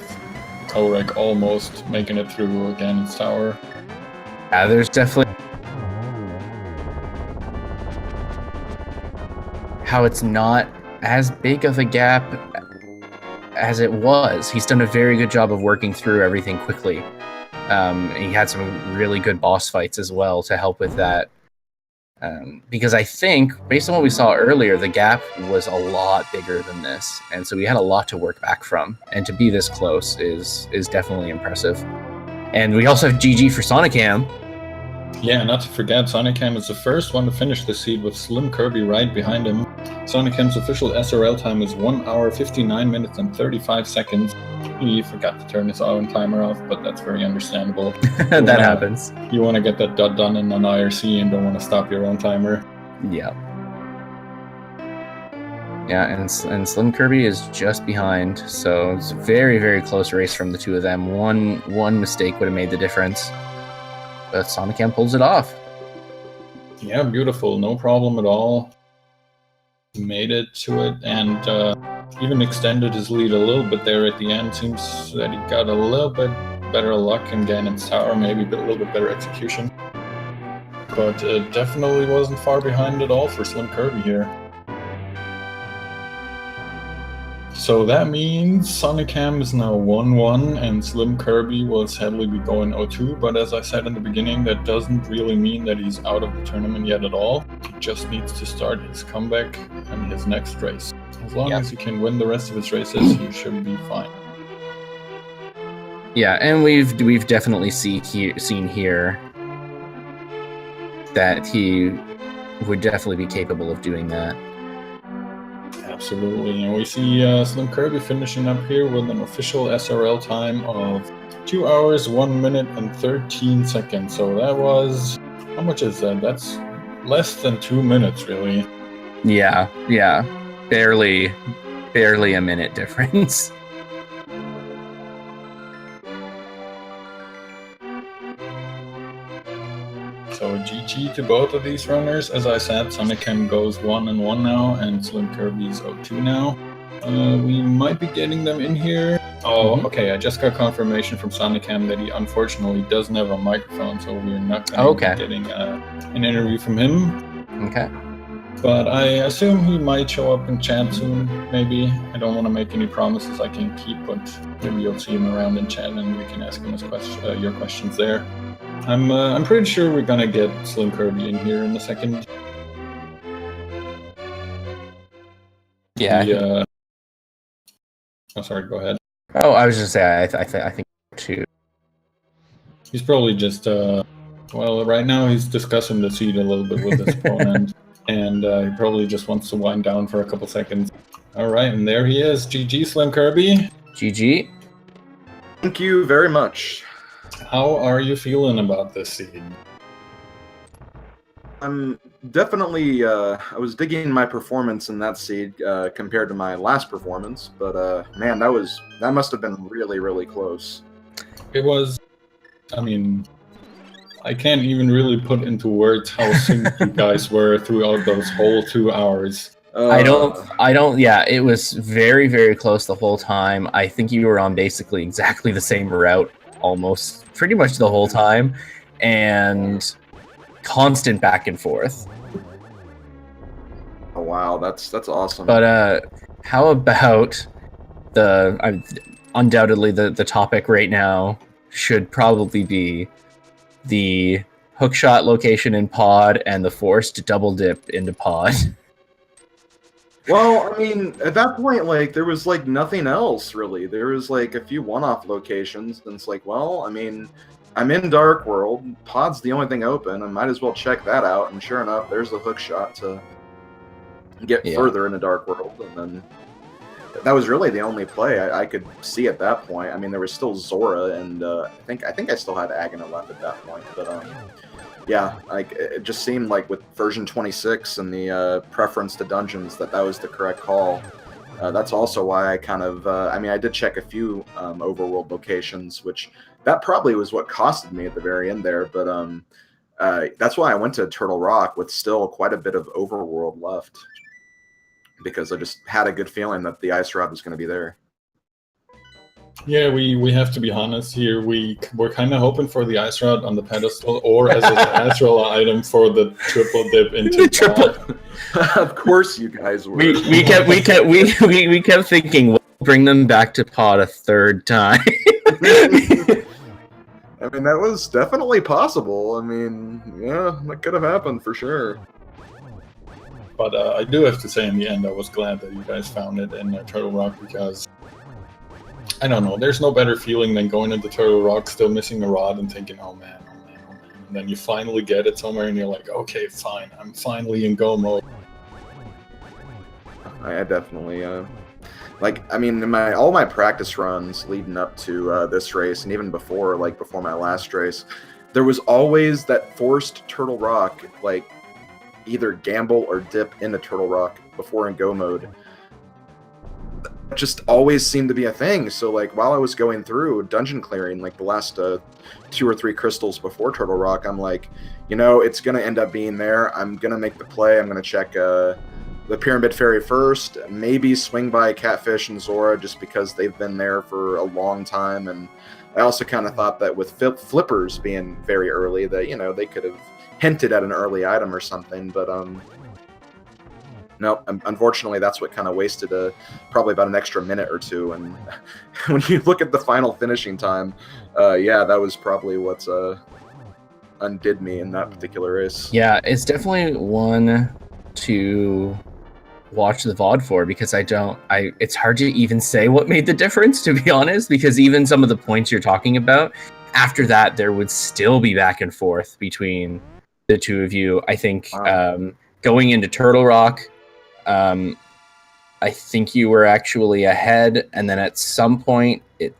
Kohrek almost making it through Ganon's tower. Yeah, there's definitely how it's not as big of a gap as it was. He's done a very good job of working through everything quickly. He had some really good boss fights as well to help with that. Because I think, based on what we saw earlier, the gap was a lot bigger than this, and so we had a lot to work back from. And to be this close is definitely impressive. And we also have GG for Sonicam. Yeah, not to forget, Sonicam is the first one to finish the seed with SlimKirby right behind him. Sonicam's official SRL time is 1 hour, 59 minutes, and 35 seconds. He forgot to turn his own timer off, but that's very understandable. That happens. You want to get that done in an IRC and don't want to stop your own timer. Yeah. Yeah, and SlimKirby is just behind, so it's a very, very close race from the two of them. One mistake would have made the difference. But Sonicam pulls it off. Yeah, beautiful. No problem at all. He made it to it and even extended his lead a little bit there at the end. Seems that he got a little bit better luck in Ganon's tower, maybe a little bit better execution. But definitely wasn't far behind at all for SlimKirby here. So that means Sonicam is now 1-1 and SlimKirby will sadly be going 0-2, but as I said in the beginning, that doesn't really mean that he's out of the tournament yet at all. He just needs to start his comeback and his next race. As long as he can win the rest of his races, he should be fine. Yeah, and we've definitely seen here that he would definitely be capable of doing that. Absolutely, and we see SlimKirby finishing up here with an official SRL time of 2 hours, 1 minute, and 13 seconds. So that was, how much is that? That's less than 2 minutes, really. Yeah, barely a minute difference. So GG to both of these runners. As I said, Sonicam goes 1-1 now, and SlimKirby's 0-2 now. We might be getting them in here. Oh, okay, I just got confirmation from Sonicam that he unfortunately doesn't have a microphone, so we're not going to be getting an interview from him. Okay. But I assume he might show up in chat soon, maybe. I don't want to make any promises I can keep, but maybe you'll see him around in chat and you can ask him his your questions there. I'm pretty sure we're gonna get SlimKirby in here in a second. Yeah. Oh, sorry. Go ahead. Oh, I was just saying. I think too. He's probably just well, right now he's discussing the seed a little bit with his opponent, and he probably just wants to wind down for a couple seconds. All right, and there he is. GG, SlimKirby. GG. Thank you very much. How are you feeling about this seed? I'm definitely, I was digging my performance in that seed compared to my last performance, but man, that must have been really, really close. It was, I mean, I can't even really put into words how synced you guys were throughout those whole 2 hours. I don't, yeah, it was very, very close the whole time. I think you were on basically exactly the same route almost pretty much the whole time, and constant back and forth. Oh wow, that's awesome. But how about undoubtedly the topic right now should probably be the hookshot location in pod and the forced double dip into pod. Well, I mean, at that point, like, there was, like, nothing else, really. There was, like, a few one-off locations, and it's like, well, I mean, I'm in Dark World. Pod's the only thing open. I might as well check that out, and sure enough, there's the hook shot to get further into Dark World, and then that was really the only play I could see at that point. I mean, there was still Zora, and I think I still had Aghanim left at that point, but, yeah, like it just seemed like with version 26 and the preference to dungeons that was the correct call. That's also why I kind of, I mean, I did check a few overworld locations, which that probably was what costed me at the very end there. But that's why I went to Turtle Rock with still quite a bit of overworld left, because I just had a good feeling that the ice rod was going to be there. Yeah, we have to be honest here. We're kind of hoping for the ice rod on the pedestal, or as a natural item for the triple dip into pod. Of course, you guys were. We kept thinking, we'll bring them back to pod a third time. I mean, that was definitely possible. I mean, yeah, that could have happened for sure. But I do have to say, in the end, I was glad that you guys found it in Turtle Rock, because I don't know, there's no better feeling than going into Turtle Rock, still missing a rod, and thinking, oh man, oh man, oh man. And then you finally get it somewhere, and you're like, okay, fine, I'm finally in go mode. I definitely, like, I mean, in all my practice runs leading up to this race, and even before, like, before my last race, there was always that forced Turtle Rock, like, either gamble or dip into Turtle Rock before in go mode. It just always seemed to be a thing. So, like, while I was going through dungeon clearing, like the last 2 or 3 crystals before Turtle Rock, I'm like, you know, it's gonna end up being there. I'm gonna make the play. I'm gonna check the Pyramid Fairy first, maybe swing by Catfish and Zora just because they've been there for a long time. And I also kind of thought that with flippers being very early, that, you know, they could have hinted at an early item or something, but no, unfortunately, that's what kind of wasted probably about an extra minute or two. And when you look at the final finishing time, yeah, that was probably what undid me in that particular race. Yeah, it's definitely one to watch the VOD for, because it's hard to even say what made the difference, to be honest, because even some of the points you're talking about, after that, there would still be back and forth between the two of you. I think going into Turtle Rock, I think you were actually ahead, and then at some point it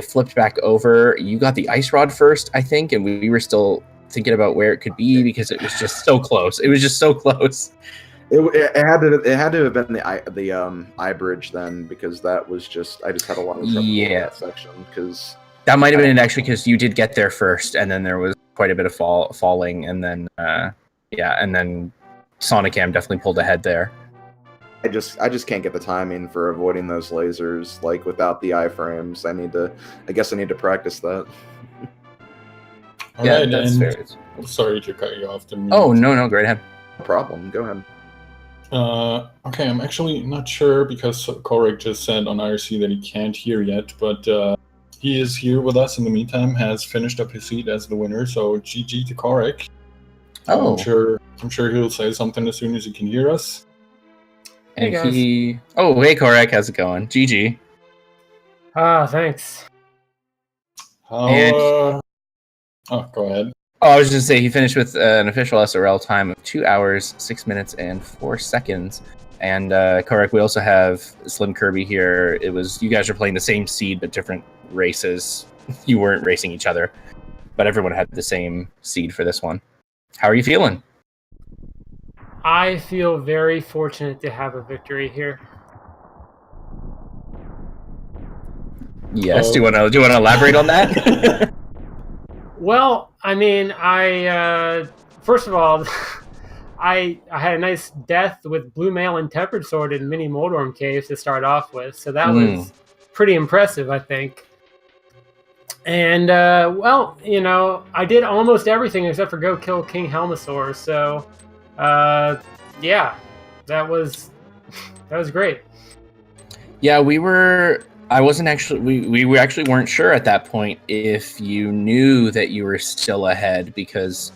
flipped back over. You got the ice rod first, I think, and we were still thinking about where it could be because it was just so close. It was just so close. It had to have been the I bridge then, because that was just, I just had a lot of trouble with that section, because that might have been it actually, because you did get there first, and then there was quite a bit of falling, and then and then Sonicam definitely pulled ahead there. I just can't get the timing for avoiding those lasers, like, without the iframes. I guess I need to practice that. Yeah, that's fair. Sorry to cut you off. Oh, no, go ahead. No problem, go ahead. Okay, I'm actually not sure, because Kohrek just said on IRC that he can't hear yet, but he is here with us in the meantime, has finished up his seat as the winner, so GG to Kohrek. Oh. I'm sure he'll say something as soon as he can hear us. And hey, Kohrek, how's it going? GG. Thanks. Go ahead. Oh, I was just going to say, he finished with an official SRL time of 2 hours, 6 minutes, and 4 seconds. And Kohrek, we also have SlimKirby here. You guys are playing the same seed, but different races. You weren't racing each other, but everyone had the same seed for this one. How are you feeling? I feel very fortunate to have a victory here. Yes. Do you want to elaborate on that? Well, I mean, first of all, I had a nice death with Blue Mail and Tempered Sword in Mini Moldorm Caves to start off with, so that was pretty impressive, I think. And, well, you know, I did almost everything except for go kill King Helmasaur, so, yeah, that was great. Yeah, we actually weren't sure at that point if you knew that you were still ahead, because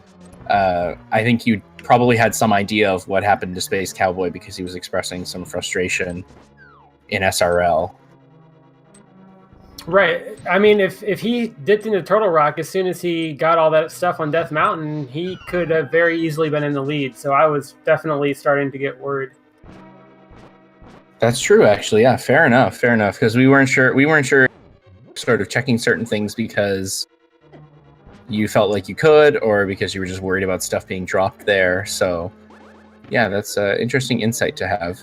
I think you probably had some idea of what happened to Space Cowboy, because he was expressing some frustration in SRL. Right. I mean, if he dipped into Turtle Rock as soon as he got all that stuff on Death Mountain, he could have very easily been in the lead. So I was definitely starting to get worried. That's true, actually. Yeah, fair enough. Because we weren't sure sort of checking certain things because you felt like you could, or because you were just worried about stuff being dropped there. So yeah, that's an interesting insight to have.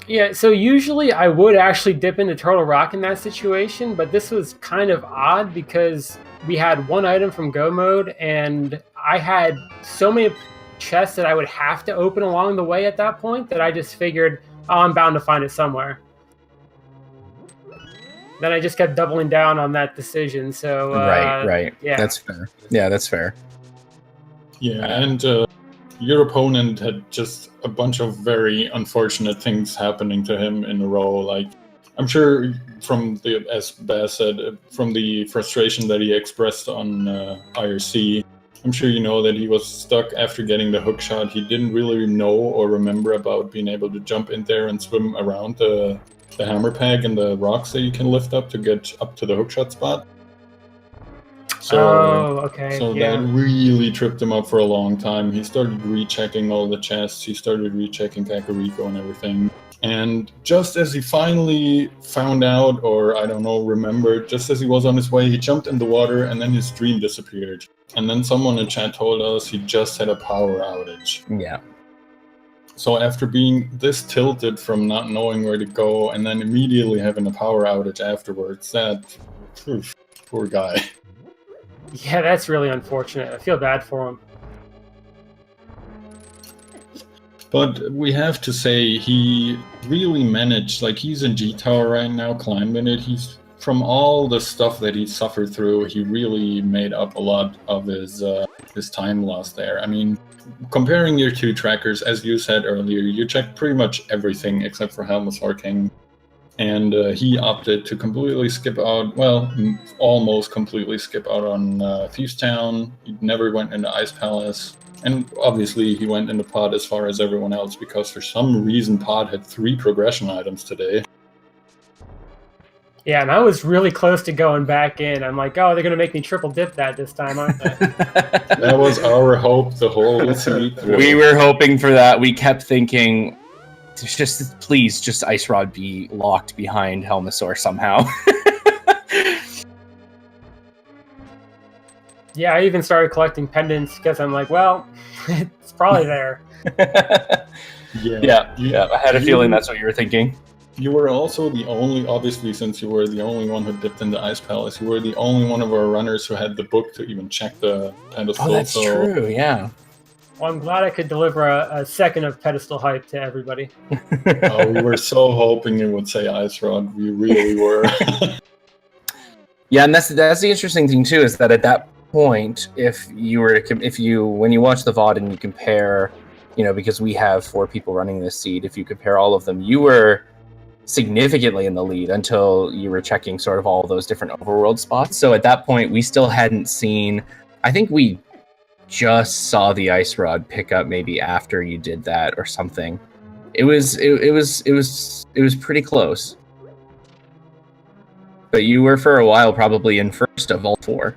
Yeah, so usually I would actually dip into Turtle Rock in that situation, but this was kind of odd because we had one item from Go Mode, and I had so many chests that I would have to open along the way at that point that I just figured, oh, I'm bound to find it somewhere. Then I just kept doubling down on that decision, so... Right. Yeah. That's fair. Yeah, that's fair. Yeah, and your opponent had just a bunch of very unfortunate things happening to him in a row. Like, I'm sure from as Baz said, from the frustration that he expressed on IRC, I'm sure you know that he was stuck after getting the hook shot. He didn't really know or remember about being able to jump in there and swim around the hammer peg and the rocks that you can lift up to get up to the hookshot spot. So, okay. So that really tripped him up for a long time. He started rechecking all the chests. He started rechecking Kakariko and everything. And just as he finally found out, or I don't know, remembered, just as he was on his way, he jumped in the water and then his stream disappeared. And then someone in chat told us he just had a power outage. Yeah. So after being this tilted from not knowing where to go and then immediately having a power outage afterwards, poor guy. Yeah, that's really unfortunate. I feel bad for him. But we have to say he really managed, like he's in G-Tower right now, climbing it. He's, from all the stuff that he suffered through, he really made up a lot of his time loss there. I mean, comparing your two trackers, as you said earlier, you checked pretty much everything except for Helmasaur King. And he opted to completely skip out, well, almost completely skip out on Thieves Town. He never went into Ice Palace. And obviously he went into Pod as far as everyone else because for some reason Pod had 3 progression items today. Yeah, and I was really close to going back in. I'm like, oh, they're going to make me triple dip that this time, aren't they? That was our hope the whole seed. We were hoping for that. We kept thinking, please, just Ice Rod be locked behind Helmasaur somehow. Yeah, I even started collecting pendants because I'm like, well, it's probably there. Yeah. I had a feeling that's what you were thinking. You were also the only, obviously, since you were the only one who dipped in the Ice Palace, you were the only one of our runners who had the book to even check the pedestal. Oh, that's true, yeah. Well, I'm glad I could deliver a second of pedestal hype to everybody. Oh, we were so hoping you would say Ice Rod. We really were. Yeah, and that's the interesting thing too, is that at that point, when you watch the VOD and you compare, because we have 4 people running this seed, if you compare all of them, you were significantly in the lead until you were checking sort of all those different overworld spots. So at that point, we still hadn't seen. I think we just saw the Ice Rod pick up maybe after you did that or something. It was pretty close. But you were for a while probably in first of all 4.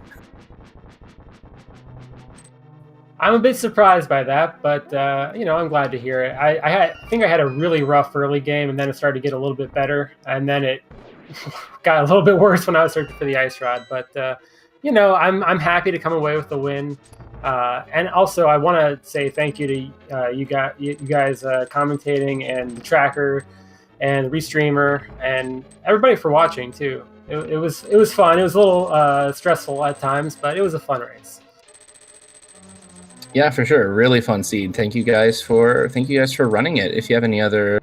I'm a bit surprised by that, but I'm glad to hear it. I think I had a really rough early game, and then it started to get a little bit better, and then it got a little bit worse when I was searching for the Ice Rod. But I'm happy to come away with the win, and also I want to say thank you to you guys commentating, and the tracker, and the restreamer, and everybody for watching too. It was fun. It was a little stressful at times, but it was a fun race. Yeah, for sure. Really fun seed. Thank you guys for running it. If you have any other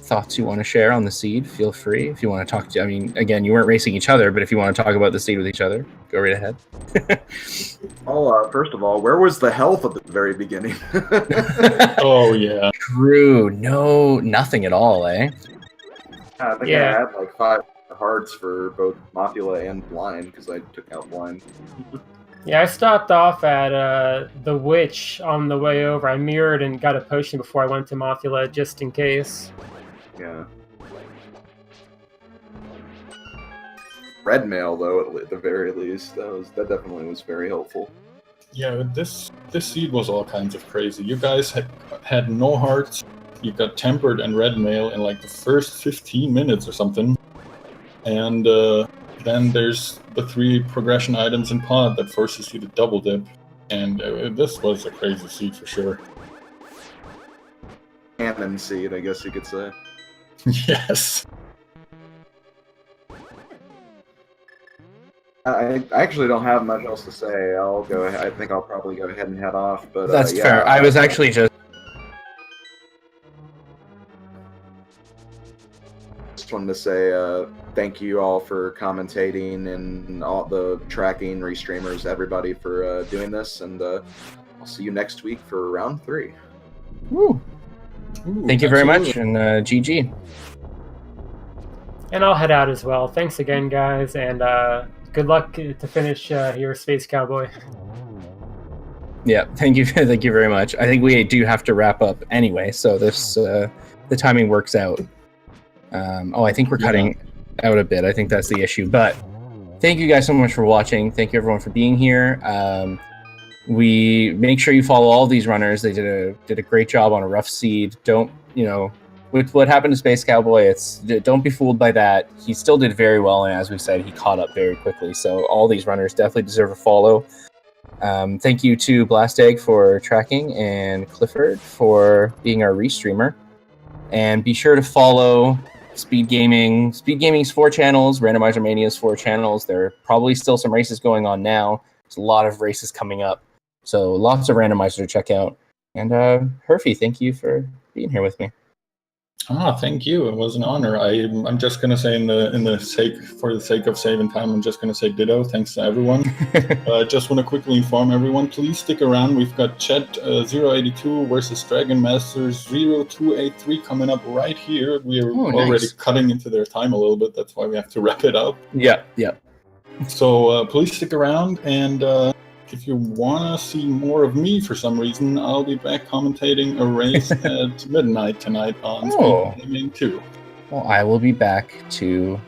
thoughts you want to share on the seed, feel free. If you want to talk to, again, you weren't racing each other, but if you want to talk about the seed with each other, go right ahead. Well, first of all, where was the health at the very beginning? Oh yeah. True. No, nothing at all, eh? I think I had like 5 hearts for both Mafula and Blind because I took out Blind. Yeah, I stopped off at the Witch on the way over. I mirrored and got a potion before I went to Mafula just in case. Yeah. Red mail, though, at the very least, that definitely was very helpful. Yeah, this seed was all kinds of crazy. You guys had no hearts. You got tempered and red mail in like the first 15 minutes or something, and then there's the 3 progression items in Pod that forces you to double dip, and this was a crazy seed for sure. Cannon seed, I guess you could say. Yes. I actually don't have much else to say. I'll go ahead. I think I'll probably go ahead and head off. But that's fair. I was actually just wanted to say thank you all for commentating and all the tracking, restreamers, everybody for doing this, and I'll see you next week for round 3. Woo. Thank you very much, and GG. And I'll head out as well. Thanks again, guys, and good luck to finish your Space Cowboy. Yeah, thank you very much. I think we do have to wrap up anyway, so this the timing works out. I think we're cutting out a bit. I think that's the issue. But thank you guys so much for watching. Thank you everyone for being here. We make sure you follow all these runners. They did a great job on a rough seed. Don't, with what happened to Space Cowboy, don't be fooled by that. He still did very well, and as we said, he caught up very quickly. So all these runners definitely deserve a follow. Thank you to Blast Egg for tracking and Clifford for being our restreamer. And be sure to follow Speed Gaming. Speed Gaming's 4 channels, Randomizer Mania's 4 channels. There are probably still some races going on now. There's a lot of races coming up. So lots of Randomizer to check out. And Herfy, thank you for being here with me. Thank you. It was an honor. I'm just gonna say for the sake of saving time, I'm just gonna say ditto. Thanks to everyone. Just want to quickly inform everyone. Please stick around. We've got Chet 082 versus Dragon Masters 0283 coming up right here. We are already cutting into their time a little bit. That's why we have to wrap it up. Yeah. So please stick around, and if you want to see more of me for some reason, I'll be back commentating a race at midnight tonight on Speed Gaming 2. Well, I will be back to